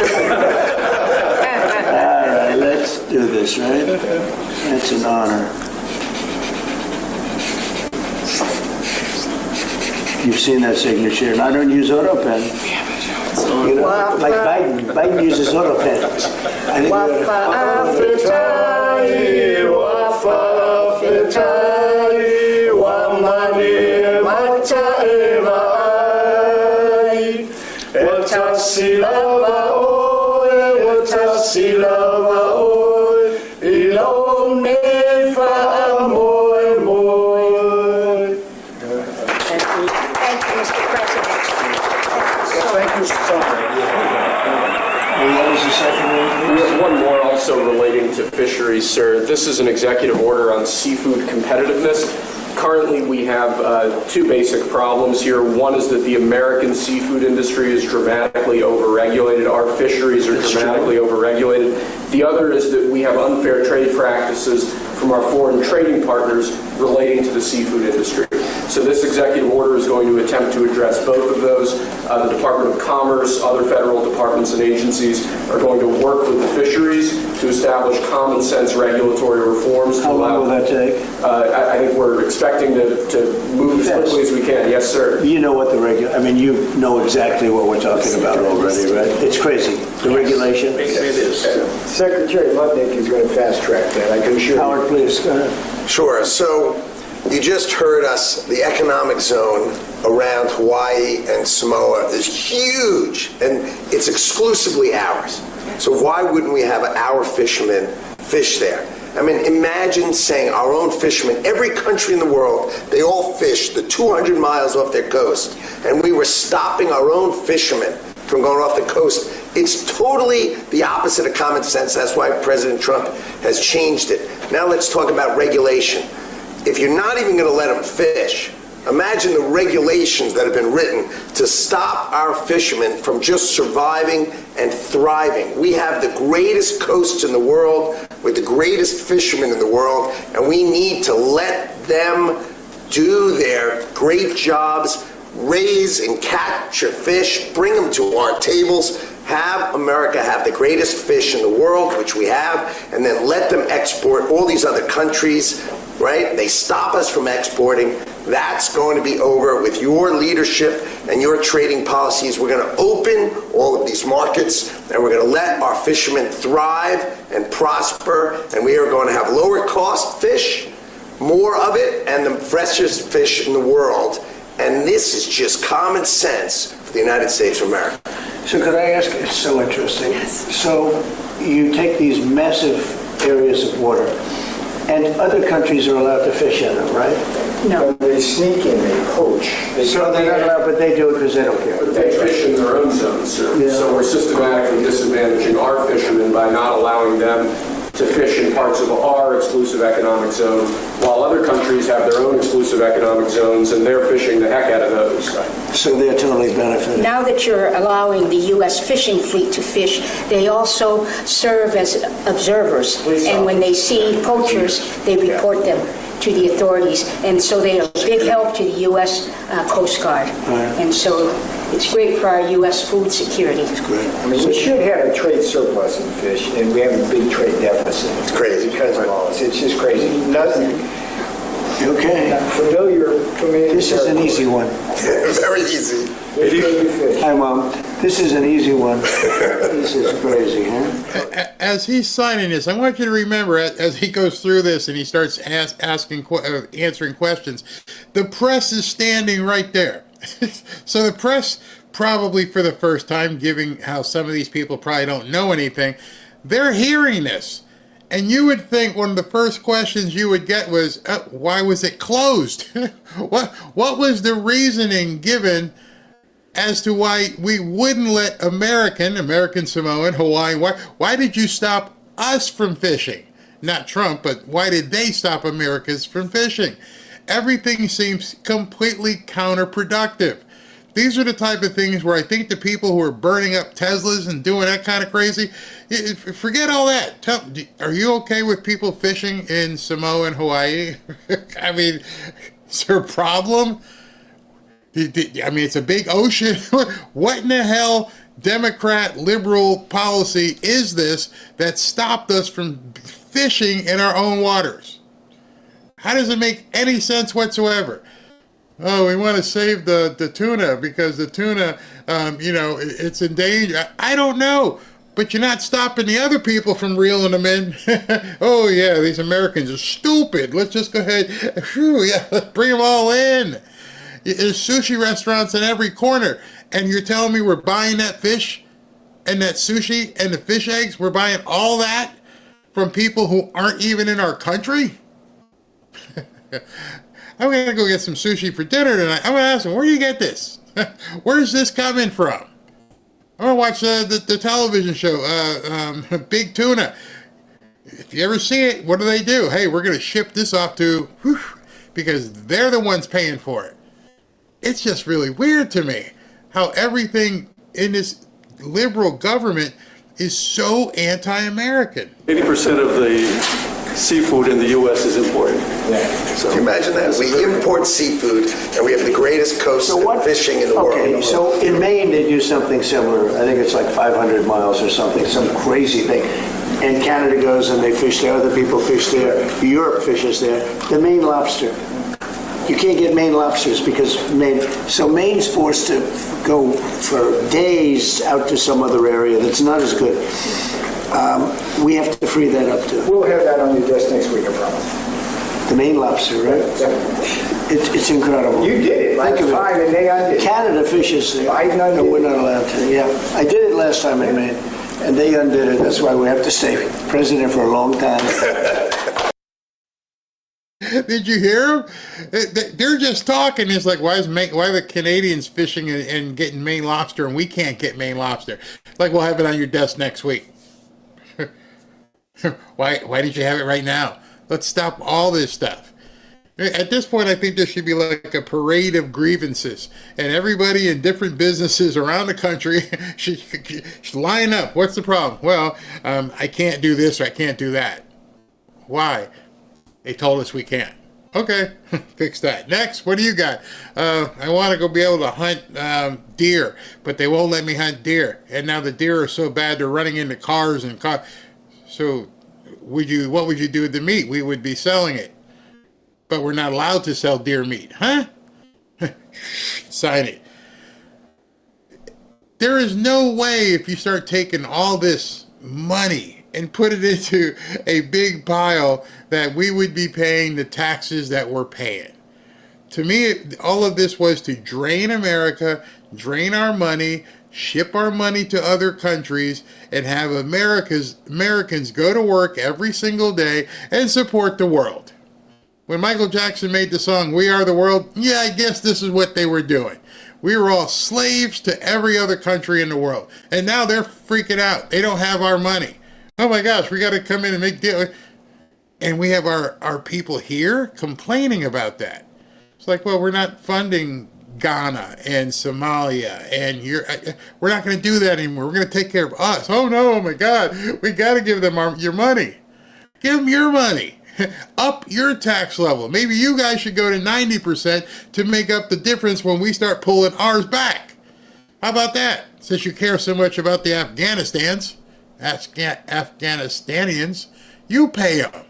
right, let's do this, right? It's an honor. You've seen that signature, and I don't use AutoPen. You know, like Biden uses AutoPen. One more also relating to fisheries, sir. This is an executive order on seafood competitiveness. Currently, we have two basic problems here. One is that the American seafood industry is dramatically overregulated. Our fisheries are dramatically overregulated. The other is that we have unfair trade practices from our foreign trading partners relating to the seafood industry. So this executive order is going to attempt to address both of those. The Department of Commerce, other federal departments and agencies are going to work with the fisheries to establish common sense regulatory reforms. How long will that take? I think we're expecting to move as quickly as we can. Yes, sir. You know what I mean, you know exactly what we're talking about already, right? It's crazy. The regulation. It is. Secretary Lutnick is going to fast track that, I can assure you. Howard, please, go ahead. Sure. So you just heard us, the economic zone around Hawaii and Samoa is huge, and it's exclusively ours. So why wouldn't we have our fishermen fish there? I mean, imagine saying our own fishermen, every country in the world, they all fish the 200 miles off their coast, and we were stopping our own fishermen from going off the coast. It's totally the opposite of common sense. That's why President Trump has changed it. Now let's talk about regulation. If you're not even going to let them fish, imagine the regulations that have been written to stop our fishermen from just surviving and thriving. We have the greatest coasts in the world with the greatest fishermen in the world, and we need to let them do their great jobs, raise and capture fish, bring them to our tables, have America have the greatest fish in the world, which we have, and then let them export all these other countries, right? They stop us from exporting. That's going to be over with your leadership and your trading policies. We're going to open all of these markets, and we're going to let our fishermen thrive and prosper, and we are going to have lower cost fish, more of it, and the freshest fish in the world. And this is just common sense for the United States of America. So could I ask, it's so interesting. Yes. So you take these massive areas of water, and other countries are allowed to fish in them, right? No. They sneak in, they poach. So they're not allowed, but they do it because they don't care. But they fish in their own zones, sir. Yeah. So we're systematically disadvantaging our fishermen by not allowing them to fish in parts of our exclusive economic zone, while other countries have their own exclusive economic zones, and they're fishing the heck out of those. So they're totally benefiting. Now that you're allowing the U.S. fishing fleet to fish, they also serve as observers. And when they see poachers, they report them to the authorities. And so they are a big help to the U.S. Coast Guard. And so it's great for our U.S. food security. It's great. We should have a trade surplus in fish, and we have a big trade deficit. It's crazy. Because of all this. It's just crazy. Nothing. Okay. Familiar. This is an easy one. Very easy. Hi, Mom. This is an easy one. This is crazy, huh? As he's signing this, I want you to remember, as he goes through this and he starts answering questions, the press is standing right there. So the press, probably for the first time, given how some of these people probably don't know anything, they're hearing this. And you would think one of the first questions you would get was, why was it closed? What was the reasoning given as to why we wouldn't let American Samoan, Hawaiian, why did you stop us from fishing? Not Trump, but why did they stop Americans from fishing? Everything seems completely counterproductive. These are the type of things where I think the people who are burning up Teslas and doing that kind of crazy, forget all that. Are you okay with people fishing in Samoa and Hawaii? I mean, is there a problem? I mean, it's a big ocean. What in the hell Democrat liberal policy is this that stopped us from fishing in our own waters? How does it make any sense whatsoever? Oh, we want to save the tuna because the tuna, it's in danger. I don't know, but you're not stopping the other people from reeling them in. Oh, yeah, these Americans are stupid. Let's just go ahead. Let's bring them all in. There's sushi restaurants in every corner, and you're telling me we're buying that fish and that sushi and the fish eggs? We're buying all that from people who aren't even in our country? I'm going to go get some sushi for dinner tonight. I'm going to ask them, where do you get this? Where's this coming from? I'm going to watch the television show, Big Tuna. If you ever see it, what do? Hey, we're going to ship this off to, because they're the ones paying for it. It's just really weird to me how everything in this liberal government is so anti-American. 80% of the seafood in the U.S. is imported. So can you imagine that? We import seafood, and we have the greatest coast of fishing in the world. Okay, so in Maine they do something similar. I think it's like 500 miles or something, some crazy thing. And Canada goes and they fish there, other people fish there, Europe fishes there. The Maine lobster. You can't get Maine lobsters because Maine's forced to go for days out to some other area that's not as good. We have to free that up too. We'll have that on your desk next week, I promise. The Maine lobster, right? It's incredible. You did it last time and they undid it. Canada fishes there. No, we're not allowed to. Yeah, I did it last time in Maine, and they undid it. That's why we have to stay president for a long time. Did you hear them? They're just talking. It's like, why are the Canadians fishing and getting Maine lobster and we can't get Maine lobster? Like, we'll have it on your desk next week. Why did you have it right now? Let's stop all this stuff. At this point, I think there should be like a parade of grievances, and everybody in different businesses around the country should line up. What's the problem? Well, I can't do this or I can't do that. Why? They told us we can't. Okay, fix that. Next, what do you got? I want to go be able to hunt deer, but they won't let me hunt deer. And now the deer are so bad they're running into cars and cars. So what would you do with the meat? We would be selling it. But we're not allowed to sell deer meat. Huh? Sign it. There is no way if you start taking all this money and put it into a big pile that we would be paying the taxes that we're paying. To me, all of this was to drain America, drain our money, ship our money to other countries, and have Americans go to work every single day and support the world. When Michael Jackson made the song We Are the World, yeah, I guess this is what they were doing. We were all slaves to every other country in the world. And now they're freaking out. They don't have our money. Oh my gosh, we got to come in and make deal. And we have our people here complaining about that. It's like, well, we're not funding Ghana and Somalia, and we're not going to do that anymore. We're going to take care of us. Oh no, oh my God, we got to give them your money. Give them your money. Up your tax level. Maybe you guys should go to 90% to make up the difference when we start pulling ours back. How about that? Since you care so much about the Afghanistanians, you pay them.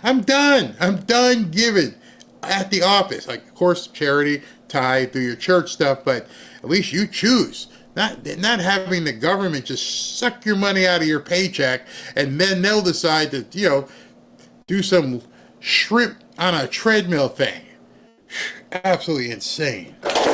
I'm done giving at the office. Like, of course, charity, tithe, do your church stuff, but at least you choose. Not having the government just suck your money out of your paycheck, and then they'll decide to, do some shrimp on a treadmill thing. Absolutely insane. Thank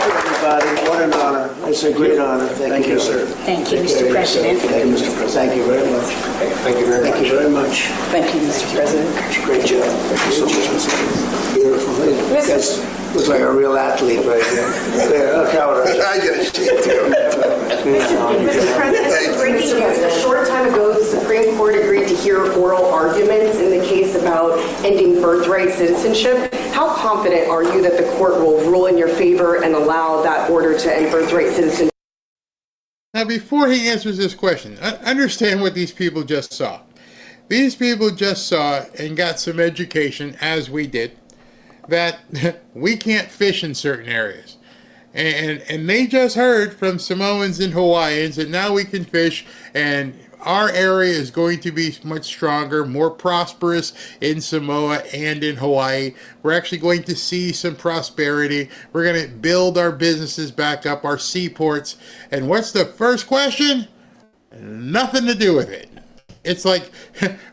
you, everybody. What an honor. It's a great honor. Thank you, sir. Thank you, Mr. President. Thank you, Mr. President. Thank you very much. Thank you very much. Thank you very much. Thank you, Mr. President. Great job. Thank you so much, Mr. Beautiful. You guys look like a real athlete right there. There, look how I get a shit too. Mr. President, a short time ago, the Supreme Court agreed to hear oral arguments in the case about ending birthright citizenship. How confident are you that the court will rule in your favor and allow that order to end birthright citizenship? Now, before he answers this question, understand what these people just saw. These people just saw and got some education, as we did, that we can't fish in certain areas. And they just heard from Samoans and Hawaiians that now we can fish, and our area is going to be much stronger, more prosperous in Samoa and in Hawaii. We're actually going to see some prosperity. We're going to build our businesses back up, our seaports. And what's the first question? Nothing to do with it. It's like,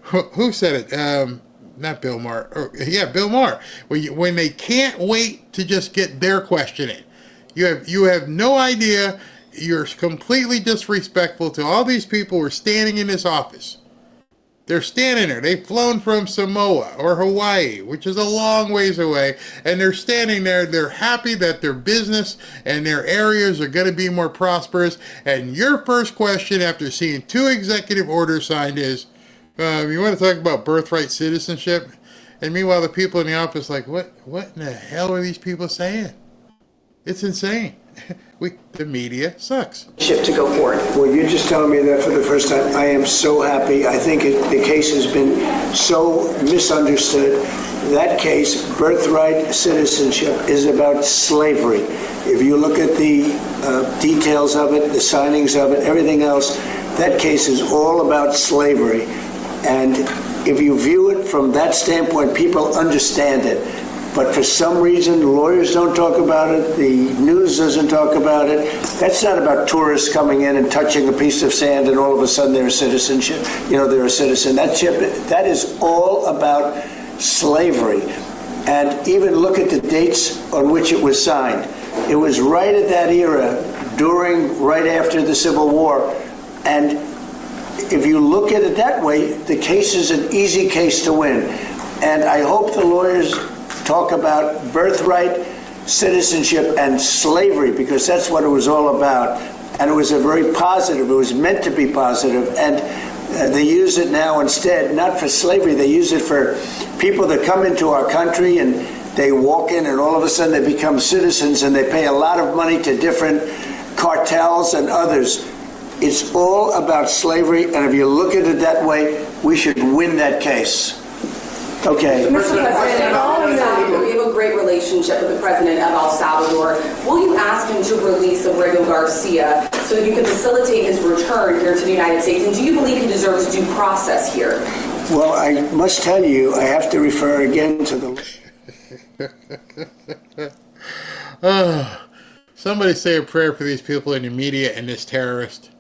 who said it? Not Bill Maher. Bill Maher. When they can't wait to just get their question in. You have no idea. You're completely disrespectful to all these people who are standing in this office. They're standing there. They've flown from Samoa or Hawaii, which is a long ways away, and they're standing there. They're happy that their business and their areas are going to be more prosperous. And your first question after seeing 2 executive orders signed is, you want to talk about birthright citizenship? And meanwhile, the people in the office like, what in the hell are these people saying? It's insane. The media sucks. To go forward. Well, you're just telling me that for the first time. I am so happy. I think the case has been so misunderstood. That case, birthright citizenship, is about slavery. If you look at the details of it, the signings of it, everything else, that case is all about slavery. And if you view it from that standpoint, people understand it. But for some reason, lawyers don't talk about it, the news doesn't talk about it. That's not about tourists coming in and touching a piece of sand and all of a sudden they're a citizenship. They're a citizen. That is all about slavery. And even look at the dates on which it was signed. It was right at that era, right after the Civil War. And if you look at it that way, the case is an easy case to win. And I hope the lawyers talk about birthright citizenship and slavery, because that's what it was all about. And it was a very positive, it was meant to be positive. And they use it now instead, not for slavery, they use it for people that come into our country and they walk in and all of a sudden they become citizens and they pay a lot of money to different cartels and others. It's all about slavery, and if you look at it that way, we should win that case. Okay. Mr. President, we have a great relationship with the president of El Salvador. Will you ask him to release Abrego Garcia so that you can facilitate his return here to the United States? And do you believe he deserves due process here? Well, I must tell you, I have to refer again to the... Somebody say a prayer for these people in the media and this terrorist.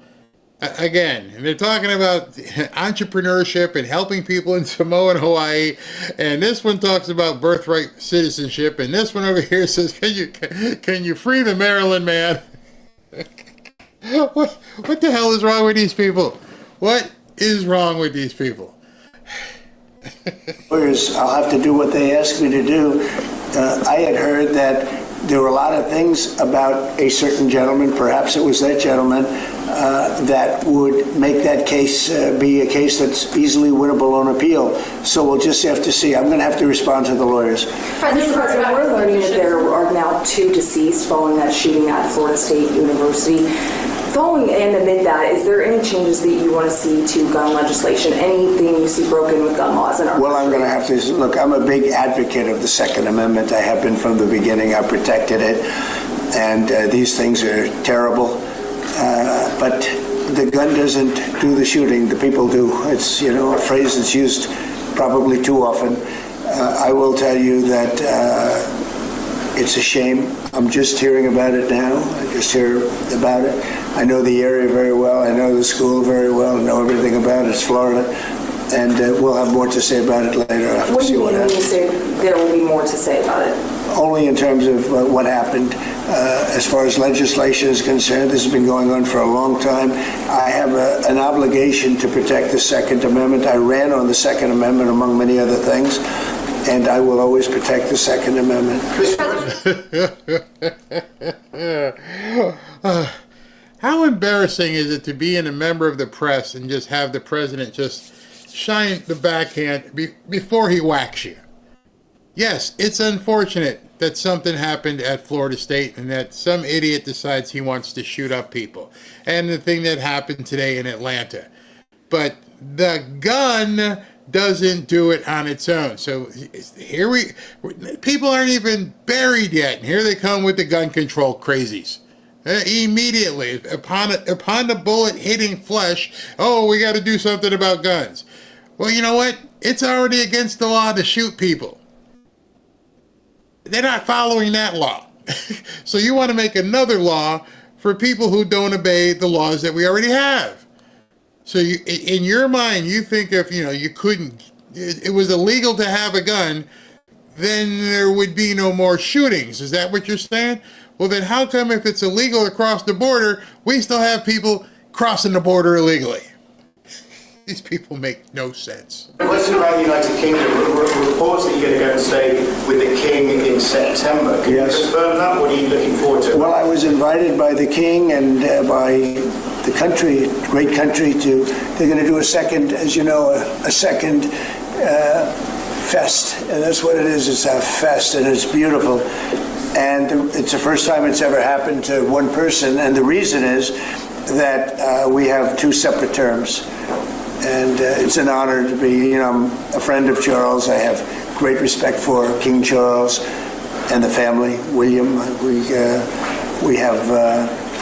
Again, they're talking about entrepreneurship and helping people in Samoa and Hawaii, and this one talks about birthright citizenship, and this one over here says, can you free the Maryland man? What the hell is wrong with these people? What is wrong with these people? Lawyers, I'll have to do what they ask me to do. I had heard that there were a lot of things about a certain gentleman, perhaps it was that gentleman, that would make that case be a case that's easily winnable on appeal. So we'll just have to see. I'm going to have to respond to the lawyers. Mr. President, we're learning that there are now 2 deceased following that shooting at Florida State University. Following and amid that, is there any changes that you want to see to gun legislation? Anything you see broken with gun laws in our Well, I'm going to have to look. I'm a big advocate of the Second Amendment. I have been from the beginning. I protected it, and these things are terrible. But the gun doesn't do the shooting. The people do. It's a phrase that's used probably too often. I will tell you that it's a shame. I'm just hearing about it now. I just hear about it. I know the area very well. I know the school very well. I know everything about it. It's Florida. And we'll have more to say about it later. I'll have to see what happens. When you say there will be more to say about it? Only in terms of what happened. As far as legislation is concerned, this has been going on for a long time. I have an obligation to protect the Second Amendment. I ran on the Second Amendment, among many other things, and I will always protect the Second Amendment. How embarrassing is it to be a member of the press and just have the president just shine the backhand before he whacks you? Yes, it's unfortunate that something happened at Florida State and that some idiot decides he wants to shoot up people. And the thing that happened today in Atlanta. But the gun doesn't do it on its own. So here people aren't even buried yet. And here they come with the gun control crazies. Immediately, upon the bullet hitting flesh, oh, we got to do something about guns. Well, you know what? It's already against the law to shoot people. They're not following that law. So you want to make another law for people who don't obey the laws that we already have. So in your mind, you think if you couldn't, it was illegal to have a gun, then there would be no more shootings. Is that what you're saying? Well, then how come if it's illegal across the border, we still have people crossing the border illegally? These people make no sense. The question about the United Kingdom, reports that you're going to go and stay with the King in September. Can you confirm that? What are you looking forward to? Well, I was invited by the King and by the country, great country, they're going to do a second, as you know, a second fest. And that's what it is. It's a fest, and it's beautiful. And it's the first time it's ever happened to one person. And the reason is that we have 2 separate terms. And it's an honor to be, I'm a friend of Charles. I have great respect for King Charles and the family, William. We have,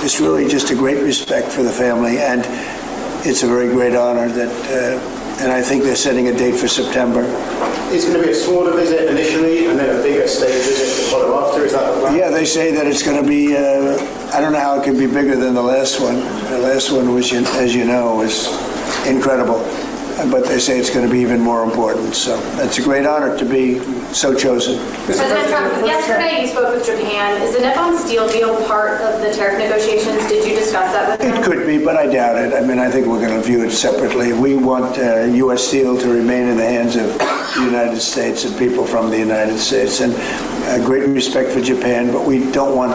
it's really just a great respect for the family. And it's a very great honor that, and I think they're setting a date for September. It's going to be a smaller visit initially and then a bigger state visit to follow after. Is that the plan? Yeah, they say that it's going to be, I don't know how it can be bigger than the last one. The last one, was, as you know, was incredible. But they say it's going to be even more important. So it's a great honor to be so chosen. President Trump, yesterday you spoke with Japan. Is the Nippon steel deal part of the tariff negotiations? Did you discuss that with them? It could be, but I doubt it. I mean, I think we're going to view it separately. We want U.S. steel to remain in the hands of the United States and people from the United States. And great respect for Japan, but we don't want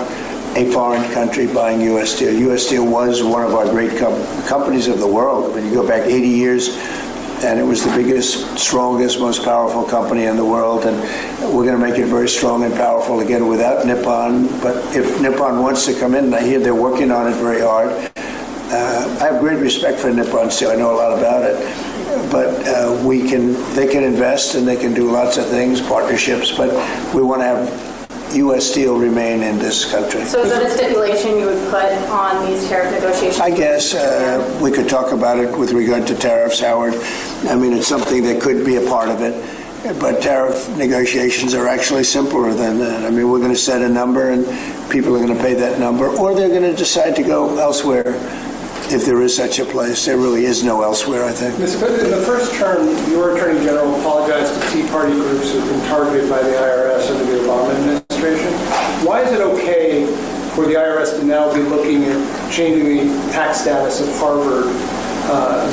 a foreign country buying U.S. steel. U.S. Steel was one of our great companies of the world. When you go back 80 years, and it was the biggest, strongest, most powerful company in the world, and we're going to make it very strong and powerful again without Nippon. But if Nippon wants to come in, and I hear they're working on it very hard, I have great respect for Nippon Steel. I know a lot about it. But they can invest and they can do lots of things, partnerships, but we want to have U.S. Steel remain in this country. So is that a stipulation you would put on these tariff negotiations? I guess we could talk about it with regard to tariffs, Howard. I mean, it's something that could be a part of it. But tariff negotiations are actually simpler than that. I mean, we're going to set a number and people are going to pay that number, or they're going to decide to go elsewhere. If there is such a place, there really is no elsewhere, I think. Mr. President, in the first term, your Attorney General apologized to Tea Party groups who have been targeted by the IRS under the Obama administration. Why is it okay for the IRS to now be looking at changing the tax status of Harvard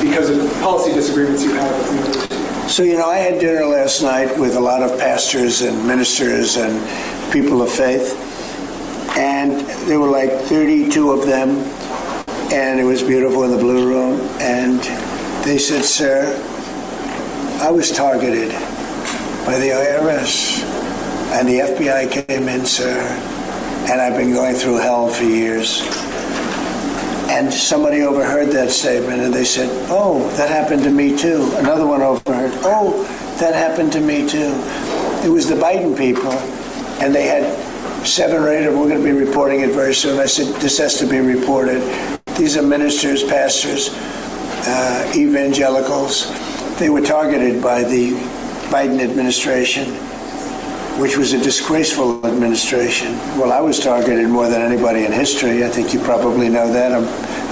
because of policy disagreements you have with the university? So, I had dinner last night with a lot of pastors and ministers and people of faith, and there were like 32 of them, and it was beautiful in the Blue Room, and they said, "Sir, I was targeted by the IRS, and the FBI came in, sir, and I've been going through hell for years." And somebody overheard that statement, and they said, "Oh, that happened to me too." Another one overheard, "Oh, that happened to me too." It was the Biden people, and they had 7 or 8 of them. We're going to be reporting it very soon. I said, this has to be reported. These are ministers, pastors, evangelicals. They were targeted by the Biden administration, which was a disgraceful administration. Well, I was targeted more than anybody in history. I think you probably know that.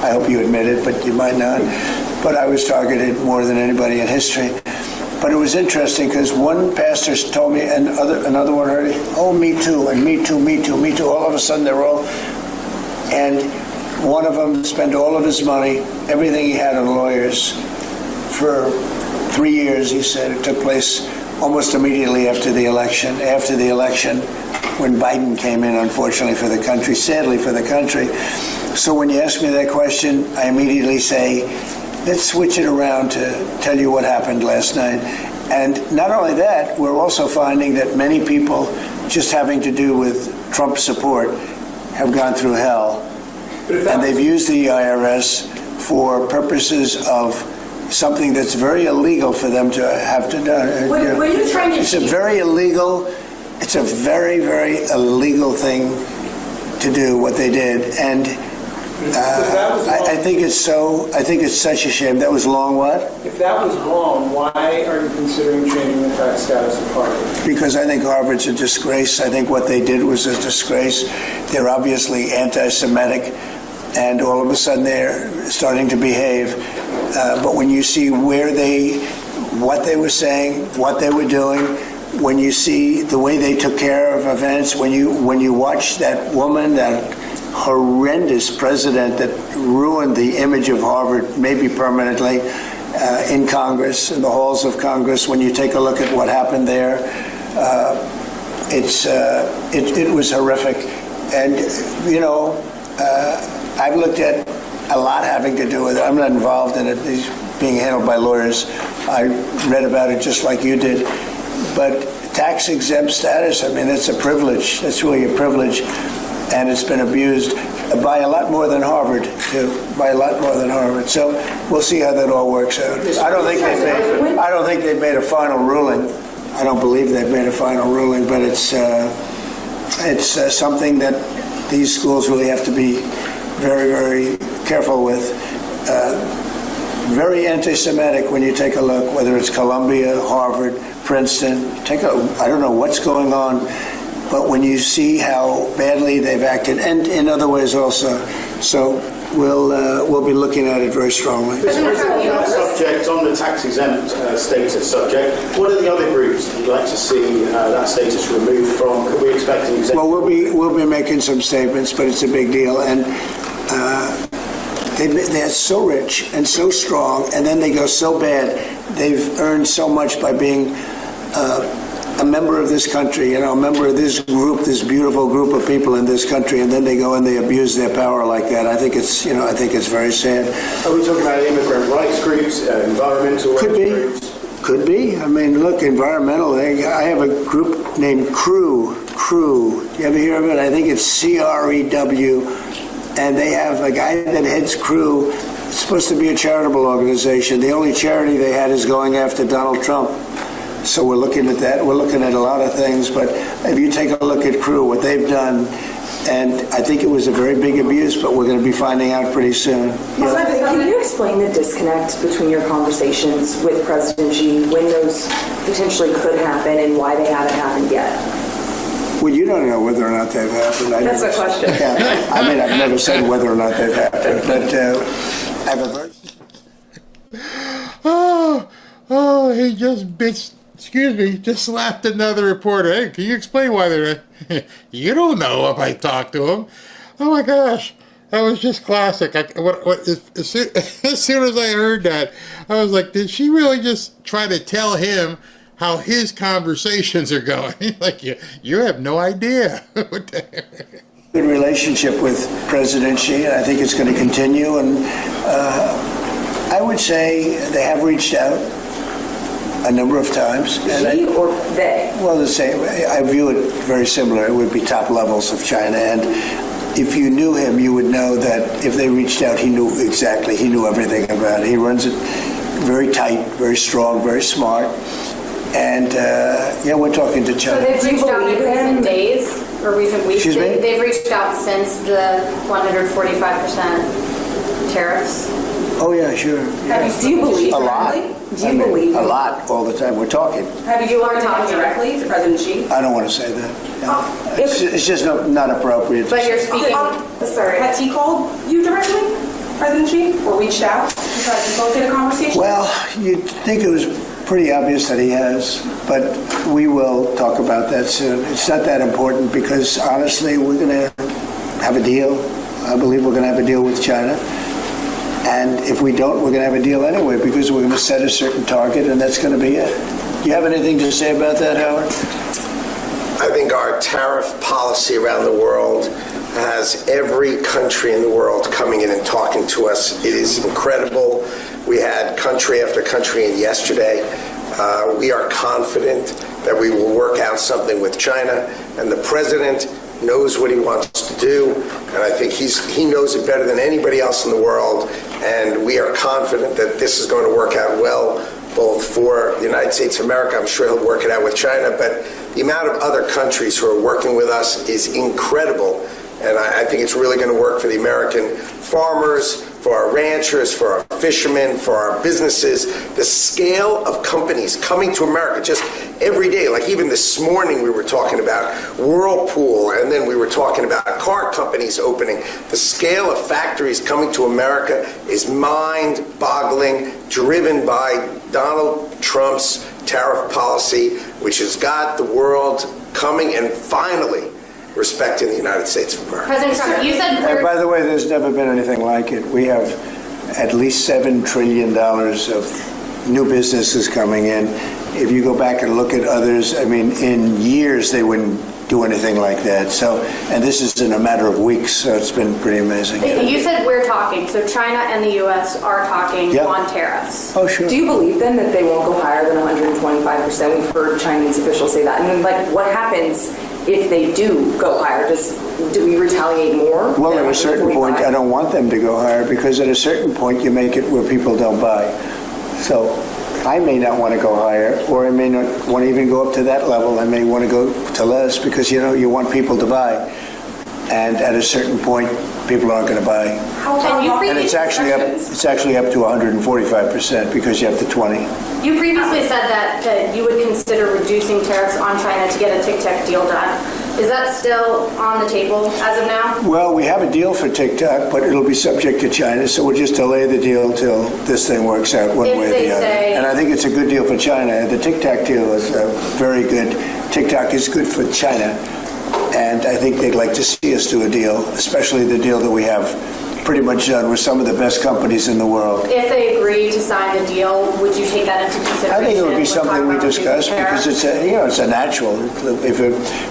I hope you admit it, but you might not. But I was targeted more than anybody in history. But it was interesting because one pastor told me, and another one heard, "Oh, me too, and me too, me too, me too." All of a sudden, they're all, and one of them spent all of his money, everything he had on lawyers, for 3 years. He said it took place almost immediately after the election. After the election, when Biden came in, unfortunately for the country, sadly for the country. So when you ask me that question, I immediately say, let's switch it around to tell you what happened last night. And not only that, we're also finding that many people just having to do with Trump support have gone through hell. And they've used the IRS for purposes of something that's very illegal for them to have to do. Were you trying to It's a very very illegal thing to do what they did. And I think it's such a shame. That was long what? If that was wrong, why are you considering changing the tax status of Harvard? Because I think Harvard's a disgrace. I think what they did was a disgrace. They're obviously anti-Semitic, and all of a sudden they're starting to behave. But when you see what they were saying, what they were doing, when you see the way they took care of events, when you watch that woman, that horrendous president that ruined the image of Harvard, maybe permanently, in Congress, in the halls of Congress, when you take a look at what happened there, it was horrific. And, I've looked at a lot having to do with it. I'm not involved in it. It's being handled by lawyers. I read about it just like you did. But tax-exempt status, that's a privilege. That's really a privilege. And it's been abused by a lot more than Harvard, too. By a lot more than Harvard. So we'll see how that all works out. I don't think they've made a final ruling. I don't believe they've made a final ruling, but it's something that these schools really have to be very, very careful with. Very anti-Semitic when you take a look, whether it's Columbia, Harvard, Princeton. I don't know what's going on, but when you see how badly they've acted, and in other ways also, so we'll be looking at it very strongly. Subject on the tax-exempt status subject. What are the other groups you'd like to see that status removed from? Could we expect an executive? Well, we'll be making some statements, but it's a big deal, and they're so rich and so strong, and then they go so bad. They've earned so much by being a member of this country, a member of this group, this beautiful group of people in this country, and then they go and they abuse their power like that. I think it's very sad. Are we talking about immigrant rights groups, environmental groups? Could be. Look, environmental. I have a group named CREW. You ever hear of it? I think it's CREW, and they have a guy that heads CREW. It's supposed to be a charitable organization. The only charity they had is going after Donald Trump. So we're looking at that. We're looking at a lot of things. But if you take a look at CREW, what they've done, and I think it was a very big abuse, but we're going to be finding out pretty soon. Can you explain the disconnect between your conversations with President Xi, when those potentially could happen, and why they haven't happened yet? Well, you don't know whether or not they've happened. That's a question. Yeah, I've never said whether or not they've happened, but I've a very... He just slapped another reporter. Hey, can you explain why they're... You don't know if I talked to him. Oh my gosh. That was just classic. As soon as I heard that, I was like, did she really just try to tell him how his conversations are going? Like, you have no idea. Good relationship with President Xi, and I think it's going to continue. And I would say they have reached out a number of times. She or they? Well, the same. I view it very similar. It would be top levels of China. And if you knew him, you would know that if they reached out, he knew exactly. He knew everything about it. He runs it very tight, very strong, very smart. And we're talking to China. So they've reached out in recent days or recent weeks? Excuse me? They've reached out since the 145% tariffs? Oh, yeah, sure. Yeah. Do you believe a lot? Do you believe a lot all the time? We're talking. Have you talked directly to President Xi? I don't want to say that. It's just not appropriate. But you're speaking. Sorry, has he called you directly, President Xi, or reached out to try to facilitate a conversation? Well, you'd think it was pretty obvious that he has, but we will talk about that soon. It's not that important because honestly, we're going to have a deal. I believe we're going to have a deal with China. And if we don't, we're going to have a deal anyway because we're going to set a certain target and that's going to be it. Do you have anything to say about that, Howard? I think our tariff policy around the world has every country in the world coming in and talking to us. It is incredible. We had country after country in yesterday. We are confident that we will work out something with China, and the president knows what he wants to do, and I think he knows it better than anybody else in the world, and we are confident that this is going to work out well, both for the United States of America. I'm sure he'll work it out with China, but the amount of other countries who are working with us is incredible, and I think it's really going to work for the American farmers, for our ranchers, for our fishermen, for our businesses. The scale of companies coming to America just every day, like even this morning we were talking about Whirlpool, and then we were talking about car companies opening. The scale of factories coming to America is mind-boggling, driven by Donald Trump's tariff policy, which has got the world coming and finally respecting the United States of America. President Trump, you said By the way, there's never been anything like it. We have at least $7 trillion of new businesses coming in. If you go back and look at others, I mean, in years they wouldn't do anything like that. So, and this is in a matter of weeks, so it's been pretty amazing. You said we're talking, so China and the U.S. are talking on tariffs. Oh, sure. Do you believe then that they won't go higher than 125%? We've heard Chinese officials say that. And like, what happens if they do go higher? Do we retaliate more? Well, at a certain point, I don't want them to go higher because at a certain point you make it where people don't buy. So I may not want to go higher, or I may not want to even go up to that level. I may want to go to less because, you want people to buy. And at a certain point, people aren't going to buy. And it's actually up to 145% because you have the 20. You previously said that you would consider reducing tariffs on China to get a tic-tac deal done. Is that still on the table as of now? Well, we have a deal for TikTok, but it'll be subject to China, so we'll just delay the deal till this thing works out one way or the other. And I think it's a good deal for China. The TikTok deal is very good. TikTok is good for China, and I think they'd like to see us do a deal, especially the deal that we have pretty much done with some of the best companies in the world. If they agree to sign the deal, would you take that into consideration? I think it would be something we discuss because it's a natural. If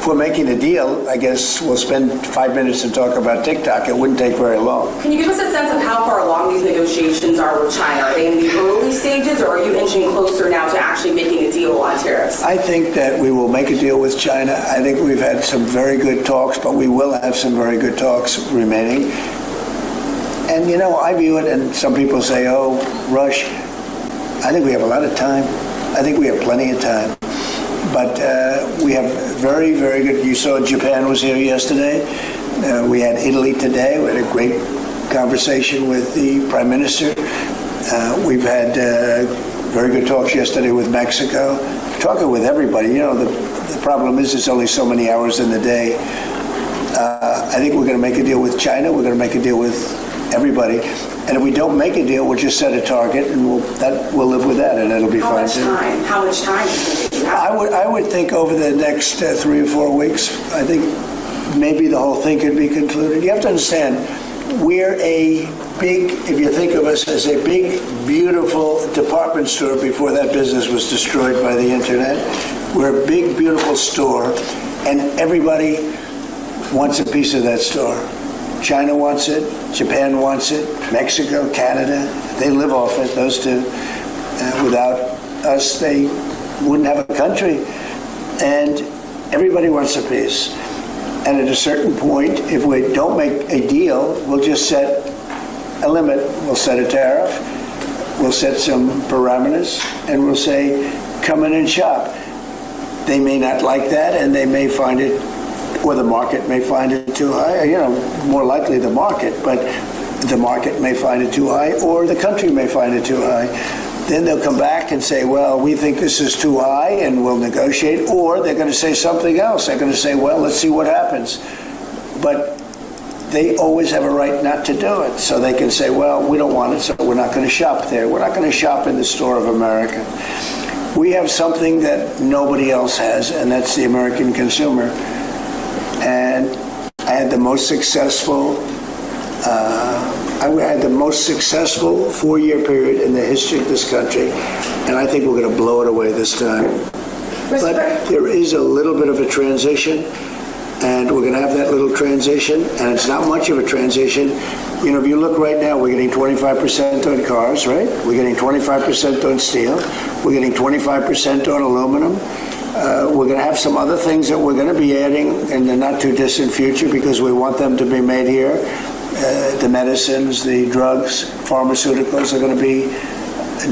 we're making a deal, I guess we'll spend 5 minutes to talk about TikTok. It wouldn't take very long. Can you give us a sense of how far along these negotiations are with China? Are they in the early stages, or are you inching closer now to actually making a deal on tariffs? I think that we will make a deal with China. I think we've had some very good talks, but we will have some very good talks remaining. And, I view it, and some people say, oh, rush. I think we have a lot of time. I think we have plenty of time. But we have very, very good. You saw Japan was here yesterday. We had Italy today. We had a great conversation with the Prime Minister. We've had very good talks yesterday with Mexico. Talking with everybody. The problem is it's only so many hours in the day. I think we're going to make a deal with China. We're going to make a deal with everybody, and if we don't make a deal, we'll just set a target, and we'll live with that, and it'll be fine too. How much time? I would think over the next 3 or 4 weeks. I think maybe the whole thing could be concluded. You have to understand, we're a big, if you think of us as a big, beautiful department store before that business was destroyed by the internet. We're a big, beautiful store, and everybody wants a piece of that store. China wants it, Japan wants it, Mexico, Canada, they live off it, those two. Without us, they wouldn't have a country. And everybody wants a piece. And at a certain point, if we don't make a deal, we'll just set a limit. We'll set a tariff, we'll set some parameters, and we'll say, come in and shop. They may not like that, and they may find it, or the market may find it too high, more likely the market, but the market may find it too high, or the country may find it too high. Then they'll come back and say, well, we think this is too high, and we'll negotiate, or they're going to say something else. They're going to say, well, let's see what happens. But they always have a right not to do it. So they can say, well, we don't want it, so we're not going to shop there. We're not going to shop in the store of America. We have something that nobody else has, and that's the American consumer. And I had the most successful 4-year period in the history of this country, and I think we're going to blow it away this time. But there is a little bit of a transition, and we're going to have that little transition, and it's not much of a transition. If you look right now, we're getting 25% on cars, right? We're getting 25% on steel. We're getting 25% on aluminum. We're going to have some other things that we're going to be adding in the not-too-distant future because we want them to be made here. The medicines, the drugs, pharmaceuticals are going to be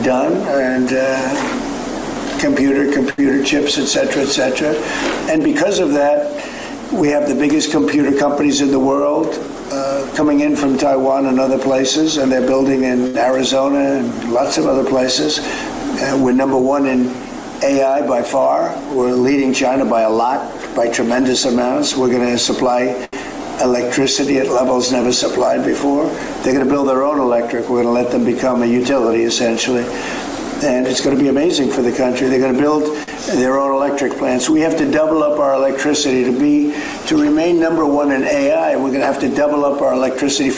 done, and computer chips, et cetera, and because of that, we have the biggest computer companies in the world coming in from Taiwan and other places, and they're building in Arizona and lots of other places. We're number one in AI by far. We're leading China by a lot, by tremendous amounts. We're going to supply electricity at levels never supplied before. They're going to build their own electric. We're going to let them become a utility, essentially. And it's going to be amazing for the country. They're going to build their own electric plants. We have to double up our electricity to remain number one in AI. We're going to have to double up our electricity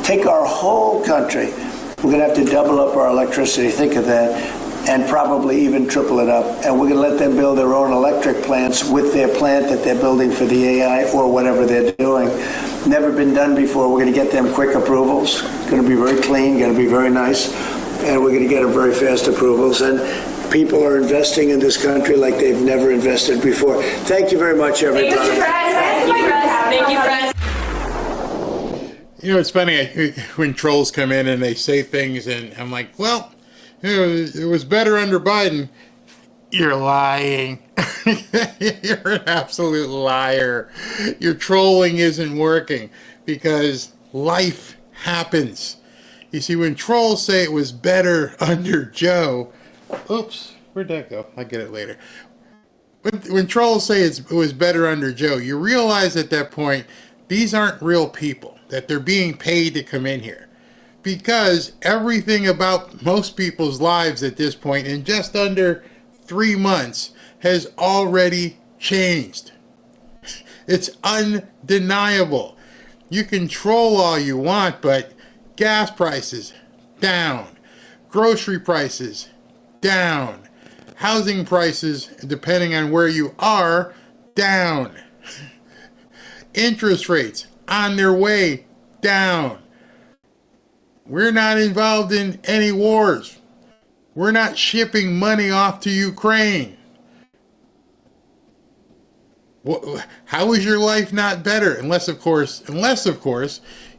take our whole country. We're going to have to double up our electricity. Think of that. And probably even triple it up. And we're going to let them build their own electric plants with their plant that they're building for the AI or whatever they're doing. Never been done before. We're going to get them quick approvals. It's going to be very clean, going to be very nice. And we're going to get them very fast approvals. And people are investing in this country like they've never invested before. Thank you very much, everybody. Thank you, Fred. It's funny when trolls come in and they say things, and I'm like, well, it was better under Biden. You're lying. You're an absolute liar. Your trolling isn't working because life happens. You see, when trolls say it was better under Joe, oops, where'd that go? I'll get it later. When trolls say it was better under Joe, you realize at that point, these aren't real people, that they're being paid to come in here. Because everything about most people's lives at this point in just under 3 months has already changed. It's undeniable. You can troll all you want, but gas prices, down. Grocery prices, down. Housing prices, depending on where you are, down. Interest rates, on their way, down. We're not involved in any wars. We're not shipping money off to Ukraine. How is your life not better? Unless of course,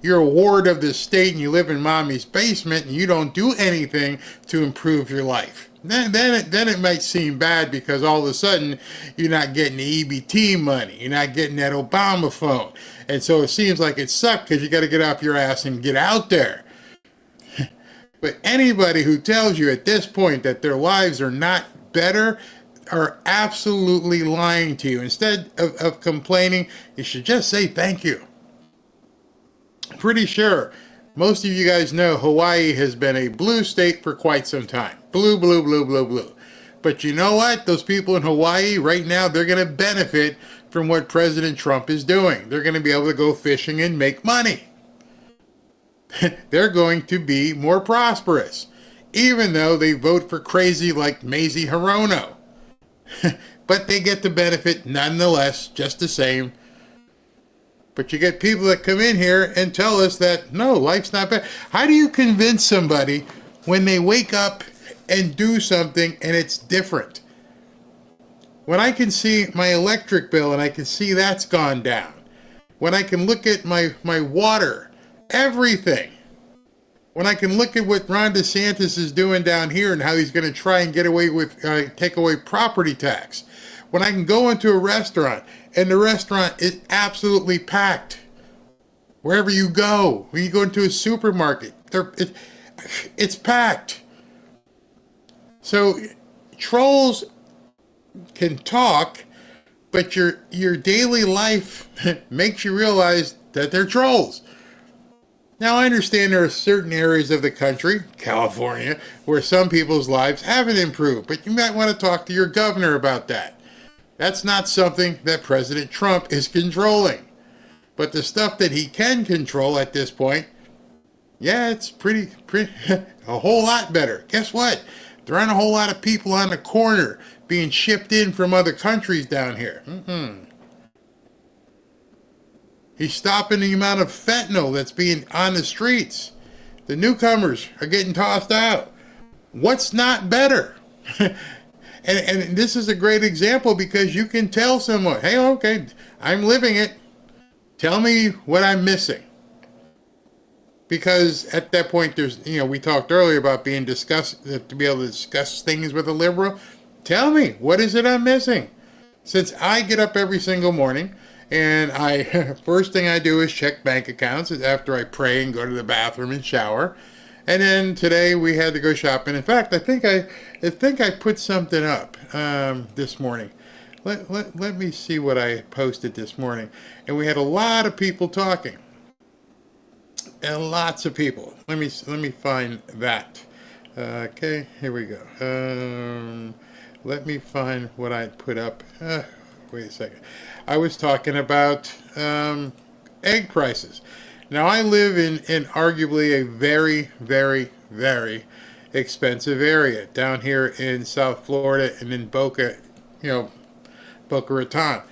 you're a ward of the state and you live in mommy's basement and you don't do anything to improve your life. Then it might seem bad because all of a sudden you're not getting the EBT money. You're not getting that Obama phone. And so it seems like it sucked because you got to get off your ass and get out there. But anybody who tells you at this point that their lives are not better are absolutely lying to you. Instead of complaining, you should just say thank you. I'm pretty sure most of you guys know Hawaii has been a blue state for quite some time. Blue, blue, blue, blue, blue. But you know what? Those people in Hawaii right now, they're going to benefit from what President Trump is doing. They're going to be able to go fishing and make money. they're going to be more prosperous, even though they vote for crazy like Mazie Hirono. But they get the benefit nonetheless, just the same. But you get people that come in here and tell us that, no, life's not bad. How do you convince somebody when they wake up and do something and it's different? When I can see my electric bill and I can see that's gone down. When I can look at my water, everything. When I can look at what Ron DeSantis is doing down here and how he's going to try and get away with, take away property tax. When I can go into a restaurant and the restaurant is absolutely packed. Wherever you go, when you go into a supermarket, it's packed. So trolls can talk, but your daily life makes you realize that they're trolls. Now, I understand there are certain areas of the country, California, where some people's lives haven't improved, but you might want to talk to your governor about that. That's not something that President Trump is controlling. But the stuff that he can control at this point, yeah, it's pretty a whole lot better. Guess what? There aren't a whole lot of people on the corner being shipped in from other countries down here. He's stopping the amount of fentanyl that's being on the streets. The newcomers are getting tossed out. What's not better? And this is a great example because you can tell someone, hey, okay, I'm living it. Tell me what I'm missing. Because at that point, we talked earlier about to be able to discuss things with a liberal. Tell me, what is it I'm missing? Since I get up every single morning and first thing I do is check bank accounts after I pray and go to the bathroom and shower. And then today we had to go shopping. In fact, I think I put something up this morning. Let me see what I posted this morning. And we had a lot of people talking. And lots of people. Let me find that. Okay, here we go. Let me find what I put up. Wait a second. I was talking about egg prices. Now, I live in arguably a very, very, very expensive area down here in South Florida and in Boca Raton.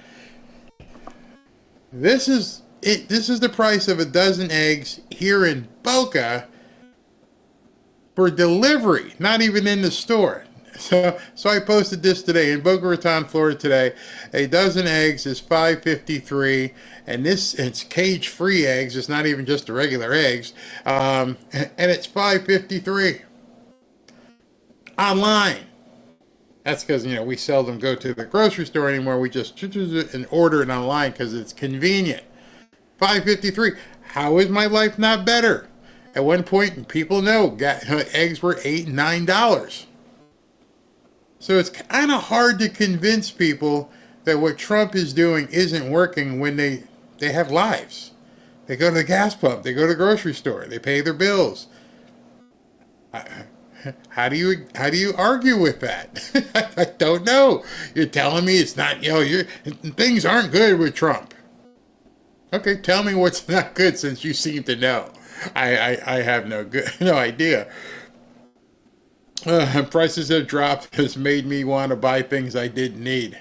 This is the price of a dozen eggs here in Boca for delivery, not even in the store. So I posted this today in Boca Raton, Florida today. A dozen eggs is $5.53, and it's cage-free eggs. It's not even just the regular eggs, and it's $5.53 online. That's because we seldom go to the grocery store anymore. We just and order it online because it's convenient. $5.53. How is my life not better? At one point, people know eggs were $8 and $9. So it's kind of hard to convince people that what Trump is doing isn't working when they have lives. They go to the gas pump, they go to the grocery store, they pay their bills. How do you argue with that? I don't know. You're telling me it's not, things aren't good with Trump. Okay, tell me what's not good since you seem to know. I have no idea. Prices have dropped has made me want to buy things I didn't need.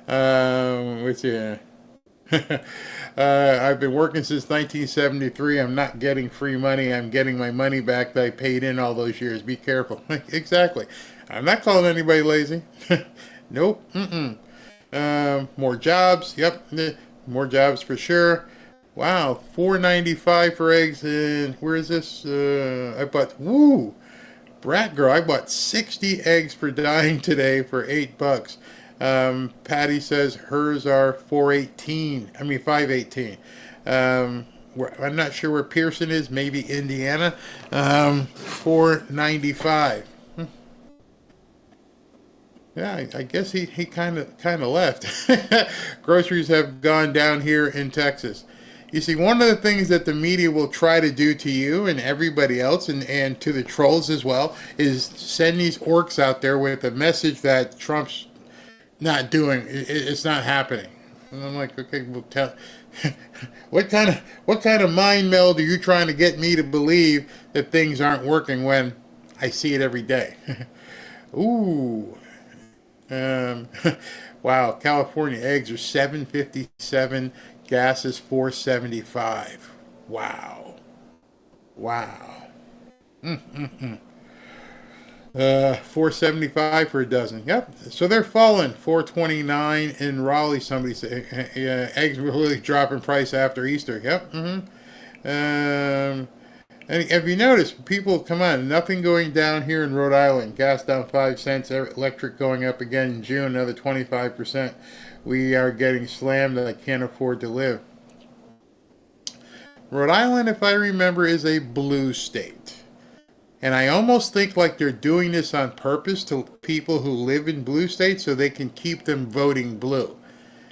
I've been working since 1973. I'm not getting free money. I'm getting my money back that I paid in all those years. Be careful. Exactly. I'm not calling anybody lazy. Nope. More jobs. Yep. More jobs for sure. Wow. $4.95 for eggs. And where is this? I bought, Brat Girl, I bought 60 eggs for dying today for $8. Patty says hers are $5.18. I'm not sure where Pearson is, maybe Indiana. $4.95. Yeah, I guess he kind of left. Groceries have gone down here in Texas. You see, one of the things that the media will try to do to you and everybody else, and to the trolls as well, is send these orcs out there with a message that Trump's not doing. It's not happening. And I'm like, okay, well, tell, what kind of mind meld are you trying to get me to believe that things aren't working when I see it every day? Ooh. Wow, California eggs are $7.57, gas is $4.75. Wow. Wow. $4.75 for a dozen. Yep. So they're falling. $4.29 in Raleigh. Somebody said eggs will really drop in price after Easter. Yep. And have you noticed, people, come on, nothing going down here in Rhode Island. Gas down 5 cents, electric going up again in June, another 25%. We are getting slammed and I can't afford to live. Rhode Island, if I remember, is a blue state. And I almost think like they're doing this on purpose to people who live in blue states so they can keep them voting blue.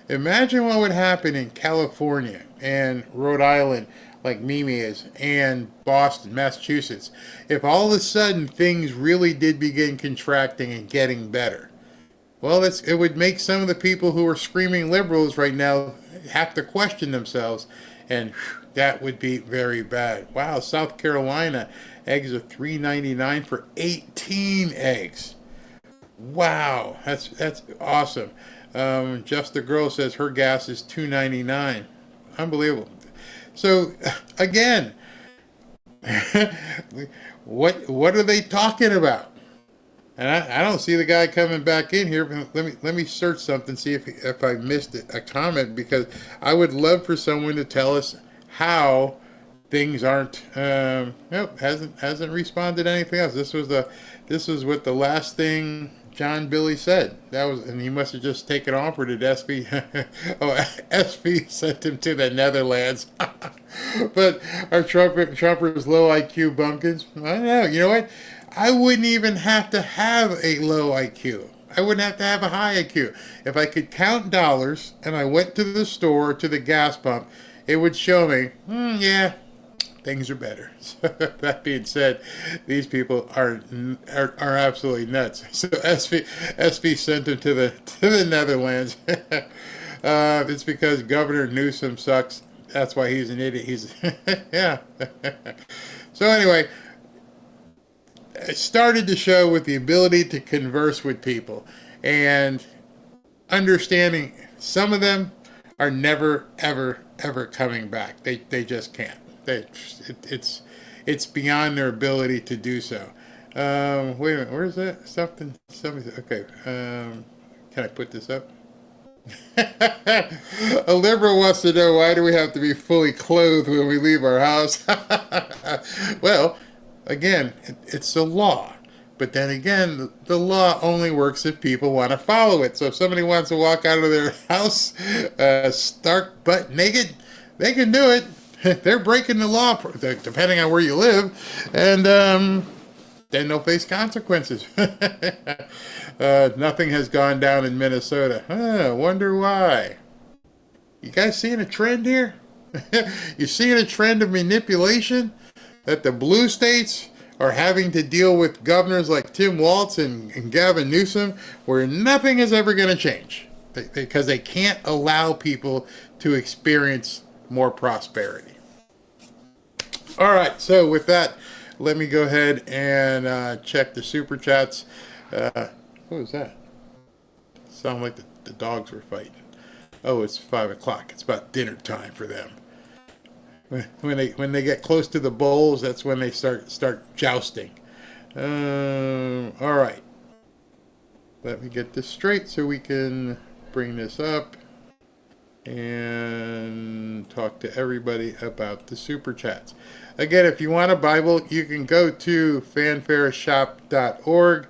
Imagine what would happen in California and Rhode Island, like Mimi is, and Boston, Massachusetts, if all of a sudden things really did begin contracting and getting better. Well, it would make some of the people who are screaming liberals right now have to question themselves, and that would be very bad. Wow, South Carolina, eggs are $3.99 for 18 eggs. Wow, that's awesome. Just the Girl says her gas is $2.99. Unbelievable. So, again, what are they talking about? And I don't see the guy coming back in here. Let me search something, see if I missed a comment, because I would love for someone to tell us how things aren't. Nope, hasn't responded to anything else. This was what the last thing John Billy said. That was, and he must have just taken off, or did SB? SB sent him to the Netherlands. But our Trumpers low IQ bumpkins. I don't know. You know what? I wouldn't even have to have a low IQ. I wouldn't have to have a high IQ. If I could count dollars and I went to the store or to the gas pump, it would show me, yeah, things are better. So that being said, these people are absolutely nuts. So SB sent him to the Netherlands. It's because Governor Newsom sucks. That's why he's an idiot. He's yeah. So anyway, I started the show with the ability to converse with people and understanding some of them are never, ever, ever coming back. They just can't. It's beyond their ability to do so. Wait a minute, where is that? Something. Okay. Can I put this up? A liberal wants to know, why do we have to be fully clothed when we leave our house? Well, again, it's a law. But then again, the law only works if people want to follow it. So if somebody wants to walk out of their house stark butt naked, they can do it. They're breaking the law, depending on where you live, and then they'll face consequences. Nothing has gone down in Minnesota. Wonder why. You guys seeing a trend here? You seeing a trend of manipulation? That the blue states are having to deal with governors like Tim Walz and Gavin Newsom, where nothing is ever going to change. Because they can't allow people to experience more prosperity. All right, so with that, let me go ahead and check the super chats. What was that? Sounded like the dogs were fighting. Oh, it's 5 o'clock. It's about dinner time for them. When they get close to the bowls, that's when they start jousting. All right. Let me get this straight so we can bring this up and talk to everybody about the super chats. Again, if you want a Bible, you can go to fanfareshop.org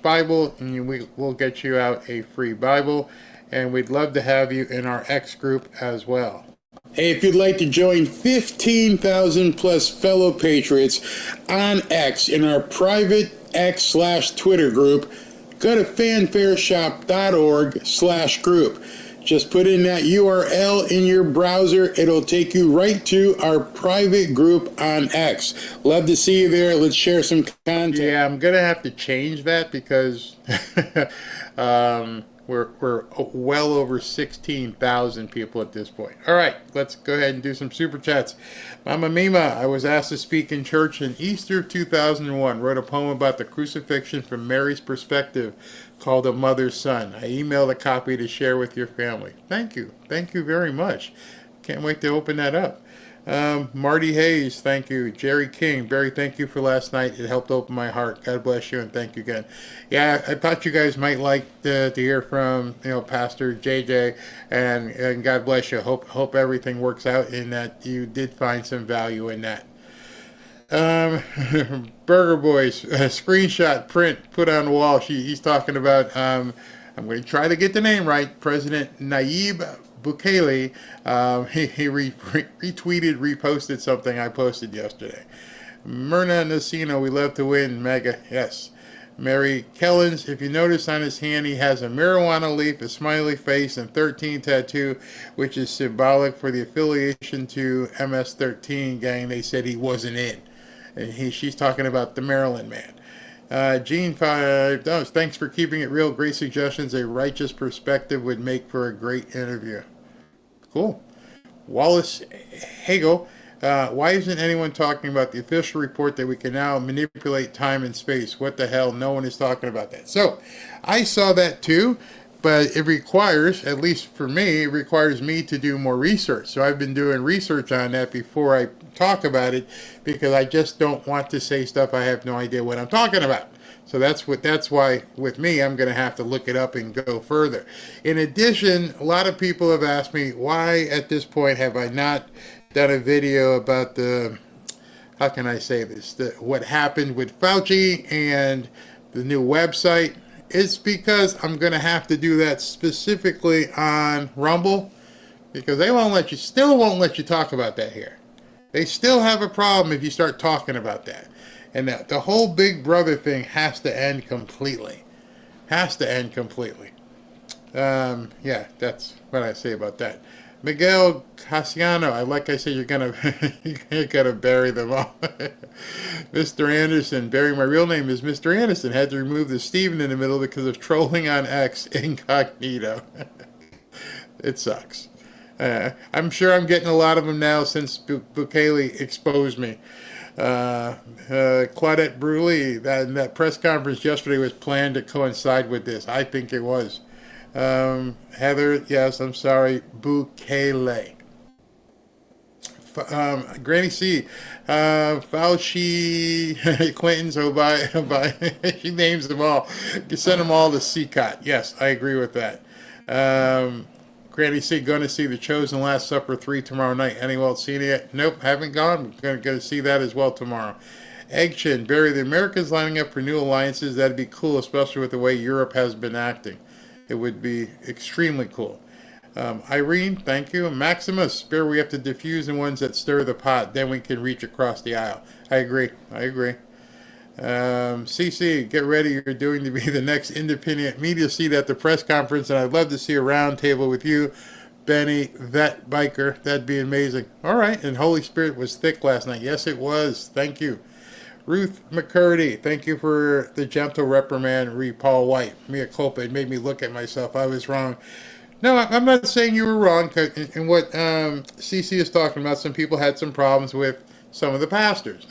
/Bible, and we'll get you out a free Bible, and we'd love to have you in our X group as well. Hey, if you'd like to join 15,000 plus fellow patriots on X in our private X/Twitter group, go to fanfareshop.org/group. Just put in that URL in your browser. It'll take you right to our private group on X. Love to see you there. Let's share some content. Yeah, I'm going to have to change that because We're well over 16,000 people at this point. All right, let's go ahead and do some super chats. Mama Mima, I was asked to speak in church in Easter of 2001. Wrote a poem about the crucifixion from Mary's perspective called A Mother's Son. I emailed a copy to share with your family. Thank you. Thank you very much. Can't wait to open that up. Marty Hayes, thank you. Jerry King, Barry, thank you for last night. It helped open my heart. God bless you and thank you again. Yeah, I thought you guys might like to hear from Pastor JJ and God bless you. Hope everything works out and that you did find some value in that. Burger Boys, screenshot, print, put on the wall. He's talking about, I'm going to try to get the name right, President Nayib Bukele. He retweeted, reposted something I posted yesterday. Myrna Nacino, we love to win, mega, yes. Mary Kellens, if you notice on his hand, he has a marijuana leaf, a smiley face, and 13 tattoo, which is symbolic for the affiliation to MS-13 gang they said he wasn't in. And she's talking about the Maryland man. Gene 5, thanks for keeping it real. Great suggestions. A righteous perspective would make for a great interview. Cool. Wallace Hagel, why isn't anyone talking about the official report that we can now manipulate time and space? What the hell? No one is talking about that. So I saw that too, but it requires, at least for me, it requires me to do more research. So I've been doing research on that before I talk about it because I just don't want to say stuff I have no idea what I'm talking about. So that's why with me I'm going to have to look it up and go further. In addition, a lot of people have asked me why at this point have I not done a video about the, how can I say this, what happened with Fauci and the new website. It's because I'm going to have to do that specifically on Rumble because they still won't let you talk about that here. They still have a problem if you start talking about that. And the whole Big Brother thing has to end completely. Has to end completely. Yeah, that's what I say about that. Miguel Casiano, like I said, you're gonna bury them all. Mr. Anderson, Barry, my real name is Mr. Anderson. Had to remove the Steven in the middle because of trolling on X incognito. It sucks. I'm sure I'm getting a lot of them now since Bukele exposed me. Claudette Bruley, that press conference yesterday was planned to coincide with this. I think it was. Heather, yes, I'm sorry, Bukele. Granny C, Fauci, Clinton's, she names them all. You send them all to CCOT. Yes, I agree with that. Granny C, going to see The Chosen Last Supper 3 tomorrow night. Anyone seen it yet? Nope, haven't gone. Going to go see that as well tomorrow. Eggchin, Barry, the Americans lining up for new alliances. That'd be cool, especially with the way Europe has been acting. It would be extremely cool. Irene, thank you. Maximus, Barry, we have to diffuse the ones that stir the pot. Then we can reach across the aisle. I agree. CC, get ready. You're doing to be the next independent media seat at the press conference, and I'd love to see a round table with you, Benny, Vet Biker. That'd be amazing. All right, and Holy Spirit was thick last night. Yes, it was. Thank you. Ruth McCurdy, thank you for the gentle reprimand, Paul White. Mea culpa, it made me look at myself. I was wrong. No, I'm not saying you were wrong. And what CC is talking about, some people had some problems with some of the pastors,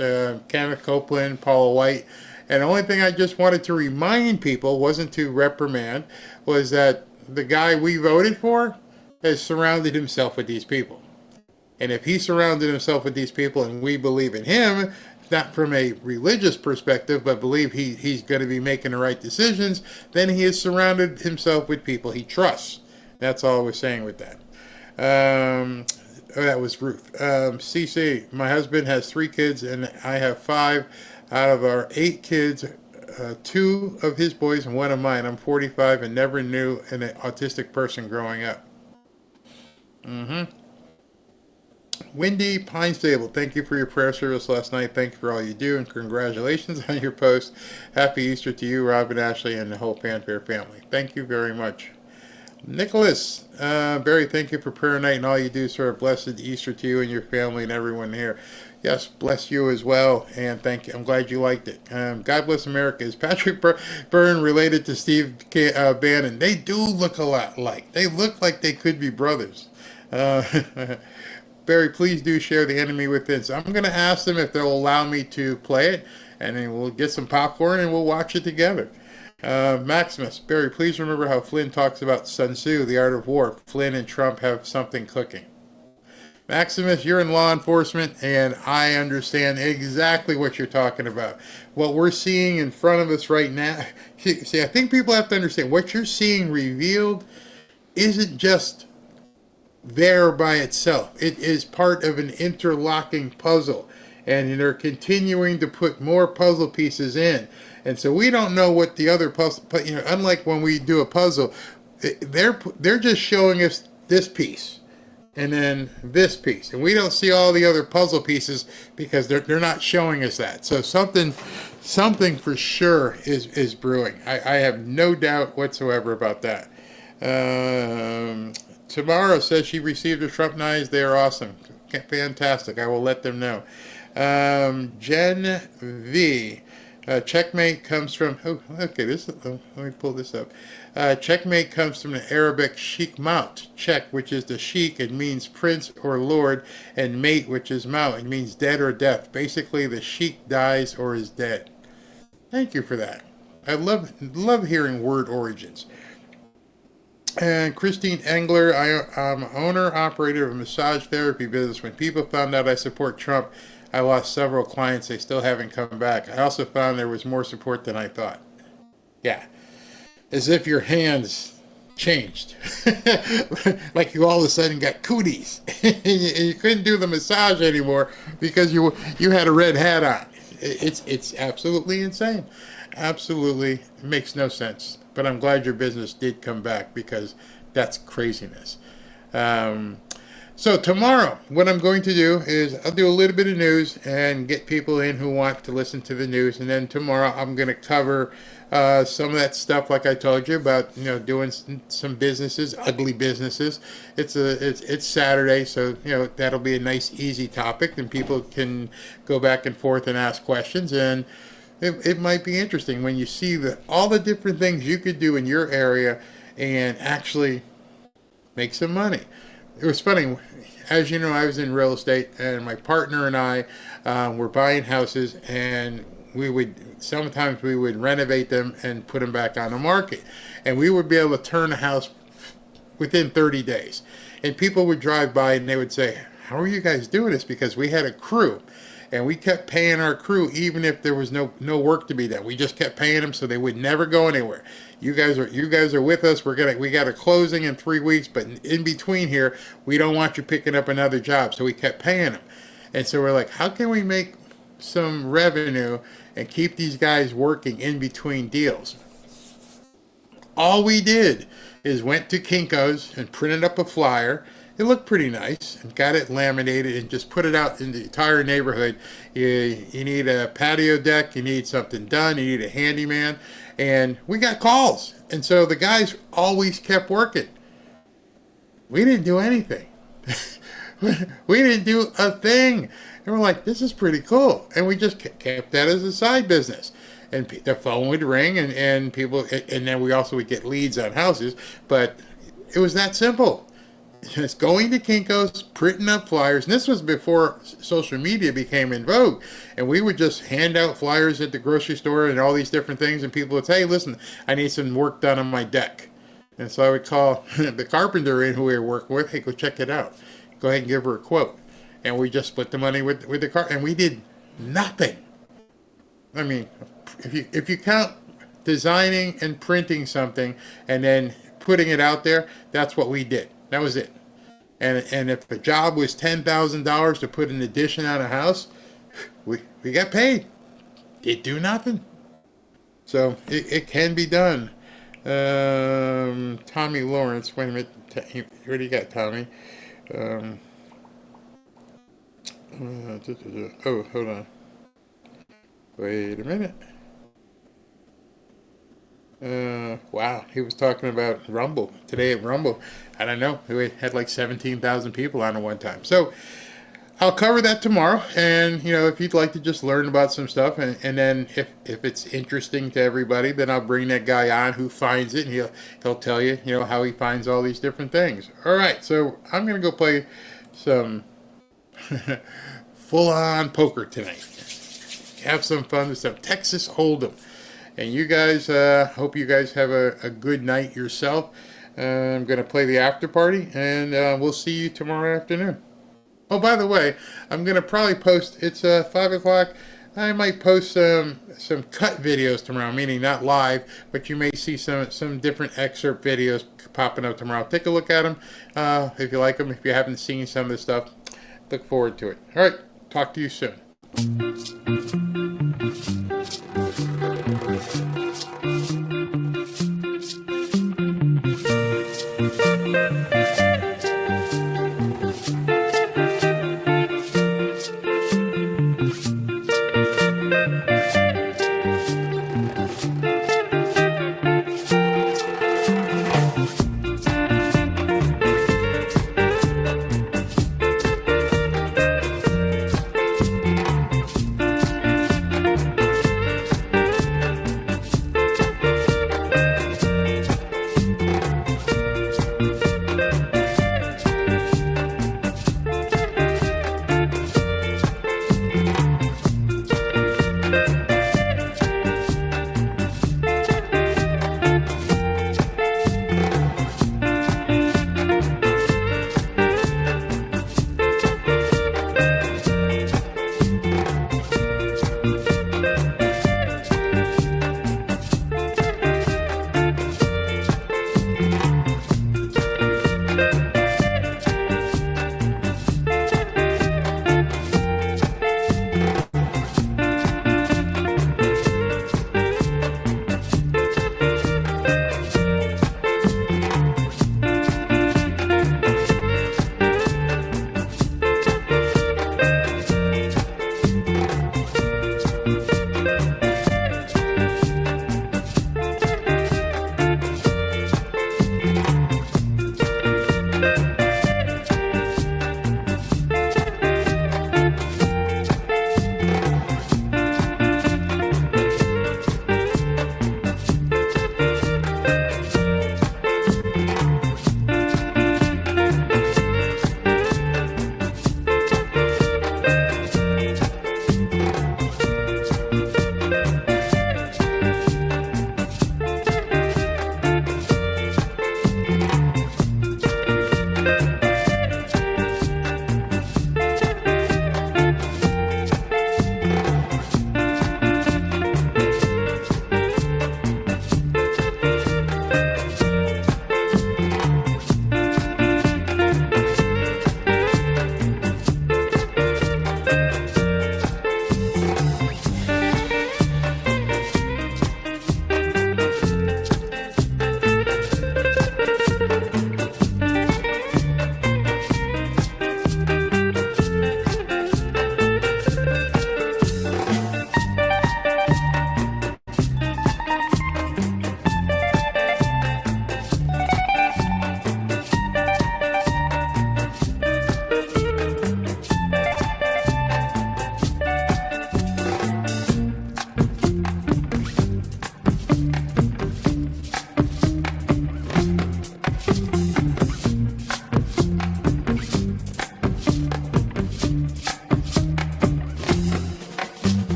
Kenneth Copeland, Paula White. And the only thing I just wanted to remind people, wasn't to reprimand, was that the guy we voted for has surrounded himself with these people. And if he surrounded himself with these people and we believe in him, not from a religious perspective, but believe he's going to be making the right decisions, then he has surrounded himself with people he trusts. That's all we're saying with that. That was Ruth. CC, my husband has 3 kids and I have 5. Out of our 8 kids, 2 of his boys and 1 of mine. I'm 45 and never knew an autistic person growing up. Wendy Pinestable, thank you for your prayer service last night. Thank you for all you do and congratulations on your post. Happy Easter to you, Robin, Ashley, and the whole Fanfare family. Thank you very much. Nicholas, Barry, thank you for prayer night and all you do, sir. Blessed Easter to you and your family and everyone here. Yes, bless you as well, and thank you. I'm glad you liked it. God bless America. Is Patrick Byrne related to Steve Bannon? They do look a lot alike. They look like they could be brothers. Barry, please do share The Enemy Within. So I'm going to ask them if they'll allow me to play it, and then we'll get some popcorn and we'll watch it together. Maximus, Barry, please remember how Flynn talks about Sun Tzu, The Art of War. Flynn and Trump have something cooking. Maximus, you're in law enforcement, and I understand exactly what you're talking about. What we're seeing in front of us right now, see, I think people have to understand what you're seeing revealed isn't just there by itself. It is part of an interlocking puzzle, and they're continuing to put more puzzle pieces in. And so we don't know what the other puzzle, but unlike when we do a puzzle, they're just showing us this piece and then this piece, and we don't see all the other puzzle pieces because they're not showing us that. So something for sure is brewing. I have no doubt whatsoever about that. Tamara says she received her Trump knives. They are awesome. Fantastic. I will let them know. Jen V. Checkmate comes from, let me pull this up. Checkmate comes from the Arabic sheikh mount, check, which is the sheikh, it means prince or lord, and mate, which is mount, it means dead or death. Basically, the sheikh dies or is dead. Thank you for that. I love hearing word origins. And Christine Engler, I'm owner-operator of a massage therapy business. When people found out I support Trump, I lost several clients. They still haven't come back. I also found there was more support than I thought. Yeah. As if your hands changed. Like you all of a sudden got cooties. and you couldn't do the massage anymore because you had a red hat on. It's absolutely insane. Absolutely. It makes no sense. But I'm glad your business did come back because that's craziness. So tomorrow, what I'm going to do is I'll do a little bit of news and get people in who want to listen to the news. And then tomorrow I'm going to cover some of that stuff like I told you about, doing some businesses, ugly businesses. It's Saturday, so, that'll be a nice, easy topic. And people can go back and forth and ask questions. And it might be interesting when you see all the different things you could do in your area and actually make some money. It was funny. As you know, I was in real estate, and my partner and I were buying houses, and sometimes we would renovate them and put them back on the market. And we would be able to turn a house within 30 days. And people would drive by and they would say, how are you guys doing this? Because we had a crew. And we kept paying our crew even if there was no work to be done. We just kept paying them so they would never go anywhere. You guys are with us. We got a closing in 3 weeks, but in between here, we don't want you picking up another job. So we kept paying them. And so we're like, how can we make some revenue and keep these guys working in between deals? All we did is went to Kinko's and printed up a flyer. It looked pretty nice, and got it laminated and just put it out in the entire neighborhood. You need a patio deck, you need something done, you need a handyman, and we got calls. And so the guys always kept working. We didn't do anything. We didn't do a thing. And we're like, this is pretty cool. And we just kept that as a side business. And the phone would ring, and people, and then we also would get leads on houses, but it was that simple. Just going to Kinko's, printing up flyers, and this was before social media became in vogue, and we would just hand out flyers at the grocery store and all these different things, and people would say, hey, listen, I need some work done on my deck. And so I would call the carpenter in who we were working with, hey, go check it out. Go ahead and give her a quote. And we just split the money with the car, and we did nothing. I mean, if you count designing and printing something and then putting it out there, that's what we did. That was it. And if the job was $10,000 to put an addition on a house, we got paid. It do nothing. So it can be done. Tommy Lawrence, wait a minute. What do you got, Tommy? Oh, hold on. Wait a minute. Wow, he was talking about Rumble today at Rumble. I don't know, we had like 17,000 people on at one time. So I'll cover that tomorrow, and if you'd like to just learn about some stuff, and then if it's interesting to everybody, then I'll bring that guy on who finds it, and he'll tell you how he finds all these different things. All right, so I'm gonna go play some full-on poker tonight. Have some fun with some Texas Hold'em, and you guys, hope you guys have a good night yourself. I'm gonna play the after party, and we'll see you tomorrow afternoon. Oh, by the way, I'm going to probably post, it's 5 o'clock, I might post some cut videos tomorrow, meaning not live, but you may see some different excerpt videos popping up tomorrow. Take a look at them if you like them. If you haven't seen some of the stuff, look forward to it. All right, talk to you soon.